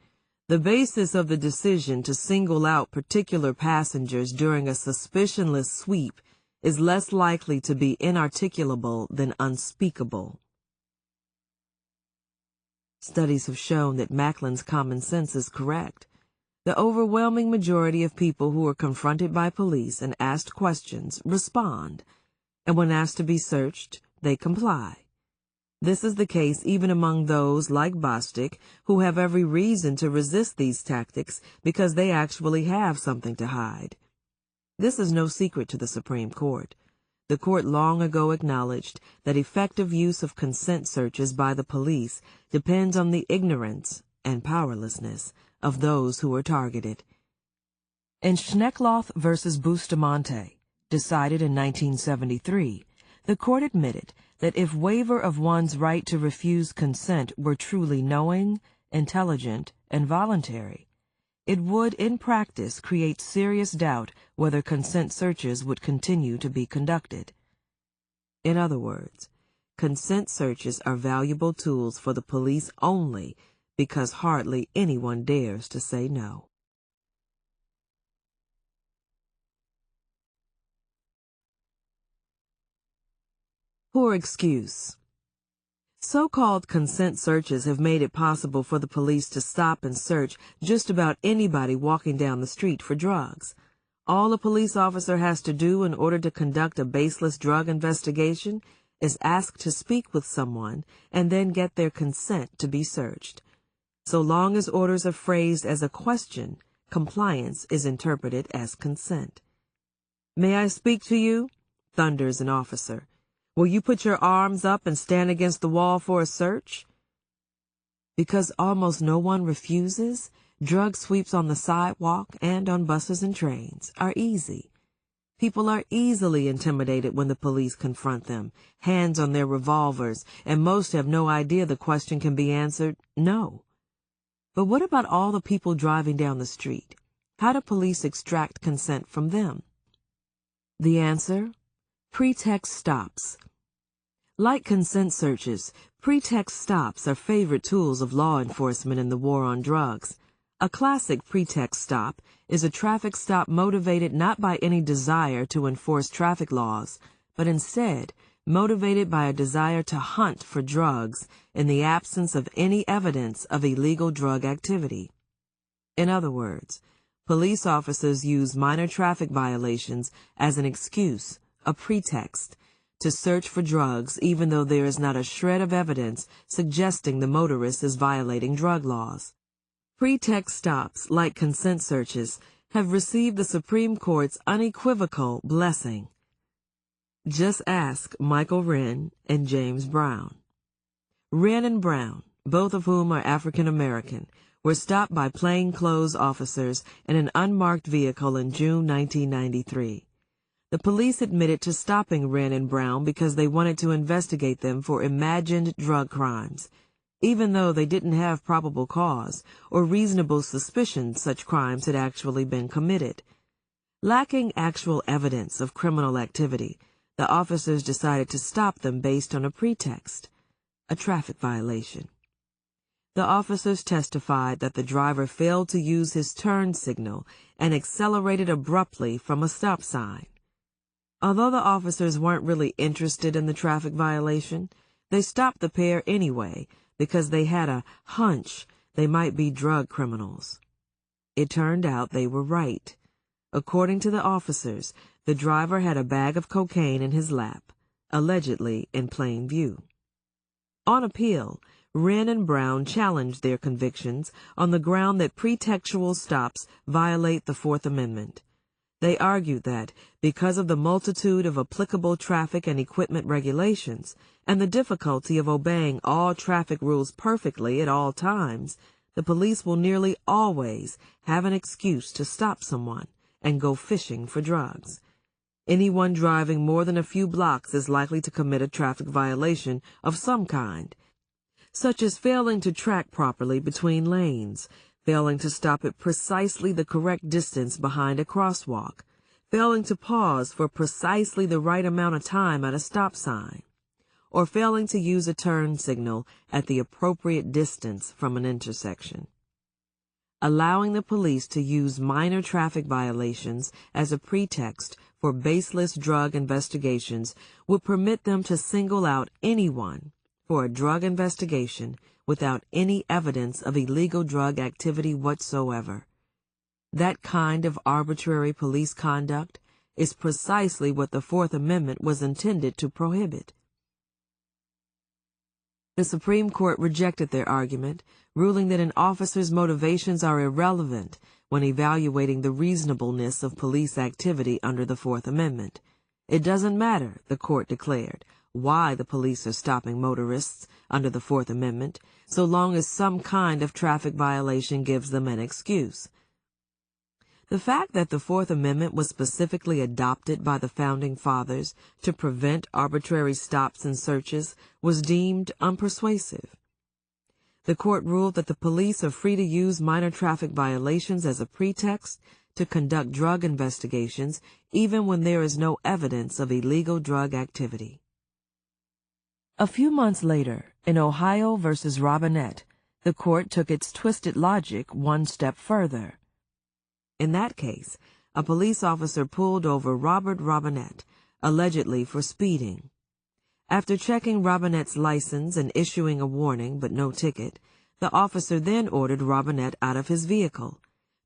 "The basis of the decision to single out particular passengers during a suspicionless sweep is less likely to be inarticulable than unspeakable." Studies have shown that Macklin's common sense is correct. The overwhelming majority of people who are confronted by police and asked questions respond, and when asked to be searched, they comply. This is the case even among those, like Bostic, who have every reason to resist these tactics because they actually have something to hide. This is no secret to the Supreme Court. The court long ago acknowledged that effective use of consent searches by the police depends on the ignorance and powerlessness of those who are targeted. In Schneckloth v. Bustamante, decided in 1973, the court admitted that if waiver of one's right to refuse consent were truly knowing, intelligent, and voluntary, it would, in practice, create serious doubt whether consent searches would continue to be conducted. In other words, consent searches are valuable tools for the police only because hardly anyone dares to say no. Poor excuse. So-called consent searches have made it possible for the police to stop and search just about anybody walking down the street for drugs. All a police officer has to do in order to conduct a baseless drug investigation is ask to speak with someone and then get their consent to be searched. So long as orders are phrased as a question, compliance is interpreted as consent. "May I speak to you?" thunders an officer. "Will you put your arms up and stand against the wall for a search?" Because almost no one refuses, drug sweeps on the sidewalk and on buses and trains are easy. People are easily intimidated when the police confront them, hands on their revolvers, and most have no idea the question can be answered no. But what about all the people driving down the street? How do police extract consent from them? The answer? Pretext stops. Like consent searches, pretext stops are favorite tools of law enforcement in the war on drugs. A classic pretext stop is a traffic stop motivated not by any desire to enforce traffic laws, but instead motivated by a desire to hunt for drugs in the absence of any evidence of illegal drug activity. In other words, police officers use minor traffic violations as an excuse, a pretext, to search for drugs even though there is not a shred of evidence suggesting the motorist is violating drug laws. Pretext stops, like consent searches, have received the Supreme Court's unequivocal blessing. Just ask Michael Wren and James Brown. Wren and Brown, both of whom are African American, were stopped by plainclothes officers in an unmarked vehicle in June 1993. The police admitted to stopping Wren and Brown because they wanted to investigate them for imagined drug crimes, even though they didn't have probable cause or reasonable suspicion such crimes had actually been committed. Lacking actual evidence of criminal activity, the officers decided to stop them based on a pretext, a traffic violation. The officers testified that the driver failed to use his turn signal and accelerated abruptly from a stop sign. Although the officers weren't really interested in the traffic violation, they stopped the pair anyway because they had a hunch they might be drug criminals. It turned out they were right. According to the officers, the driver had a bag of cocaine in his lap, allegedly in plain view. On appeal, Wren and Brown challenged their convictions on the ground that pretextual stops violate the Fourth Amendment. They argued that, because of the multitude of applicable traffic and equipment regulations, and the difficulty of obeying all traffic rules perfectly at all times, the police will nearly always have an excuse to stop someone and go fishing for drugs. Anyone driving more than a few blocks is likely to commit a traffic violation of some kind, such as failing to track properly between lanes, failing to stop at precisely the correct distance behind a crosswalk, failing to pause for precisely the right amount of time at a stop sign, or failing to use a turn signal at the appropriate distance from an intersection. Allowing the police to use minor traffic violations as a pretext for baseless drug investigations would permit them to single out anyone for a drug investigation without any evidence of illegal drug activity whatsoever. That kind of arbitrary police conduct is precisely what the Fourth Amendment was intended to prohibit. The Supreme Court rejected their argument, ruling that an officer's motivations are irrelevant when evaluating the reasonableness of police activity under the Fourth Amendment. It doesn't matter, the court declared, why the police are stopping motorists under the Fourth Amendment, so long as some kind of traffic violation gives them an excuse. The fact that the Fourth Amendment was specifically adopted by the Founding Fathers to prevent arbitrary stops and searches was deemed unpersuasive. The court ruled that the police are free to use minor traffic violations as a pretext to conduct drug investigations even when there is no evidence of illegal drug activity. A few months later, in Ohio v. Robinette, the court took its twisted logic one step further. In that case, a police officer pulled over Robert Robinette, allegedly for speeding. After checking Robinette's license and issuing a warning but no ticket, the officer then ordered Robinette out of his vehicle,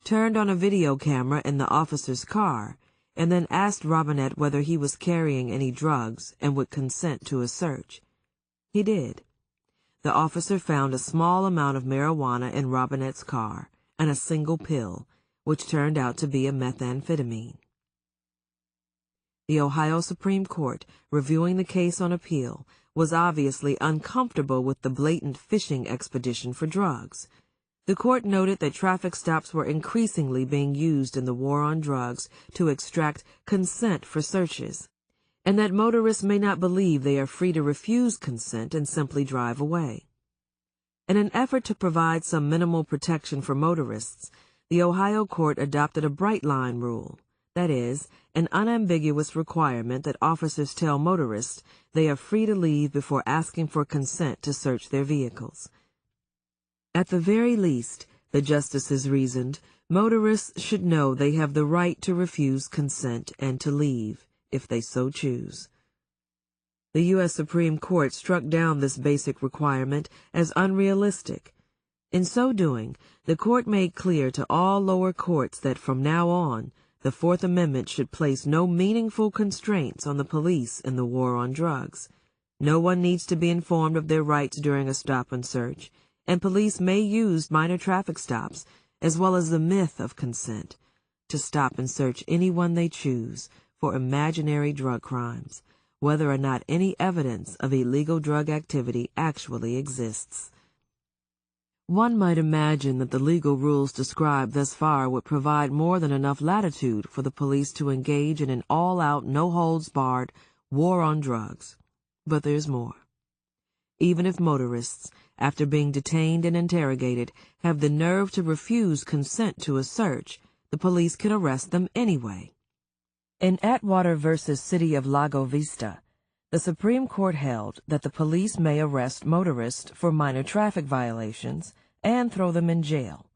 turned on a video camera in the officer's car, and then asked Robinette whether he was carrying any drugs and would consent to a search. He did. The officer found a small amount of marijuana in Robinette's car and a single pill, which turned out to be a methamphetamine. The Ohio Supreme Court, reviewing the case on appeal, was obviously uncomfortable with the blatant fishing expedition for drugs. The court noted that traffic stops were increasingly being used in the war on drugs to extract consent for searches, and that motorists may not believe they are free to refuse consent and simply drive away. In an effort to provide some minimal protection for motorists, the Ohio court adopted a bright-line rule, that is, an unambiguous requirement that officers tell motorists they are free to leave before asking for consent to search their vehicles. At the very least, the justices reasoned, motorists should know they have the right to refuse consent and to leave, if they so choose. The U.S. Supreme Court struck down this basic requirement as unrealistic. In so doing, the court made clear to all lower courts that from now on, the Fourth Amendment should place no meaningful constraints on the police in the war on drugs. No one needs to be informed of their rights during a stop and search, and police may use minor traffic stops, as well as the myth of consent, to stop and search anyone they choose for imaginary drug crimes, whether or not any evidence of illegal drug activity actually exists. One might imagine that the legal rules described thus far would provide more than enough latitude for the police to engage in an all-out, no-holds-barred war on drugs. But there's more. Even if motorists, after being detained and interrogated, have the nerve to refuse consent to a search, the police can arrest them anyway. In Atwater v. City of Lago Vista, the Supreme Court held that the police may arrest motorists for minor traffic violations and throw them in jail,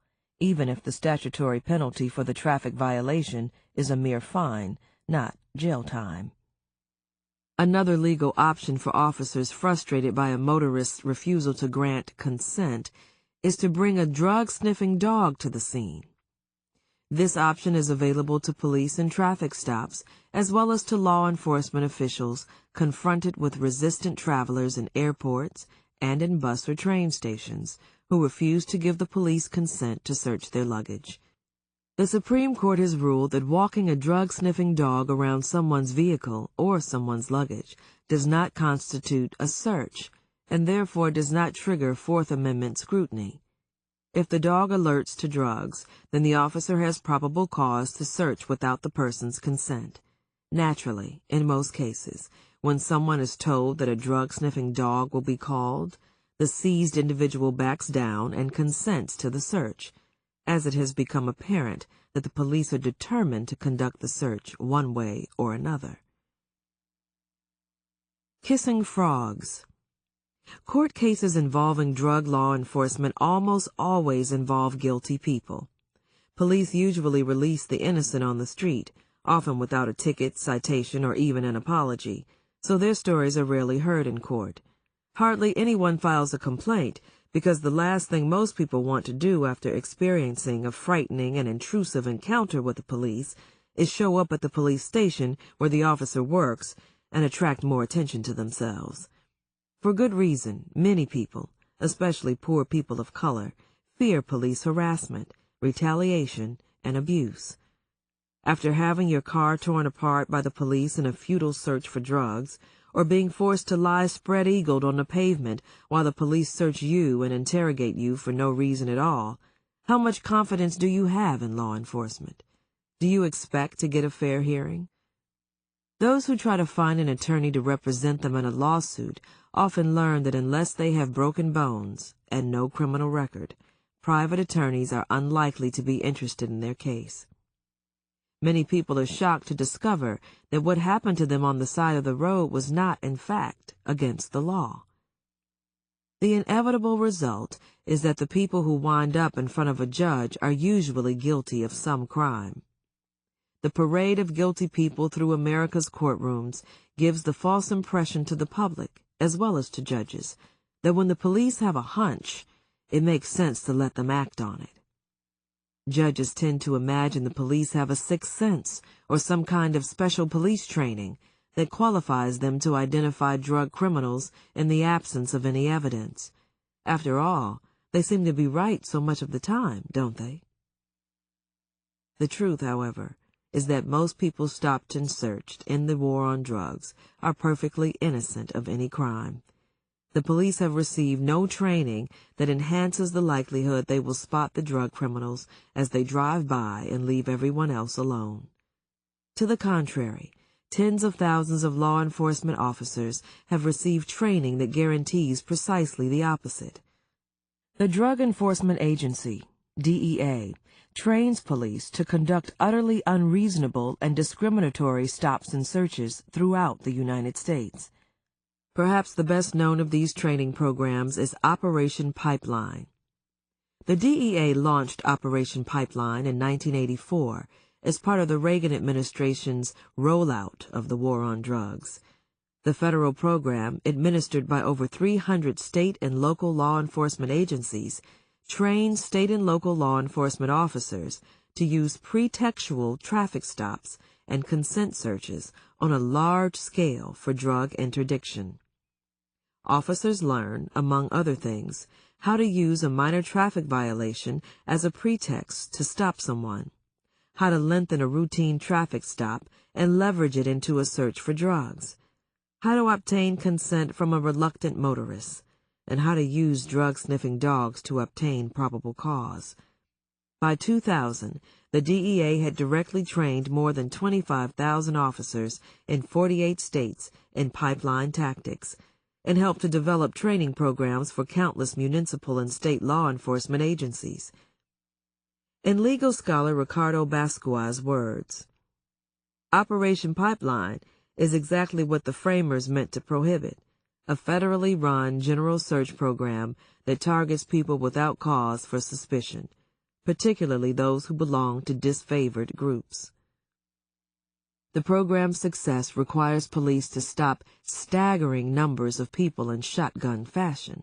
even if the statutory penalty for the traffic violation is a mere fine, not jail time. Another legal option for officers frustrated by a motorist's refusal to grant consent is to bring a drug-sniffing dog to the scene. This option is available to police in traffic stops, as well as to law enforcement officials confronted with resistant travelers in airports and in bus or train stations who refuse to give the police consent to search their luggage. The Supreme Court has ruled that walking a drug-sniffing dog around someone's vehicle or someone's luggage does not constitute a search, and therefore does not trigger Fourth Amendment scrutiny. If the dog alerts to drugs, then the officer has probable cause to search without the person's consent. Naturally, in most cases, when someone is told that a drug-sniffing dog will be called, the seized individual backs down and consents to the search, as it has become apparent that the police are determined to conduct the search one way or another. Kissing frogs. Court cases involving drug law enforcement almost always involve guilty people. Police usually release the innocent on the street, often without a ticket, citation, or even an apology, so their stories are rarely heard in court. Hardly anyone files a complaint because the last thing most people want to do after experiencing a frightening and intrusive encounter with the police is show up at the police station where the officer works and attract more attention to themselves. For good reason, many people, especially poor people of color, fear police harassment, retaliation, and abuse. After having your car torn apart by the police in a futile search for drugs, or being forced to lie spread-eagled on the pavement while the police search you and interrogate you for no reason at all, how much confidence do you have in law enforcement? Do you expect to get a fair hearing? Those who try to find an attorney to represent them in a lawsuit often learn that unless they have broken bones and no criminal record, private attorneys are unlikely to be interested in their case. Many people are shocked to discover that what happened to them on the side of the road was not, in fact, against the law. The inevitable result is that the people who wind up in front of a judge are usually guilty of some crime. The parade of guilty people through America's courtrooms gives the false impression to the public, as well as to judges, that when the police have a hunch, it makes sense to let them act on it. Judges tend to imagine the police have a sixth sense or some kind of special police training that qualifies them to identify drug criminals in the absence of any evidence. After all, they seem to be right so much of the time, don't they? The truth, however, is that most people stopped and searched in the war on drugs are perfectly innocent of any crime. The police have received no training that enhances the likelihood they will spot the drug criminals as they drive by and leave everyone else alone. To the contrary, tens of thousands of law enforcement officers have received training that guarantees precisely the opposite. The Drug Enforcement Agency, DEA, trains police to conduct utterly unreasonable and discriminatory stops and searches throughout the United States. Perhaps the best known of these training programs is Operation Pipeline. The DEA launched Operation Pipeline in 1984 as part of the Reagan administration's rollout of the war on drugs. The federal program, administered by over 300 state and local law enforcement agencies, trains state and local law enforcement officers to use pretextual traffic stops and consent searches on a large scale for drug interdiction. Officers learn, among other things, how to use a minor traffic violation as a pretext to stop someone, how to lengthen a routine traffic stop and leverage it into a search for drugs, how to obtain consent from a reluctant motorist, and how to use drug-sniffing dogs to obtain probable cause. By 2000, the DEA had directly trained more than 25,000 officers in 48 states in pipeline tactics, and helped to develop training programs for countless municipal and state law enforcement agencies. In legal scholar Ricardo Basquiat's words, Operation Pipeline is exactly what the framers meant to prohibit, a federally run general search program that targets people without cause for suspicion, particularly those who belong to disfavored groups. The program's success requires police to stop staggering numbers of people in shotgun fashion.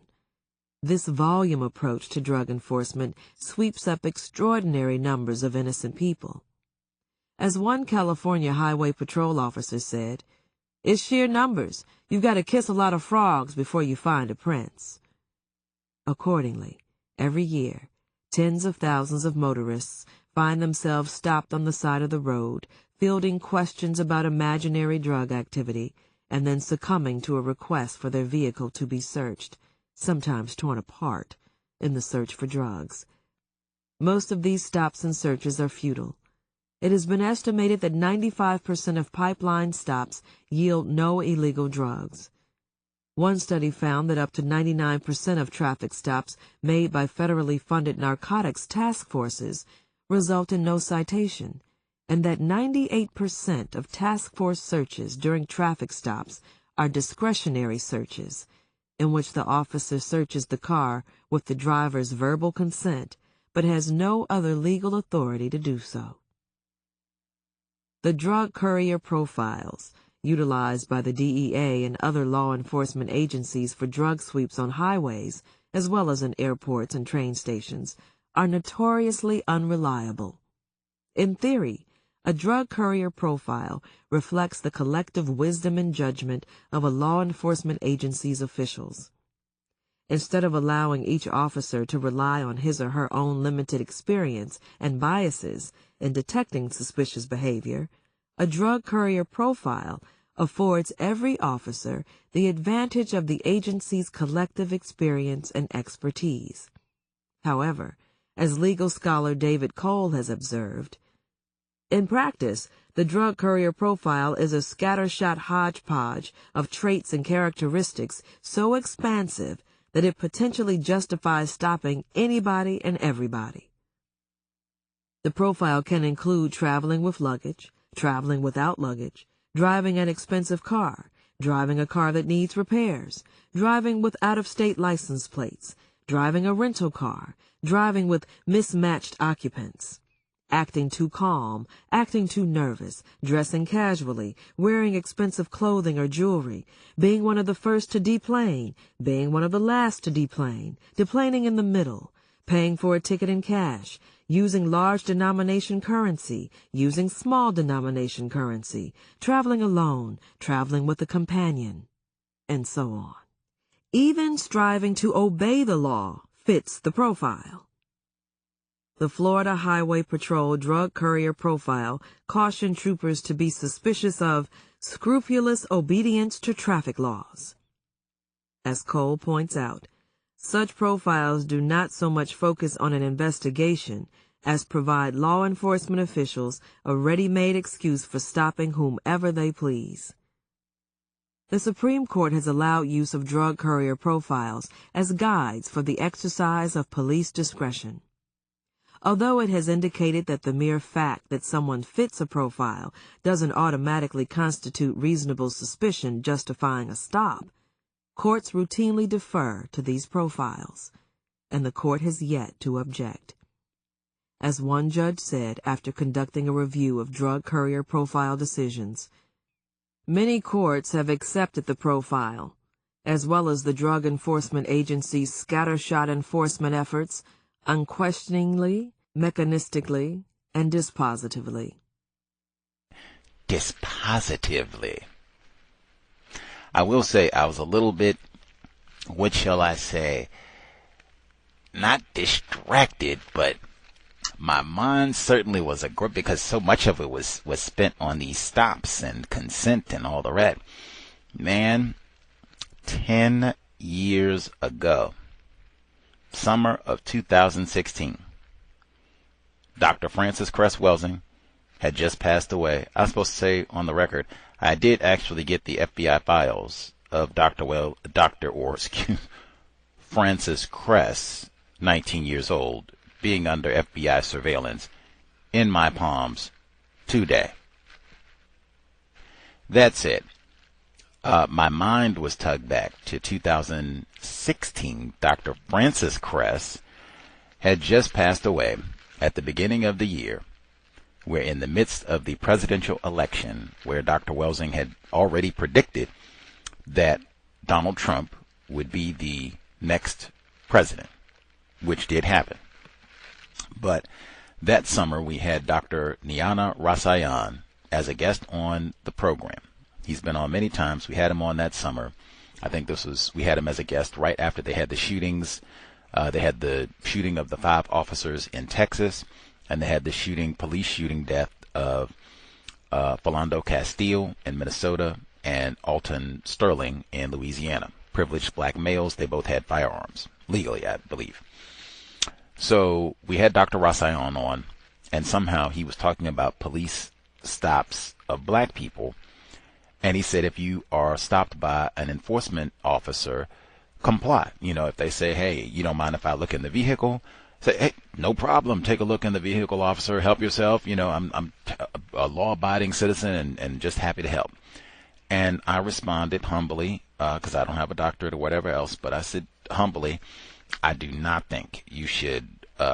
This volume approach to drug enforcement sweeps up extraordinary numbers of innocent people. As one California Highway Patrol officer said, "It's sheer numbers. You've got to kiss a lot of frogs before you find a prince." Accordingly, every year, tens of thousands of motorists find themselves stopped on the side of the road, fielding questions about imaginary drug activity, and then succumbing to a request for their vehicle to be searched, sometimes torn apart, in the search for drugs. Most of these stops and searches are futile. It has been estimated that 95% of pipeline stops yield no illegal drugs. One study found that up to 99% of traffic stops made by federally funded narcotics task forces result in no citation, and that 98% of task force searches during traffic stops are discretionary searches, in which the officer searches the car with the driver's verbal consent, but has no other legal authority to do so. The drug courier profiles, utilized by the DEA and other law enforcement agencies for drug sweeps on highways, as well as in airports and train stations, are notoriously unreliable. In theory, a drug courier profile reflects the collective wisdom and judgment of a law enforcement agency's officials. Instead of allowing each officer to rely on his or her own limited experience and biases in detecting suspicious behavior, a drug courier profile affords every officer the advantage of the agency's collective experience and expertise. However, as legal scholar David Cole has observed, in practice, the drug courier profile is a scattershot hodgepodge of traits and characteristics so expansive that it potentially justifies stopping anybody and everybody. The profile can include traveling with luggage, traveling without luggage, driving an expensive car, driving a car that needs repairs, driving with out-of-state license plates, driving a rental car, driving with mismatched occupants, acting too calm, acting too nervous, dressing casually, wearing expensive clothing or jewelry, being one of the first to deplane, being one of the last to deplane, deplaning in the middle, paying for a ticket in cash, using large denomination currency, using small denomination currency, traveling alone, traveling with a companion, and so on. Even striving to obey the law fits the profile. The Florida Highway Patrol drug courier profile cautioned troopers to be suspicious of scrupulous obedience to traffic laws. As Cole points out, such profiles do not so much focus on an investigation as provide law enforcement officials a ready-made excuse for stopping whomever they please. The Supreme Court has allowed use of drug courier profiles as guides for the exercise of police discretion. Although it has indicated that the mere fact that someone fits a profile doesn't automatically constitute reasonable suspicion justifying a stop, courts routinely defer to these profiles, and the court has yet to object. As one judge said after conducting a review of drug courier profile decisions, many courts have accepted the profile, as well as the Drug Enforcement Agency's scattershot enforcement efforts, unquestioningly, mechanistically, and dispositively. Dispositively. I will say I was a little bit, what shall I say, not distracted, but my mind certainly was because so much of it was spent on these stops and consent and all the rest. Man, 10 years ago, summer of 2016, Dr. Frances Cress Welsing had just passed away. I was supposed to say on the record, I did actually get the FBI files of Frances Cress, 19 years old, being under FBI surveillance in my palms today. That's it. My mind was tugged back to 2016. Dr. Frances Cress had just passed away at the beginning of the year. We're in the midst of the presidential election where Dr. Welsing had already predicted that Donald Trump would be the next president, which did happen. But that summer we had Dr. Niana Rasayan as a guest on the program. He's been on many times. We had him on that summer. I think we had him as a guest right after they had the shootings. They had the shooting of the 5 officers in Texas, and they had the police shooting death of Philando Castile in Minnesota and Alton Sterling in Louisiana. Privileged black males. They both had firearms, legally, I believe. So we had Dr. Rasayan on, and somehow he was talking about police stops of black people. And he said, if you are stopped by an enforcement officer, comply. If they say, hey, you don't mind if I look in the vehicle? Say, hey, no problem. Take a look in the vehicle, officer. Help yourself. I'm a law-abiding citizen and just happy to help. And I responded humbly, because I don't have a doctorate or whatever else, but I said humbly, I do not think you should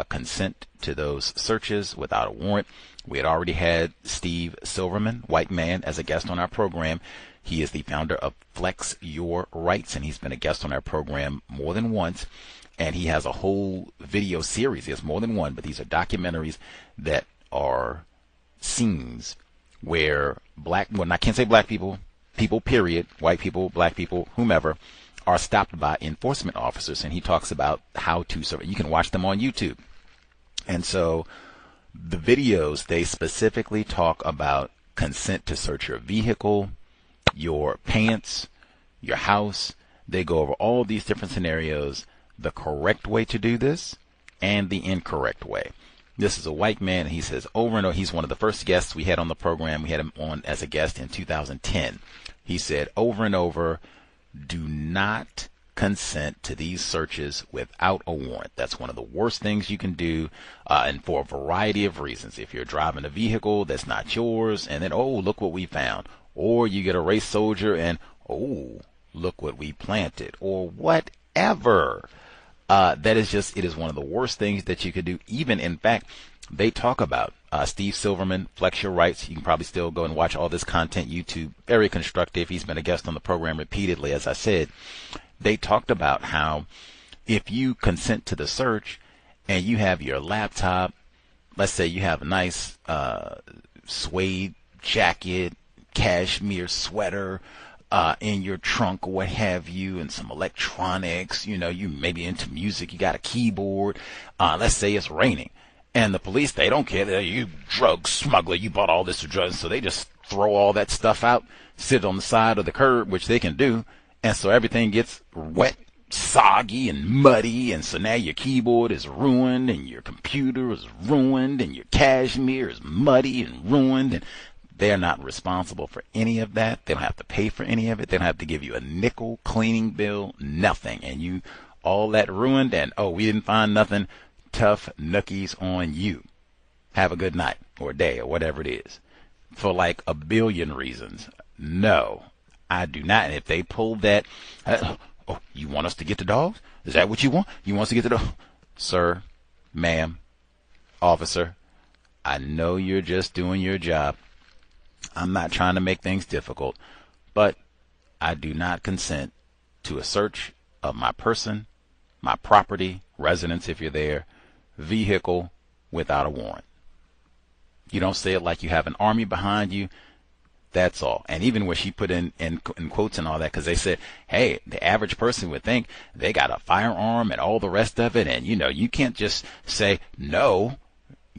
consent to those searches without a warrant. We had already had Steve Silverman, white man, as a guest on our program. He is the founder of Flex Your Rights, and he's been a guest on our program more than once. And he has a whole video series. There's more than one, but these are documentaries that are scenes where I can't say black people, period, white people, black people, whomever, are stopped by enforcement officers. And he talks about how to survive. You can watch them on YouTube. And so the videos, they specifically talk about consent to search your vehicle, your pants, your house. They go over all these different scenarios, the correct way to do this and the incorrect way. This is a white man, and he says over and over, he's one of the first guests we had on the program. We had him on as a guest in 2010. He said over and over, do not consent to these searches without a warrant. That's one of the worst things you can do, and for a variety of reasons. If you're driving a vehicle that's not yours, and then, oh, look what we found. Or you get a race soldier, and, oh, look what we planted. Or whatever. That is just, it is one of the worst things that you could do. Even, in fact, they talk about Steve Silverman, Flex Your Rights. You can probably still go and watch all this content, YouTube. Very constructive. He's been a guest on the program repeatedly, as I said. They talked about how if you consent to the search and you have your laptop, let's say you have a nice suede jacket, cashmere sweater, in your trunk or what have you, and some electronics, you may be into music, you got a keyboard, let's say it's raining, and the police, they don't care, you drug smuggler, you bought all this drugs, so they just throw all that stuff out, sit on the side of the curb, which they can do, and so everything gets wet, soggy, and muddy, and so now your keyboard is ruined, and your computer is ruined, and your cashmere is muddy and ruined, and they're not responsible for any of that. They don't have to pay for any of it. They don't have to give you a nickel cleaning bill, nothing. And you, all that ruined, and, oh, we didn't find nothing. Tough nookies on you. Have a good night or day or whatever it is. For like a billion reasons. No, I do not. And if they pull that, oh, you want us to get the dogs? Is that what you want? You want us to get the dogs? Sir, ma'am, officer, I know you're just doing your job. I'm not trying to make things difficult, but I do not consent to a search of my person, my property, residence if you're there, vehicle without a warrant. You don't say it like you have an army behind you. That's all. And even where she put in quotes and all that, because they said, hey, the average person would think they got a firearm and all the rest of it. And, you can't just say, no,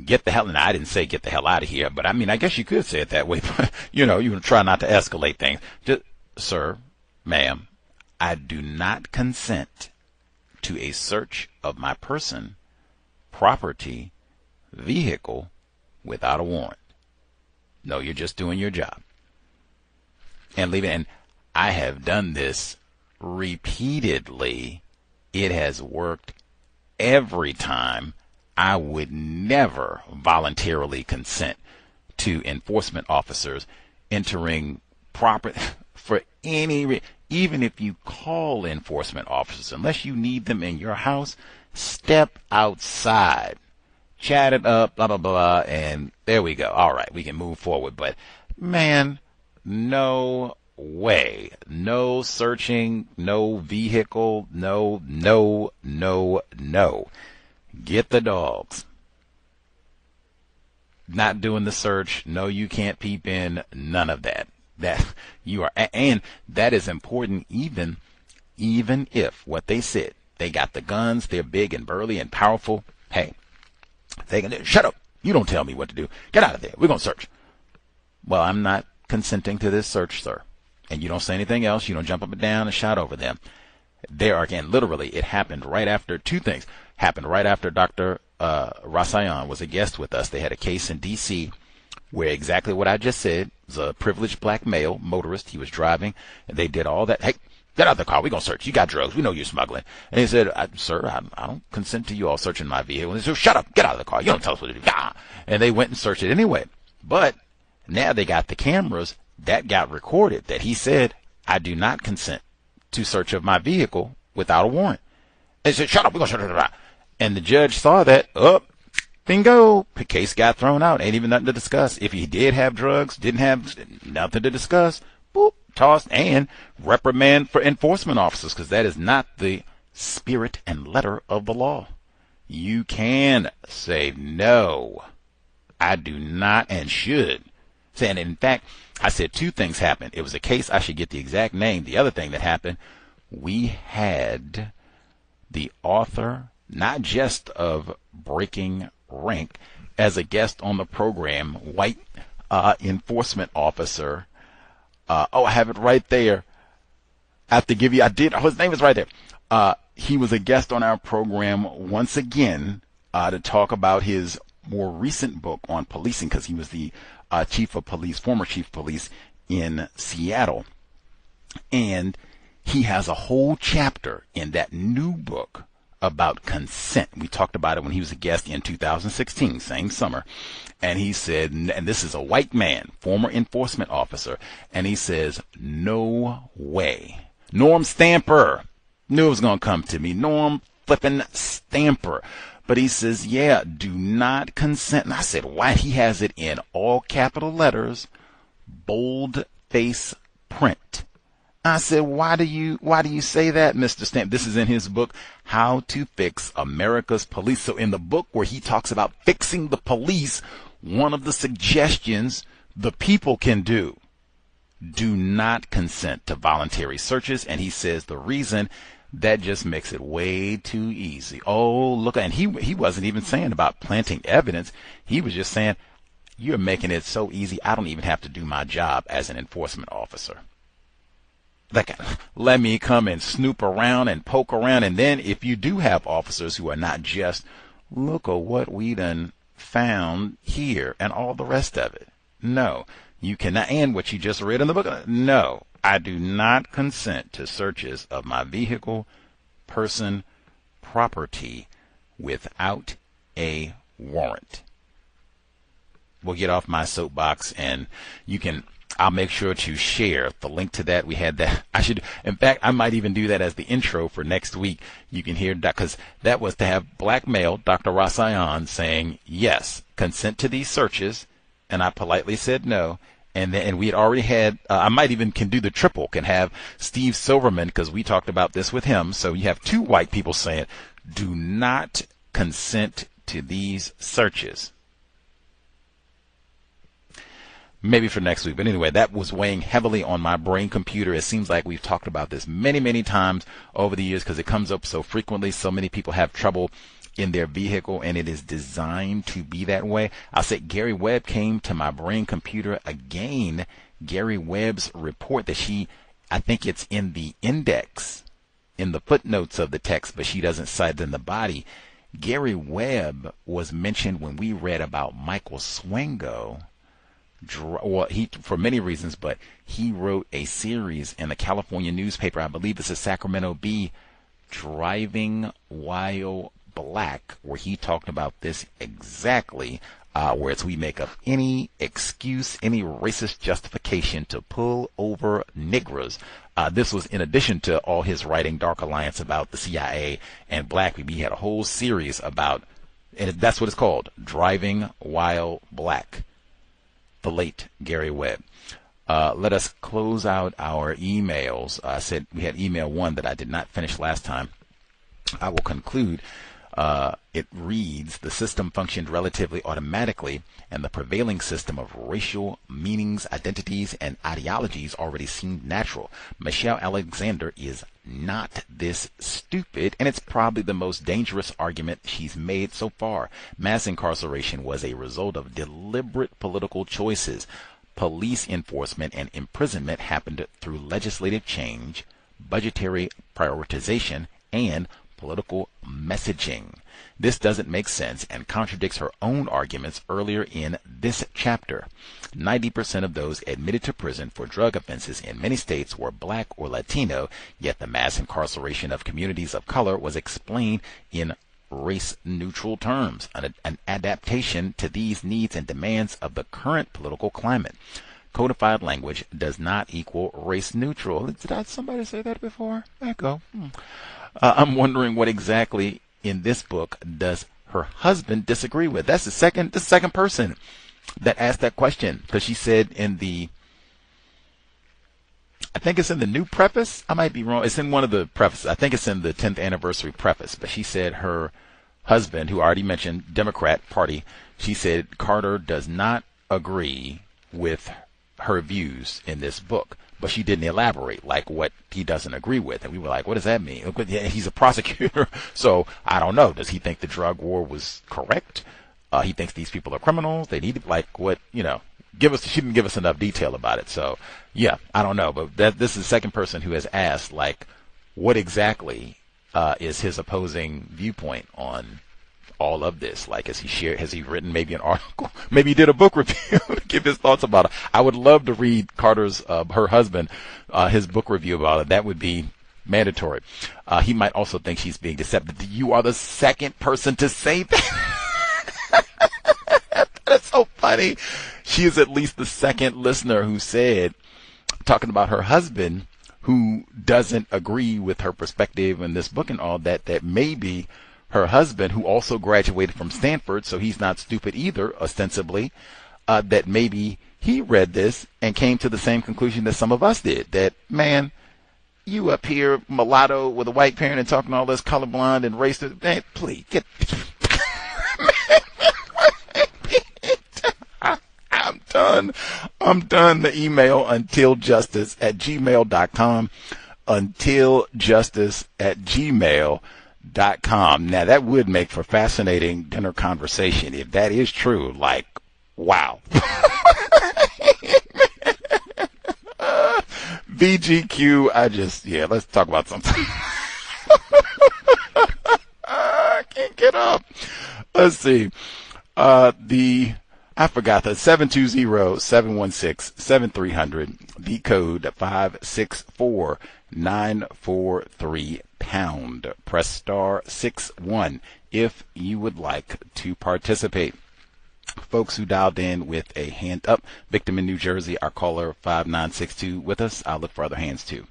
get the hell, and I didn't say get the hell out of here, but I mean, I guess you could say it that way, but, you try not to escalate things. Just, sir, ma'am, I do not consent to a search of my person, property, vehicle without a warrant. No, you're just doing your job. And leave it. And I have done this repeatedly. It has worked every time. I would never voluntarily consent to enforcement officers entering property for any even if you call enforcement officers, unless you need them in your house, step outside, chat it up, blah, blah, blah, and there we go. All right, we can move forward. But, man, no way. No searching, no vehicle, no. Get the dogs. Not doing the search. No, you can't peep in. None of that. That you are, and that is important. Even if what they said, they got the guns, they're big and burly and powerful. Hey, they can shut up. You don't tell me what to do. Get out of there. We're gonna search. Well, I'm not consenting to this search, sir. And you don't say anything else. You don't jump up and down and shout over them. There again, literally, it happened right after two things. Happened right after Dr. Rasayan was a guest with us. They had a case in D.C. where exactly what I just said was a privileged black male motorist. He was driving, and they did all that. Hey, get out of the car. We're going to search. You got drugs. We know you're smuggling. And he said, sir, I don't consent to you all searching my vehicle. And they said, shut up. Get out of the car. You don't tell us what to do. And they went and searched it anyway. But now they got the cameras that got recorded that he said, I do not consent to search of my vehicle without a warrant. They said, shut up. We're going to shut it up. And the judge saw that, bingo, the case got thrown out. Ain't even nothing to discuss. If he did have drugs, didn't have nothing to discuss, boop, tossed, and reprimand for enforcement officers, because that is not the spirit and letter of the law. You can say, no, I do not and should. And in fact, I said two things happened. It was a case, I should get the exact name. The other thing that happened, we had the author, not just of Breaking Rank, as a guest on the program, white enforcement officer. I have it right there. I have to give you, his name is right there. He was a guest on our program once again to talk about his more recent book on policing, because he was the former chief of police in Seattle. And he has a whole chapter in that new book about consent. We talked about it when he was a guest in 2016, same summer. And he said, and this is a white man, former enforcement officer, and he says, no way. Norm Stamper. Knew it was going to come to me. Norm flippin' Stamper. But he says, yeah, do not consent. And I said, why? He has it in all capital letters, bold face print. I said, why do you say that, Mr. Stamp? This is in his book, How to Fix America's Police. So in the book where he talks about fixing the police, one of the suggestions the people can do not consent to voluntary searches. And he says the reason, that just makes it way too easy. Oh, look, and he wasn't even saying about planting evidence. He was just saying, you're making it so easy, I don't even have to do my job as an enforcement officer. Like, let me come and snoop around and poke around. And then if you do have officers who are not just, look at what we done found here and all the rest of it. No, you cannot. And what you just read in the book, no, I do not consent to searches of my vehicle, person, property without a warrant. We'll get off my soapbox, and I'll make sure to share the link to that. We had that. In fact, I might even do that as the intro for next week. You can hear that, because that was to have black male Dr. Rasayan saying, yes, consent to these searches. And I politely said no. And we had already had, I might even can do the triple, can have Steve Silverman, because we talked about this with him. So you have two white people saying, do not consent to these searches. Maybe for next week. But anyway, that was weighing heavily on my brain computer. It seems like we've talked about this many, many times over the years, because it comes up so frequently. So many people have trouble in their vehicle, and it is designed to be that way. I'll say Gary Webb came to my brain computer again. Gary Webb's report that I think it's in the index, in the footnotes of the text, but she doesn't cite it in the body. Gary Webb was mentioned when we read about Michael Swango. Well, for many reasons, but he wrote a series in the California newspaper, I believe it's the Sacramento Bee, Driving While Black, where he talked about this exactly, where it's we make up any excuse, any racist justification to pull over niggers. This was in addition to all his writing, Dark Alliance, about the CIA and black people. He had a whole series about, and that's what it's called, Driving While Black. The late Gary Webb. Let us close out our emails. I said we had email one that I did not finish last time. I will conclude. It reads, the system functioned relatively automatically, and the prevailing system of racial meanings, identities, and ideologies already seemed natural. Michelle Alexander is not this stupid, and it's probably the most dangerous argument she's made so far. Mass incarceration was a result of deliberate political choices. Police enforcement and imprisonment happened through legislative change, budgetary prioritization, and political messaging. This doesn't make sense and contradicts her own arguments earlier in this chapter. 90% of those admitted to prison for drug offenses in many states were black or Latino, yet the mass incarceration of communities of color was explained in race-neutral terms, an adaptation to these needs and demands of the current political climate. Codified language does not equal race-neutral. Did somebody say that before? Echo. I'm wondering what exactly in this book does her husband disagree with. That's the second person that asked that question, because she said in the I think it's in the new preface. I might be wrong. It's in one of the prefaces. I think it's in the 10th anniversary preface. But she said her husband, who I already mentioned, Democrat Party, she said Carter does not agree with her views in this book. But she didn't elaborate, like, what he doesn't agree with. And we were like, what does that mean? He's a prosecutor, so I don't know. Does he think the drug war was correct? He thinks these people are criminals. They need to, like, what, you know, she didn't give us enough detail about it. So, yeah, I don't know. But this is the second person who has asked, like, what exactly is his opposing viewpoint on all of this? Like, has he written maybe an article? Maybe he did a book review to give his thoughts about it. I would love to read Carter's, her husband, his book review about it. That would be mandatory. He might also think she's being deceptive. You are the second person to say that. That's so funny. She is at least the second listener who said, talking about her husband, who doesn't agree with her perspective in this book and all that, that maybe her husband, who also graduated from Stanford, so he's not stupid either, ostensibly, that maybe he read this and came to the same conclusion that some of us did, that, man, you up here, mulatto with a white parent and talking all this colorblind and racist, man, please, get... I'm done. The email untiljustice@gmail.com, untiljustice@gmail.com. Now, that would make for fascinating dinner conversation. If that is true, like, wow. VGQ, let's talk about something. I can't get up. Let's see. I forgot the 720-716-7300, the code 564-943#. Press star 61 if you would like to participate. Folks who dialed in with a hand up, victim in New Jersey, our caller 5962 with us. I'll look for other hands too.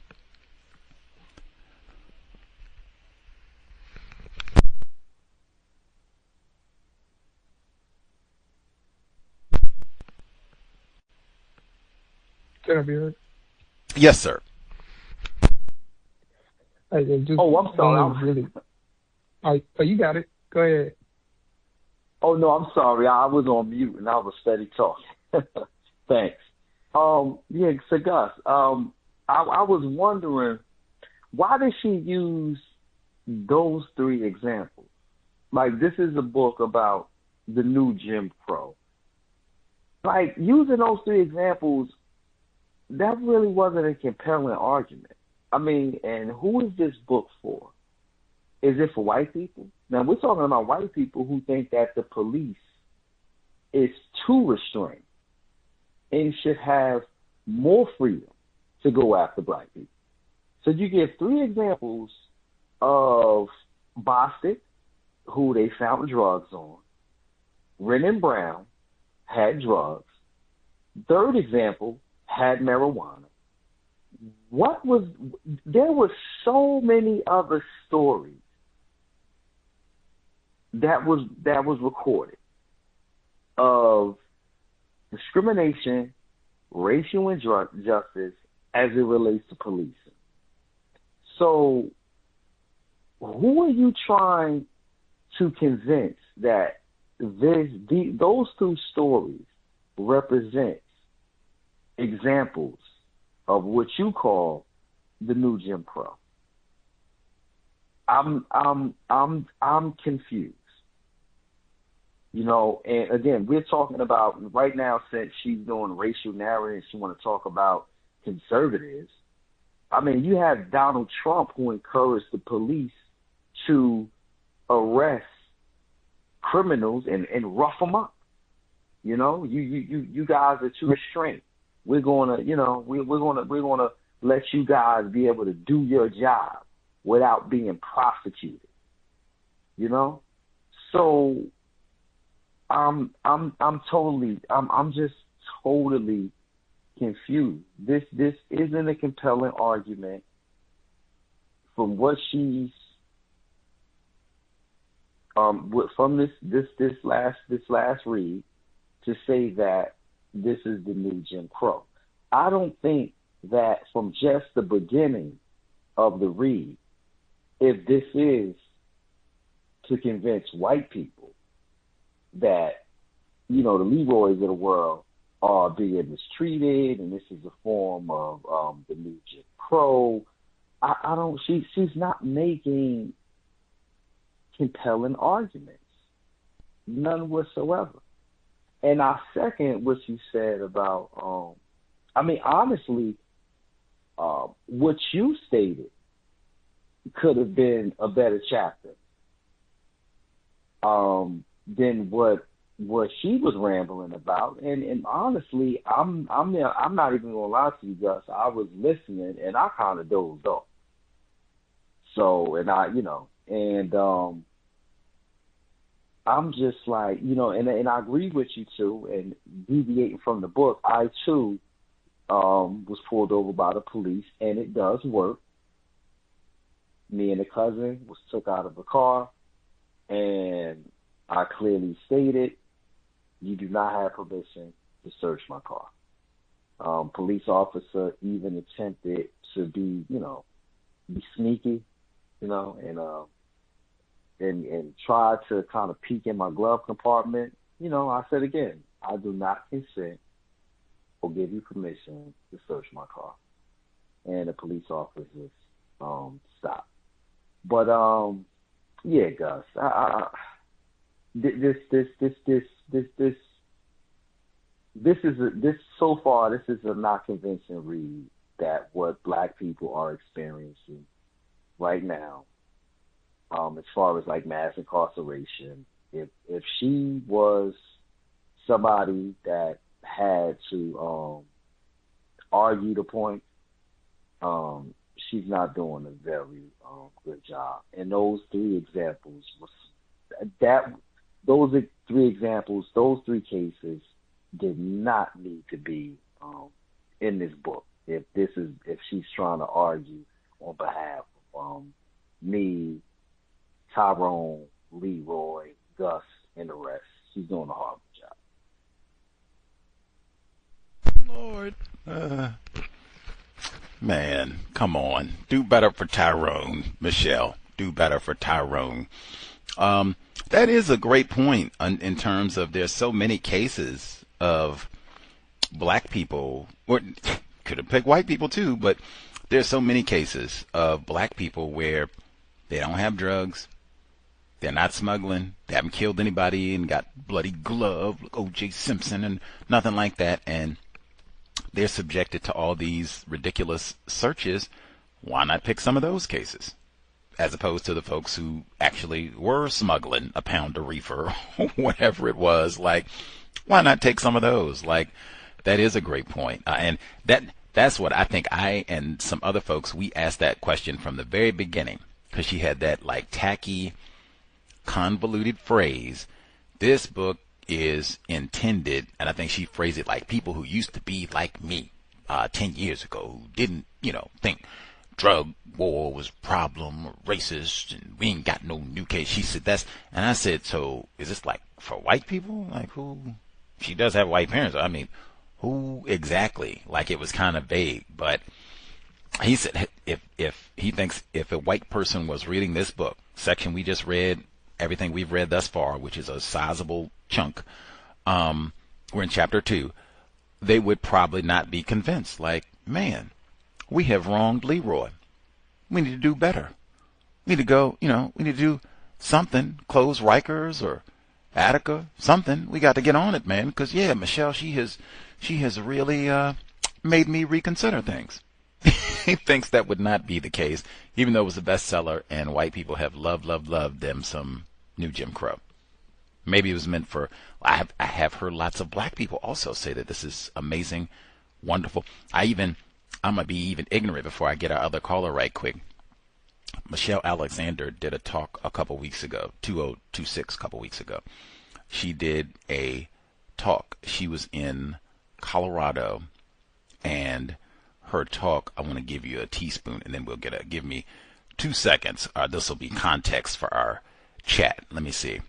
Can I be heard? Yes, sir. I'm sorry. You got it. Go ahead. Oh, no, I'm sorry. I was on mute and I was steady talking. Thanks. So Gus, I was wondering, why did she use those three examples? Like, this is a book about the new Jim Crow. Like, using those three examples, that really wasn't a compelling argument. I mean, and who is this book for? Is it for white people? Now, we're talking about white people who think that the police is too restrained and should have more freedom to go after black people. So you give three examples of Bostic, who they found drugs on. Renan Brown had drugs. Third example, had marijuana. There were so many other stories that was recorded of discrimination, racial injustice as it relates to policing. So who are you trying to convince that those two stories represent examples of what you call the new Jim Crow? I'm confused. And again, we're talking about right now, since she's doing racial narrative, she want to talk about conservatives. I mean, you have Donald Trump, who encouraged the police to arrest criminals and rough them up. You guys are too restrained. We're gonna let you guys be able to do your job without being prosecuted. So I'm just totally confused. This isn't a compelling argument from what she's from this last read to say that this is the new Jim Crow. I don't think that from just the beginning of the read, if this is to convince white people that, you know, the Leroys of the world are being mistreated and this is a form of the new Jim Crow, she's not making compelling arguments. None whatsoever. And I second what you said about, honestly, what you stated could have been a better chapter than what she was rambling about. And honestly, I'm not even gonna lie to you, Gus. I was listening and I kind of dozed off. So, and I'm just like, and I agree with you too. And deviating from the book, I too was pulled over by the police, and it does work. Me and the cousin was took out of the car, and I clearly stated, you do not have permission to search my car. Police officer even attempted to be sneaky, and tried to kind of peek in my glove compartment. I said again, I do not consent or give you permission to search my car. And the police officers stopped. But yeah, Gus, this so far this is a not convincing read that what Black people are experiencing right now, as far as like mass incarceration. If she was somebody that had to argue the point, she's not doing a very good job. And those three cases did not need to be in this book. If she's trying to argue on behalf of me, Tyrone, Leroy, Gus, and the rest, she's doing a horrible job. Lord, man, come on, do better for Tyrone, Michelle. Do better for Tyrone. That is a great point in terms of there's so many cases of Black people, or could have picked white people too, but there's so many cases of Black people where they don't have drugs, they're not smuggling, they haven't killed anybody and got bloody glove like O.J. Simpson and nothing like that, and they're subjected to all these ridiculous searches. Why not pick some of those cases as opposed to the folks who actually were smuggling a pound of reefer or whatever it was? Like, why not take some of those? Like, that is a great point. And that's what I think I and some other folks, we asked that question from the very beginning, because she had that like tacky, convoluted phrase. This book is intended, and I think she phrased it like people who used to be like me 10 years ago, who didn't, think drug war was a problem or racist and we ain't got no new case. She said that's, and I said, so is this like for white people? Like who? She does have white parents. I mean, who exactly? Like it was kind of vague, but he said if he thinks if a white person was reading this book section we just read, everything we've read thus far, which is a sizable chunk, we're in chapter 2, they would probably not be convinced. Like, man, we have wronged Leroy. We need to do better. We need to go, we need to do something, close Rikers or Attica, something. We got to get on it, man, because, yeah, Michelle, she has really made me reconsider things. He thinks that would not be the case, even though it was a bestseller and white people have loved them some new Jim Crow. Maybe it was meant for, I have heard lots of Black people also say that this is amazing, wonderful. I'm going to be even ignorant before I get our other caller right quick. Michelle Alexander did a talk a couple weeks ago, 2026, a couple weeks ago. She did a talk. She was in Colorado, and her talk, I want to give you a teaspoon, and then give me 2 seconds. This will be context for our chat. Let me see.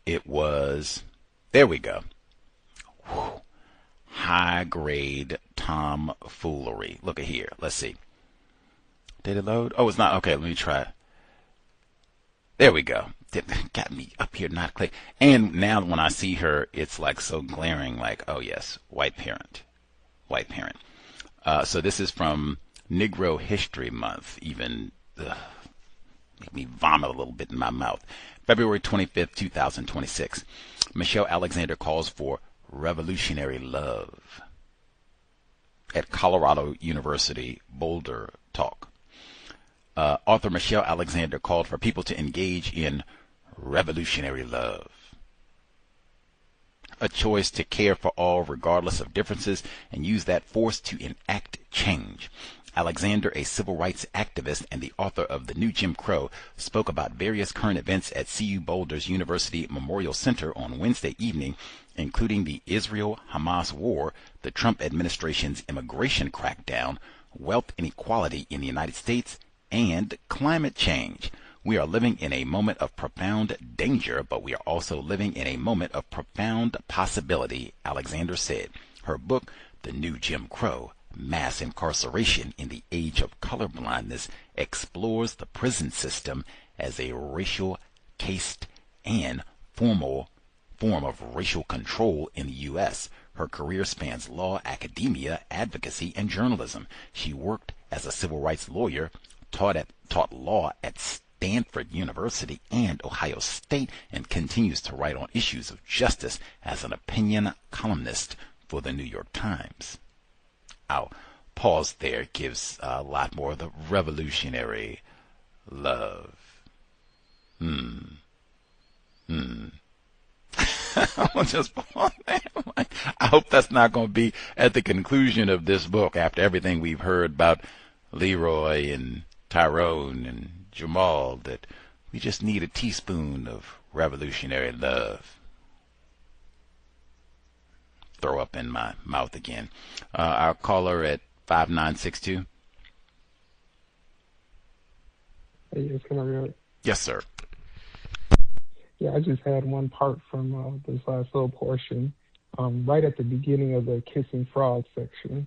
It was, there we go. Whew. high-grade tomfoolery. Look at here. Let's see. Did it load? Oh, it's not. Okay, let me try. There we go. Got me up here not click. And now when I see her, it's like so glaring, like, oh yes, white parent. White parent. So this is from Negro History Month, even make me vomit a little bit in my mouth. February 25th, 2026. Michelle Alexander calls for revolutionary love at Colorado University Boulder Talk. Author Michelle Alexander called for people to engage in revolutionary love, a choice to care for all regardless of differences and use that force to enact change. Alexander, a civil rights activist and the author of The New Jim Crow, spoke about various current events at CU Boulder's University Memorial Center on Wednesday evening, including the Israel-Hamas war, the Trump administration's immigration crackdown, wealth inequality in the United States, and climate change. We are living in a moment of profound danger, but we are also living in a moment of profound possibility, Alexander said. Her book, The New Jim Crow, Mass Incarceration in the Age of Colorblindness, explores the prison system as a racial caste and form of racial control in the U.S. Her career spans law, academia, advocacy, and journalism. She worked as a civil rights lawyer, taught law at Stanford University and Ohio State, and continues to write on issues of justice as an opinion columnist for the New York Times. I'll pause there. Gives a lot more of the revolutionary love. I'll just pause there. I hope that's not going to be at the conclusion of this book after everything we've heard about Leroy and Tyrone and Jamal, that we just need a teaspoon of revolutionary love. Throw up in my mouth again. Our caller at 5962. Hey, yes, can I read it? Yes, sir. Yeah, I just had one part from this last little portion, right at the beginning of the Kissing Frogs section,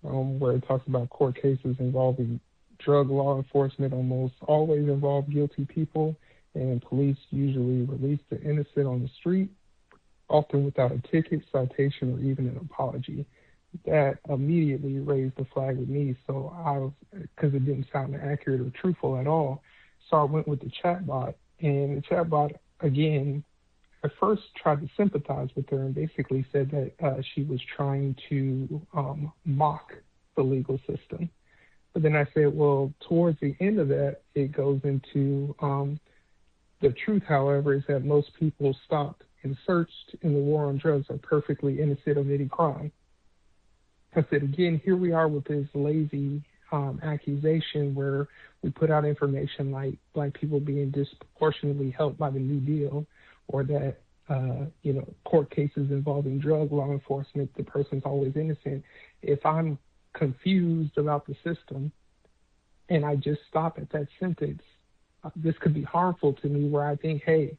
where it talks about court cases involving drug law enforcement almost always involve guilty people, and police usually release the innocent on the street, often without a ticket, citation, or even an apology. That immediately raised the flag with me, so because it didn't sound accurate or truthful at all, so I went with the chatbot, and the chatbot, again, at first tried to sympathize with her and basically said that she was trying to mock the legal system. But then I said, well, towards the end of that, it goes into the truth, however, is that most people stopped and searched in the war on drugs are perfectly innocent of any crime. I said, again, here we are with this lazy accusation where we put out information like black people being disproportionately helped by the New Deal, or that, court cases involving drug law enforcement, the person's always innocent. If I'm confused about the system and I just stop at that sentence, this could be harmful to me, where I think, hey,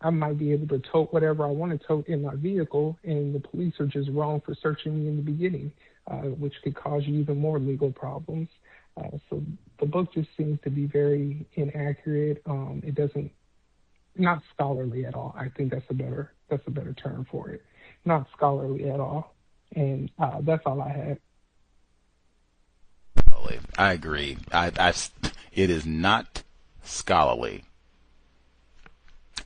I might be able to tote whatever I want to tote in my vehicle, and the police are just wrong for searching me in the beginning, which could cause you even more legal problems. So the book just seems to be very inaccurate. It doesn't, not scholarly at all. I think that's a better term for it. Not scholarly at all. And that's all I had. I agree. It is not scholarly.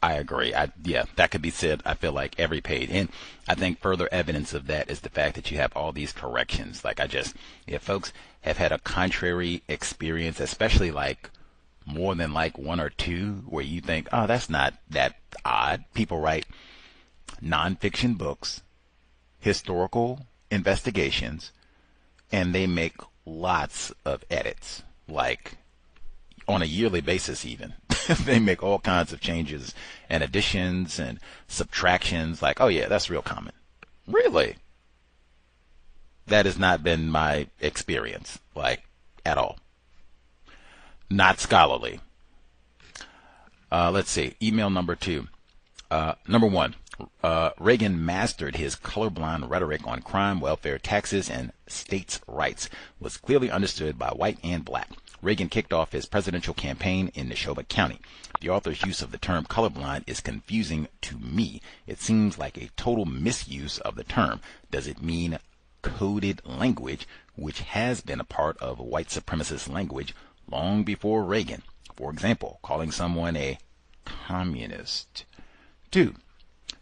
I agree. That could be said, I feel like, every page. And I think further evidence of that is the fact that you have all these corrections. Like, if folks have had a contrary experience, especially like more than like one or two, where you think, oh, that's not that odd. People write nonfiction books, historical investigations, and they make lots of edits, like on a yearly basis even. They make all kinds of changes and additions and subtractions, like, oh yeah, that's real common. Really? That has not been my experience, like, at all. Not scholarly. Let's see. Email number 2. Number 1. Reagan mastered his colorblind rhetoric on crime, welfare, taxes, and states' rights, was clearly understood by white and black. Reagan kicked off his presidential campaign in Neshoba County. The author's use of the term colorblind is confusing to me. It seems like a total misuse of the term. Does it mean coded language, which has been a part of white supremacist language long before Reagan? For example, calling someone a communist. 2.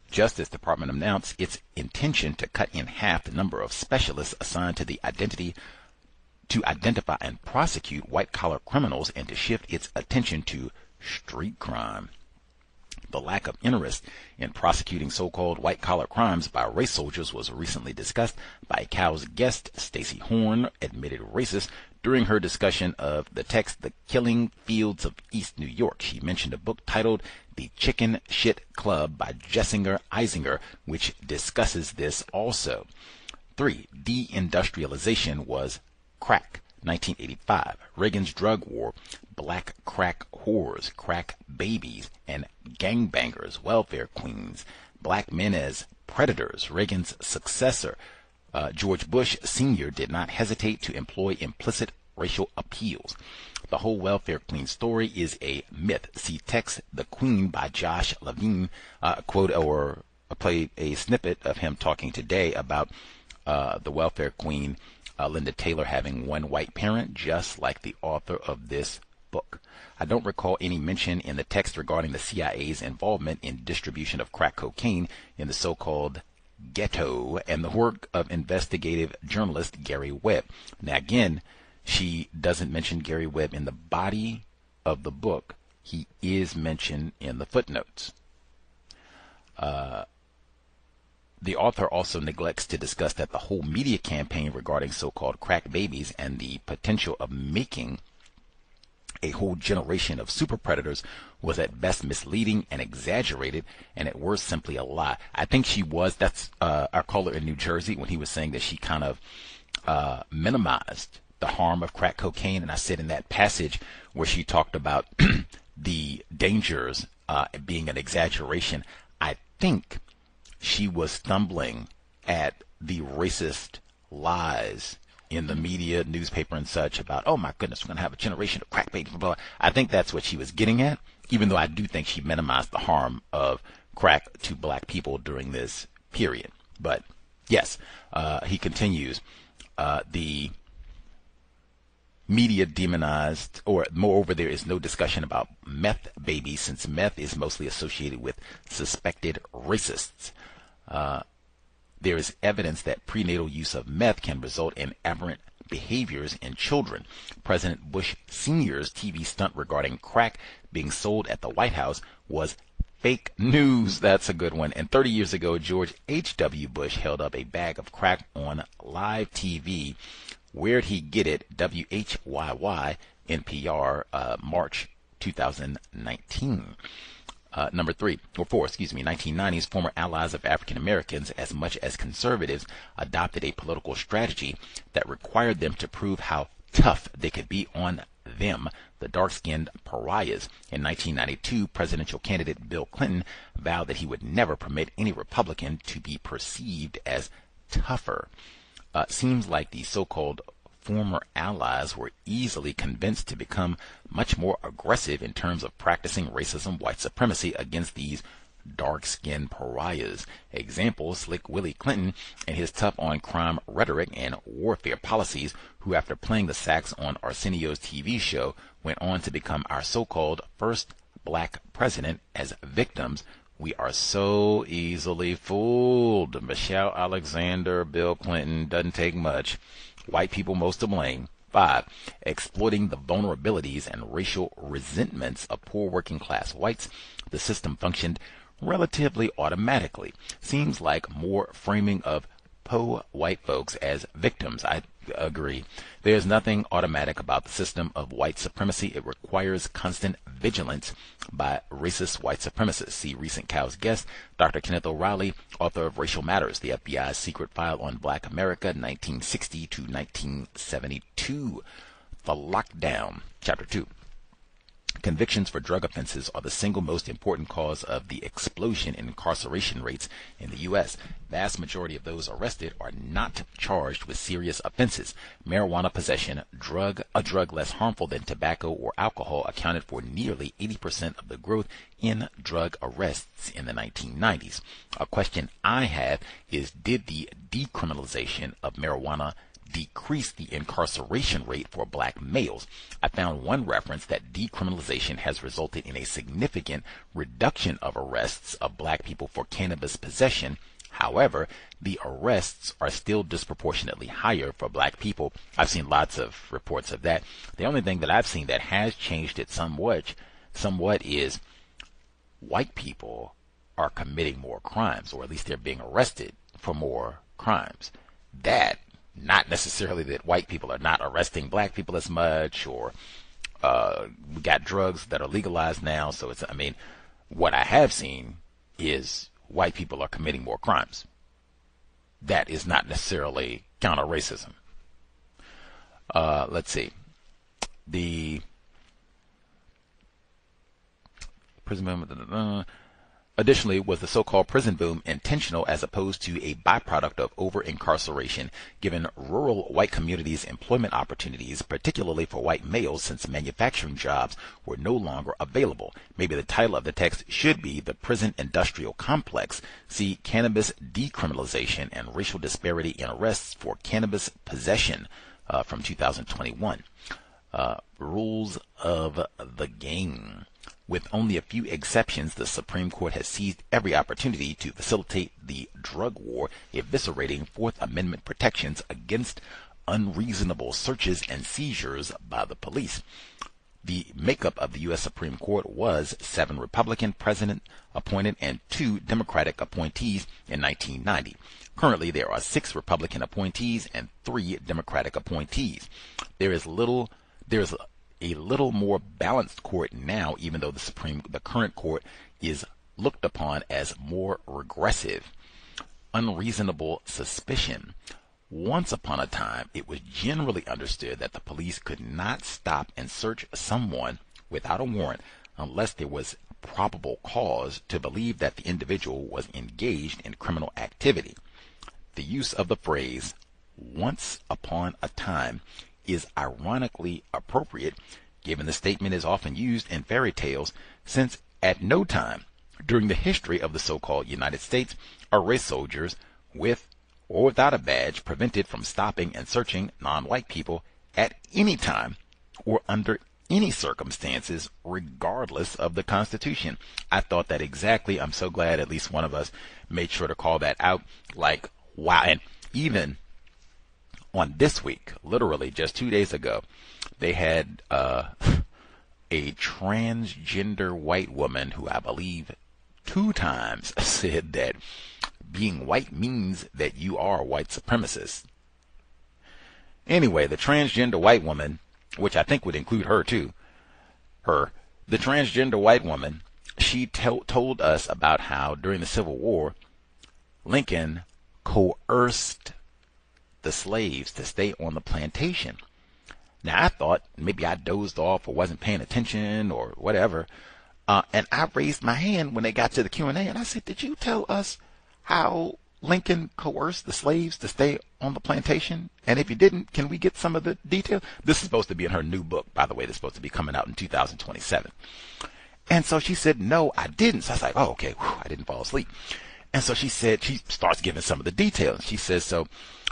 Justice Department announced its intention to cut in half the number of specialists assigned to identify and prosecute white-collar criminals and to shift its attention to street crime. The lack of interest in prosecuting so-called white-collar crimes by race soldiers was recently discussed by a C.O.W.S guest. Stacey Horn, admitted racist, during her discussion of the text The Killing Fields of East New York. She mentioned a book titled The Chicken Shit Club by Jessinger Eisinger, which discusses this also. 3. Deindustrialization was crack. 1985. Reagan's drug war, black crack whores, crack babies, and gangbangers, welfare queens, black men as predators. Reagan's successor, George Bush Sr., did not hesitate to employ implicit racial appeals. The whole welfare queen story is a myth. See text The Queen by Josh Levine, quote or play a snippet of him talking today about the welfare queen, Linda Taylor, having one white parent, just like the author of this book. I don't recall any mention in the text regarding the CIA's involvement in distribution of crack cocaine in the so-called ghetto and the work of investigative journalist Gary Webb. Now again, she doesn't mention Gary Webb in the body of the book. He is mentioned in the footnotes. The author also neglects to discuss that the whole media campaign regarding so-called crack babies and the potential of making a whole generation of super predators was at best misleading and exaggerated, and at worst simply a lie. I think she was, that's our caller in New Jersey, when he was saying that she kind of minimized the harm of crack cocaine. And I said in that passage where she talked about the dangers being an exaggeration, I think she was stumbling at the racist lies in the media, newspaper and such about, oh my goodness, we're going to have a generation of crack babies, blah, blah. I think that's what she was getting at, even though I do think she minimized the harm of crack to black people during this period. But yes, he continues, the media demonized, or moreover, there is no discussion about meth babies, since meth is mostly associated with suspected racists. There is evidence that prenatal use of meth can result in aberrant behaviors in children. President Bush Sr.'s TV stunt regarding crack being sold at the White House was fake news. That's a good one. And 30 years ago, George H.W. Bush held up a bag of crack on live TV. Where'd he get it? WHYY, NPR, March 2019. Number 1990s, former allies of African Americans, as much as conservatives, adopted a political strategy that required them to prove how tough they could be on them, the dark-skinned pariahs. In 1992, presidential candidate Bill Clinton vowed that he would never permit any Republican to be perceived as tougher. Seems like the so-called former allies were easily convinced to become much more aggressive in terms of practicing racism, white supremacy against these dark-skinned pariahs. Example, Slick Willie Clinton and his tough-on-crime rhetoric and warfare policies, who after playing the sax on Arsenio's TV show, went on to become our so-called first black president as victims. We are so easily fooled. Michelle Alexander, Bill Clinton, doesn't take much. White people most to blame. 5. Exploiting the vulnerabilities and racial resentments of poor working class whites. The system functioned relatively automatically. Seems like more framing of po white folks as victims. I agree. There's nothing automatic about the system of white supremacy. It requires constant vigilance by racist white supremacists. See recent C.O.W.S guest, Dr. Kenneth O'Reilly, author of Racial Matters, the FBI's secret file on Black America, 1960 to 1972. The Lockdown, Chapter 2. Convictions for drug offenses are the single most important cause of the explosion in incarceration rates in the U.S. Vast majority of those arrested are not charged with serious offenses. Marijuana possession, a drug less harmful than tobacco or alcohol, accounted for nearly 80% of the growth in drug arrests in the 1990s. A question I have is, did the decriminalization of marijuana decrease the incarceration rate for black males? I found one reference that decriminalization has resulted in a significant reduction of arrests of black people for cannabis possession. However, the arrests are still disproportionately higher for black people. I've seen lots of reports of that. The only thing that I've seen that has changed it somewhat is white people are committing more crimes, or at least they're being arrested for more crimes. That, not necessarily that white people are not arresting black people as much, or we got drugs that are legalized now. So it's, I mean, what I have seen is white people are committing more crimes. That is not necessarily counter-racism. Let's see. The prison boom. Additionally, was the so-called prison boom intentional as opposed to a byproduct of over-incarceration, given rural white communities' employment opportunities, particularly for white males, since manufacturing jobs were no longer available? Maybe the title of the text should be The Prison Industrial Complex. See Cannabis Decriminalization and Racial Disparity in Arrests for Cannabis Possession from 2021. Rules of the game. With only a few exceptions, the Supreme Court has seized every opportunity to facilitate the drug war, eviscerating Fourth Amendment protections against unreasonable searches and seizures by the police. The makeup of the U.S. Supreme Court was 7 Republican president-appointed and 2 Democratic appointees in 1990. Currently, there are 6 Republican appointees and 3 Democratic appointees. There is a little more balanced court now, even though the current court is looked upon as more regressive. Unreasonable suspicion. Once upon a time, it was generally understood that the police could not stop and search someone without a warrant unless there was probable cause to believe that the individual was engaged in criminal activity. The use of the phrase "once upon a time" is ironically appropriate, given the statement is often used in fairy tales, since at no time during the history of the so-called United States are race soldiers, with or without a badge, prevented from stopping and searching non-white people at any time or under any circumstances, regardless of the Constitution. I thought that exactly. I'm so glad at least one of us made sure to call that out. Like, wow. And even on This Week, literally just 2 days ago, they had a transgender white woman who I believe 2 times said that being white means that you are a white supremacist. Anyway, the transgender white woman, which I think would include her too, the transgender white woman, she told us about how during the Civil War, Lincoln coerced the slaves to stay on the plantation. Now, I thought maybe I dozed off or wasn't paying attention or whatever, and I raised my hand when they got to the Q&A, and I said, did you tell us how Lincoln coerced the slaves to stay on the plantation? And if you didn't, can we get some of the detail? This is supposed to be in her new book, by the way. That's supposed to be coming out in 2027. And so she said, no, I didn't. So I was like, oh, okay, I didn't fall asleep. And so she said, she starts giving some of the details. She says, so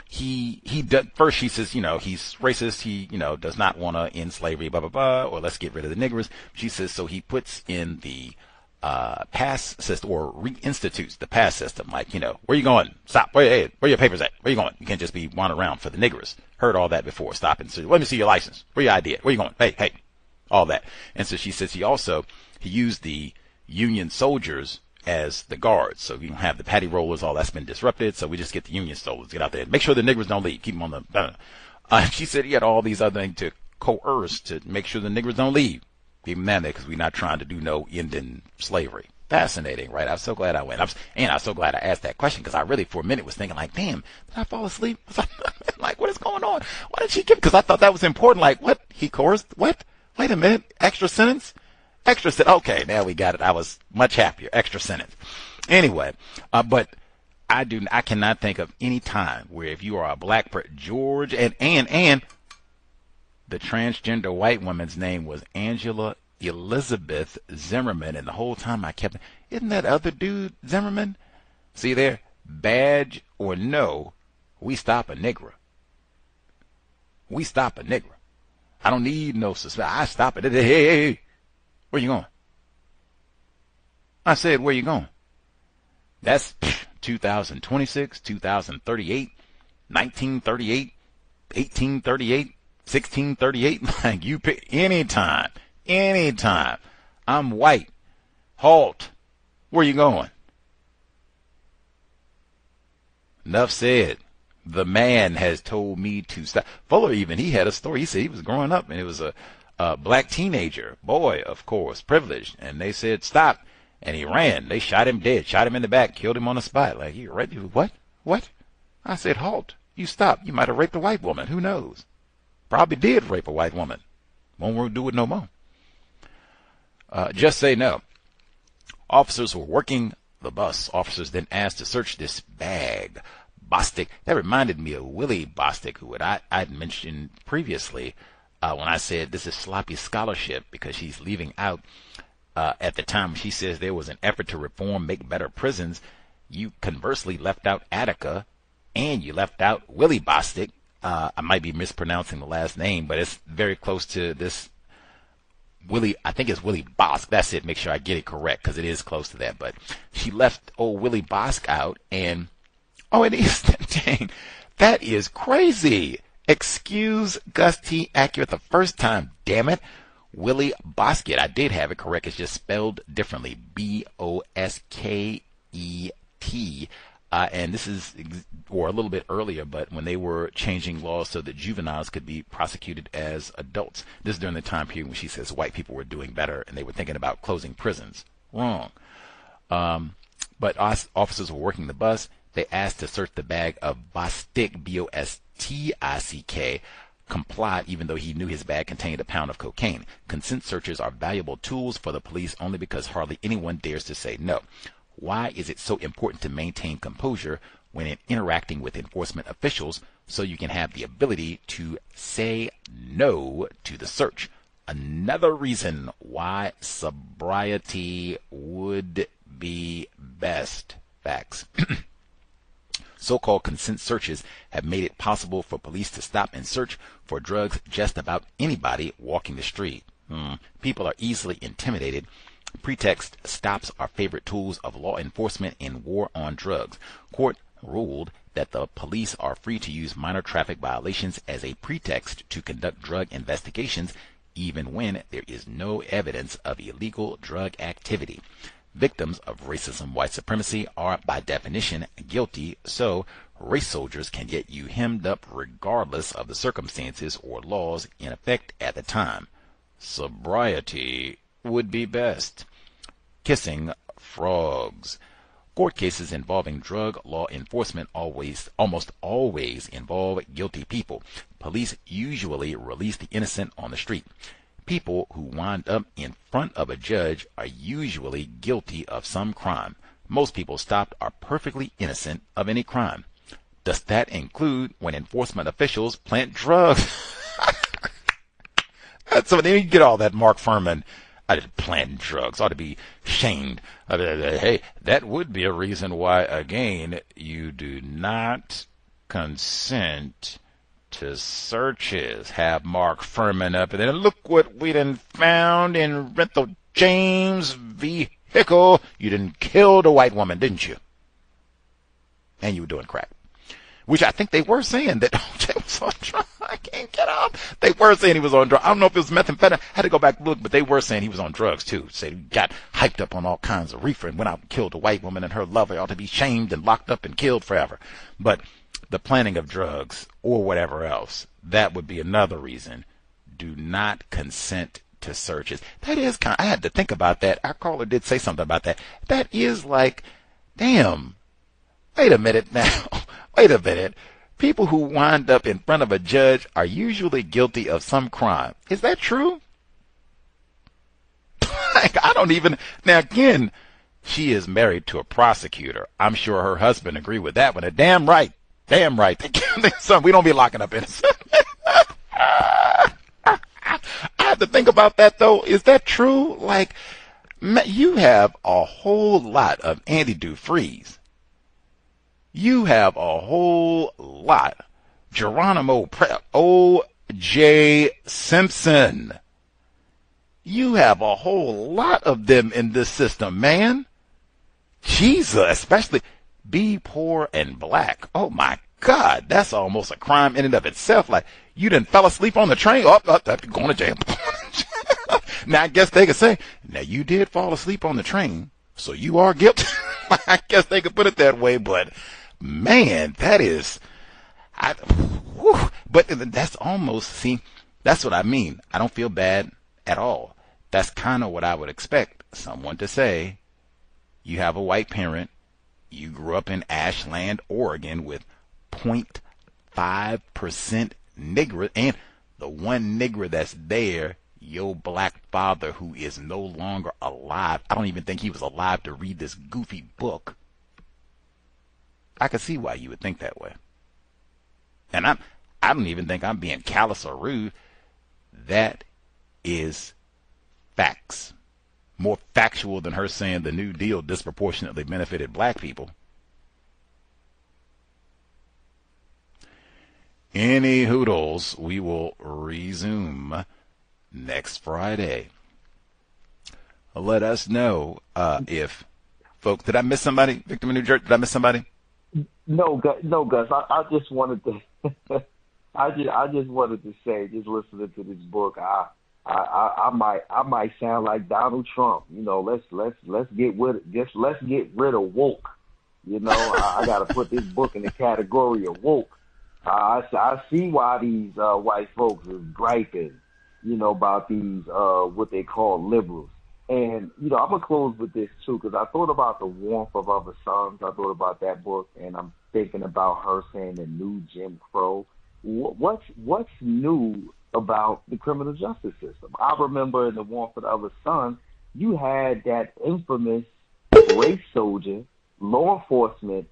he does, first she says, he's racist. He, does not want to end slavery, blah, blah, blah, or let's get rid of the niggers. She says, so he puts in the pass system, or reinstitutes the pass system. Like, where you going? Stop. Where your papers at? Where you going? You can't just be wandering around for the niggers. Heard all that before. Stop and say, let me see your license. Where your ID at? Where you going? Hey, all that. And so she says he used the Union soldiers as the guards. So you don't have the patty rollers, all that's been disrupted. So we just get the Union soldiers, get out there. Make sure the niggers don't leave. Keep them on the, she said he had all these other things to coerce to make sure the niggers don't leave. Keep them down there because we're not trying to do no end in slavery. Fascinating, right? I'm so glad I went. And I'm so glad I asked that question, because I really for a minute was thinking like, damn, did I fall asleep? Like, what is going on? Why did she give? Because I thought that was important. Like, what? He coerced? What? Wait a minute. Extra sentence? Extra sentence. Okay, now we got it. I was much happier. Extra sentence. Anyway, but I cannot think of any time where if you are a black person, George, and the transgender white woman's name was Angela Elizabeth Zimmerman, and the whole time I kept, isn't that other dude Zimmerman? See there, badge or no, we stop a nigger. We stop a nigger. I don't need no suspect. I stop it. Hey, where you going? I said, where you going? That's 2026, 2038, 1938, 1838, 1638. Like, you pick anytime. I'm white. Halt. Where you going? Enough said. The man has told me to stop. Fuller even, he had a story. He said he was growing up and it was a black teenager, boy, of course, privileged. And they said, stop. And he ran. They shot him dead, shot him in the back, killed him on the spot. Like, you ready? What? I said, halt. You stop. You might have raped a white woman. Who knows? Probably did rape a white woman. Won't do it no more. Just say no. Officers were working the bus. Officers then asked to search this bag. Bostic. That reminded me of Willie Bostic, who I'd mentioned previously when I said this is sloppy scholarship because she's leaving out at the time. She says there was an effort to reform, make better prisons. You conversely left out Attica and you left out Willie Bostic. I might be mispronouncing the last name, but it's very close to this Willie. I think it's Willie Bosk. That's it. Make sure I get it correct because it is close to that. But she left old Willie Bosk out, and oh, it is. Dang, that is crazy. Excuse Gus T. Accurate the first time. Damn it. Willie Bosket. I did have it correct. It's just spelled differently. Bosket. And this is, or a little bit earlier, but when they were changing laws so that juveniles could be prosecuted as adults. This is during the time period when she says white people were doing better and they were thinking about closing prisons. Wrong. But officers were working the bus. They asked to search the bag of Bostic, Bostic, complied even though he knew his bag contained a pound of cocaine. Consent searches are valuable tools for the police only because hardly anyone dares to say no. Why is it so important to maintain composure when interacting with enforcement officials so you can have the ability to say no to the search? Another reason why sobriety would be best. Facts. So-called consent searches have made it possible for police to stop and search for drugs just about anybody walking the street. People are easily intimidated. Pretext stops are favorite tools of law enforcement in war on drugs. Court ruled that the police are free to use minor traffic violations as a pretext to conduct drug investigations even when there is no evidence of illegal drug activity. Victims of racism, white supremacy are by definition guilty, so race soldiers can get you hemmed up regardless of the circumstances or laws in effect at the time. Sobriety would be best. Kissing frogs. Court cases involving drug law enforcement almost always involve guilty people. Police usually release the innocent on the street. People who wind up in front of a judge are usually guilty of some crime. Most people stopped are perfectly innocent of any crime. Does that include when enforcement officials plant drugs? So then you get all that Mark Furman. I didn't plant drugs. Ought to be shamed. Hey, that would be a reason why, again, you do not consent to searches. Have Mark Furman up and then look what we done found in Renthal James' vehicle. You didn't kill the white woman, didn't you? And you were doing crack. Which I think they were saying that OJ was on drugs. I can't get up. They were saying he was on drugs. I don't know if it was methamphetamine. I had to go back and look, but they were saying he was on drugs too. Say he got hyped up on all kinds of reefer and went out and killed a white woman and her lover. Ought to be shamed and locked up and killed forever. But the planting of drugs or whatever else, that would be another reason. Do not consent to searches. That is kind of, I had to think about that. Our caller did say something about that. That is like, damn, wait a minute now. Wait a minute. People who wind up in front of a judge are usually guilty of some crime. Is that true? don't even, now again, she is married to a prosecutor. I'm sure her husband agree with that one. And damn right. Son, we don't be locking up innocent. I have to think about that though. Is that true? Like, you have a whole lot of Andy Dufries. You have a whole lot. Geronimo O.J. Simpson. You have a whole lot of them in this system, man. Jesus, especially be poor and black. Oh my God, that's almost a crime in and of itself. Like, you done fell asleep on the train. Oh, going to jail. Now, I guess they could say, now you did fall asleep on the train, so you are guilty. I guess they could put it that way, but man, that is, but that's almost, see, that's what I mean. I don't feel bad at all. That's kind of what I would expect someone to say. You have a white parent. You grew up in Ashland, Oregon with 0.5% nigger, and the one nigger that's there, your black father who is no longer alive. I don't even think he was alive to read this goofy book. I can see why you would think that way. And I don't even think I'm being callous or rude. That is facts. More factual than her saying the New Deal disproportionately benefited black people. Any hoodles, we will resume next Friday. Let us know if folks, did I miss somebody? Victor in New Jersey, did I miss somebody? No, Gus. I just wanted to, I just wanted to say, just listening to this book, I might sound like Donald Trump. You know, let's get rid of woke. You know, I got to put this book in the category of woke. I see why these white folks is griping, you know, about these what they call liberals. And you know, I'm gonna close with this too, because I thought about The Warmth of Other Suns. I thought about that book, and I'm thinking about her saying the new Jim Crow. What's new about the criminal justice system? I remember in The Warmth of the Other Sun, you had that infamous race soldier, law enforcement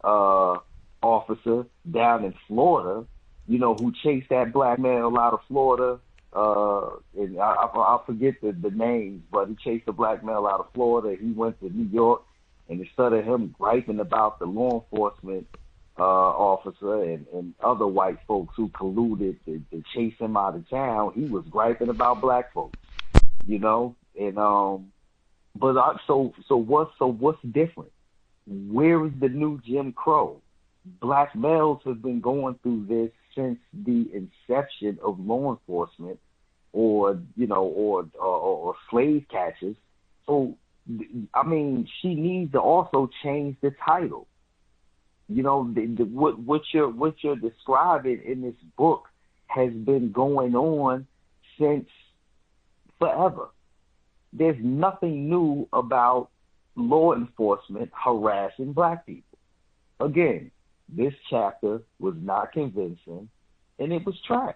officer down in Florida, you know, who chased that black male out of Florida. And I forget the names, but he chased the black male out of Florida. He went to New York, and instead of him griping about the law enforcement officer and other white folks who colluded to chase him out of town, he was griping about black folks, you know. And so what's different? Where is the new Jim Crow? Black males have been going through this since the inception of law enforcement, or slave catchers. So, I mean, she needs to also change the title. You know, what you're describing in this book has been going on since forever. There's nothing new about law enforcement harassing black people. Again, this chapter was not convincing, and it was trash.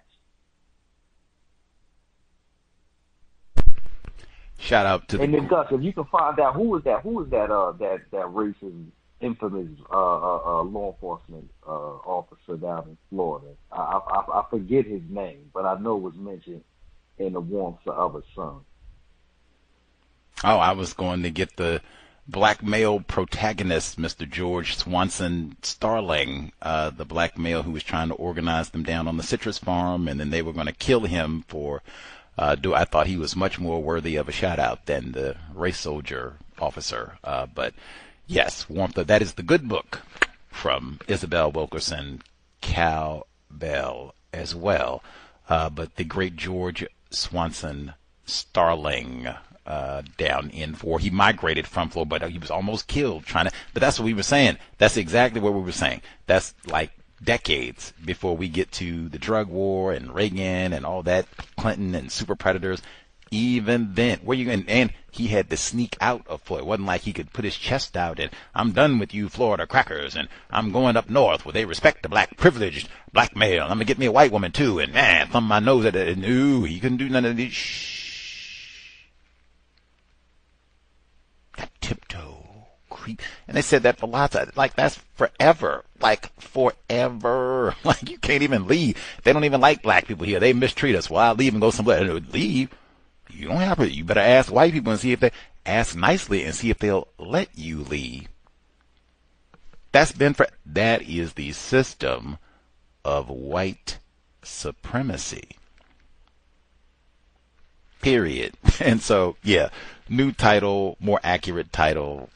Shout out to and then Gus, if you can find out who was that racist, infamous law enforcement officer down in Florida. I forget his name, but I know it was mentioned in The Warmth of a Sun. Oh, I was going to get the black male protagonist, Mr. George Swanson Starling, the black male who was trying to organize them down on the citrus farm, and then they were going to kill him for. I thought he was much more worthy of a shout out than the race soldier officer. But yes, that is the good book from Isabel Wilkerson Cowbell as well. But the great George Swanson Starling, down in he migrated from Florida, but he was almost killed but that's what we were saying. That's exactly what we were saying. That's like decades before we get to the drug war and Reagan and all that, Clinton and super predators. Even then, and he had to sneak out of Florida. It wasn't like he could put his chest out and I'm done with you Florida crackers and I'm going up north where they respect the black privileged black male. I'm gonna get me a white woman too, and man, thumb my nose at it. No, he couldn't do none of these. people. And they said that for lots of, like, that's forever. Like, forever. Like, you can't even leave. They don't even like black people here. They mistreat us. Well, I'll leave and go somewhere. Leave? You don't have to. You better ask white people and see if they, ask nicely and see if they'll let you leave. That is the system of white supremacy. Period. And so, yeah, new title, more accurate title,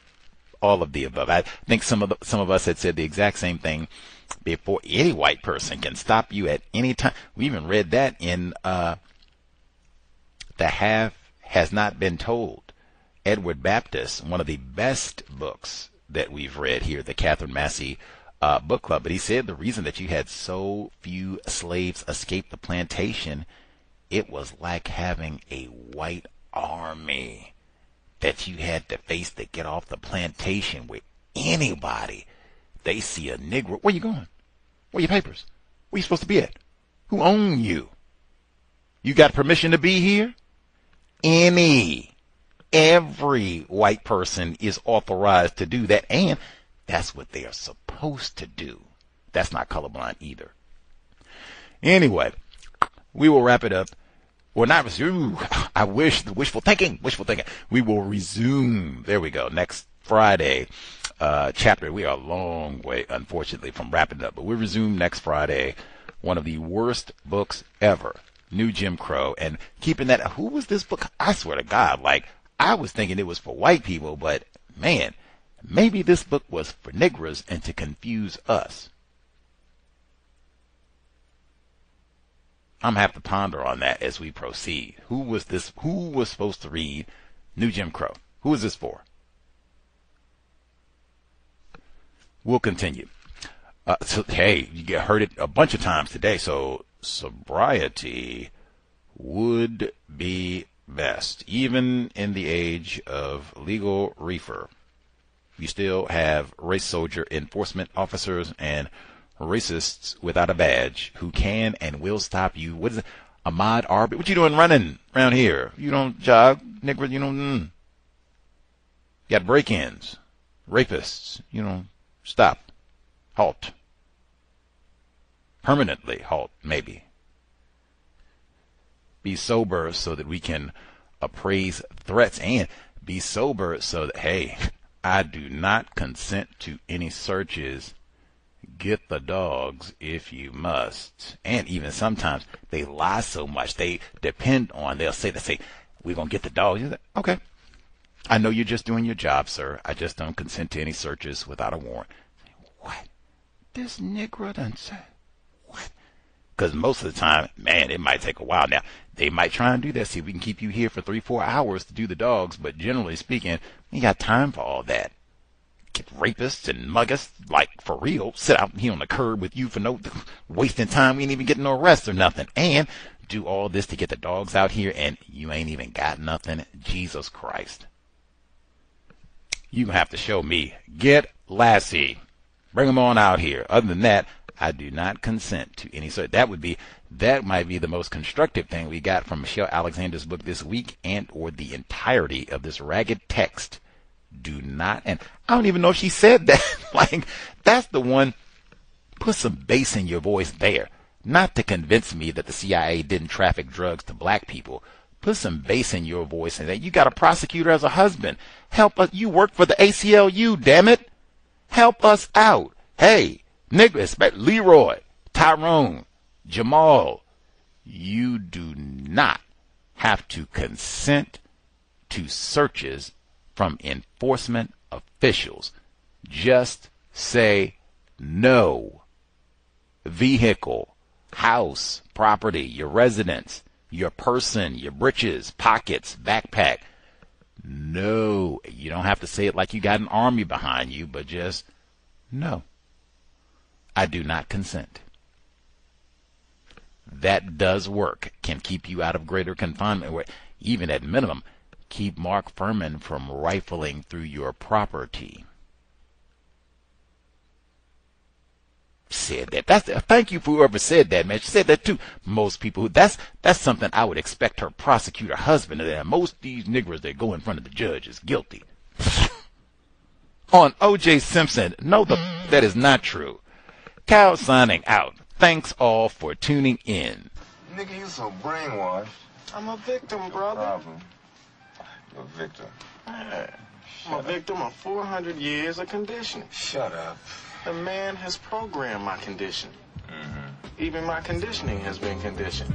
all of the above. I think some of us had said the exact same thing before. Any white person can stop you at any time. We even read that in The Half Has Not Been Told. Edward Baptist, one of the best books that we've read here, the Katherine Massey book club. But he said the reason that you had so few slaves escape the plantation, it was like having a white army that you had to face to get off the plantation, where anybody, they see a Negro. Where you going? Where your papers? Where you supposed to be at? Who own you? You got permission to be here? Every white person is authorized to do that, and that's what they are supposed to do. That's not colorblind either. Anyway, we will wrap it up. Well, not resume. I wish the wishful thinking. We will resume. There we go. Next Friday, chapter. We are a long way, unfortunately, from wrapping it up, but we'll resume next Friday. One of the worst books ever, New Jim Crow, and keeping that. Who was this book? I swear to God, like, I was thinking it was for white people, but man, maybe this book was for niggers and to confuse us. I'm gonna have to ponder on that as we proceed. Who was supposed to read New Jim Crow? Who is this for? We'll continue. So, hey, you heard it a bunch of times today, so sobriety would be best. Even in the age of legal reefer, you still have race soldier enforcement officers and racists without a badge who can and will stop you. What is it? Ahmaud Arbery? What you doing running around here? You don't jog, nigger. You don't. You got break-ins, rapists. You know, stop, halt, permanently halt, maybe. Be sober so that we can appraise threats, and be sober so that, hey, I do not consent to any searches. Get the dogs if you must. And even sometimes they lie so much, they depend on, they'll say, we're going to get the dogs. You're like, okay. I know you're just doing your job, sir. I just don't consent to any searches without a warrant. What? This Negro done said. What? Because most of the time, man, it might take a while. Now, they might try and do that. See if we can keep you here for 3-4 hours to do the dogs. But generally speaking, we ain't got time for all that. Get rapists and muggers, like, for real, sit out here on the curb with you for no wasting time. We ain't even getting no rest or nothing. And do all this to get the dogs out here, and you ain't even got nothing. Jesus Christ. You gonna have to show me. Get Lassie. Bring them on out here. Other than that, I do not consent to any sort. That might be the most constructive thing we got from Michelle Alexander's book this week, and or the entirety of this ragged text. Do not, and I don't even know if she said that. Like, that's the one. Put some bass in your voice there. Not to convince me that the CIA didn't traffic drugs to black people. Put some bass in your voice and that you got a prosecutor as a husband. Help us. You work for the ACLU, damn it. Help us out. Hey, niggas, Leroy, Tyrone, Jamal, you do not have to consent to searches from enforcement officials. Just say no. Vehicle, house, property, your residence, your person, your breeches, pockets, backpack. No. You don't have to say it like you got an army behind you, but just no. I do not consent. That does work. Can keep you out of greater confinement, or even at minimum, keep Mark Furman from rifling through your property. Said that. Thank you for whoever said that, man. She said that too. Most people, that's something I would expect her prosecutor husband to do. Most of these niggers that go in front of the judge is guilty. On O.J. Simpson, no that is not true. Cal signing out. Thanks all for tuning in. Nigga, you so brainwashed. I'm a victim, brother. No problem. You're a victim. Yeah. I'm a victim of 400 years of conditioning. Shut up. The man has programmed my condition. Even my conditioning has been conditioned.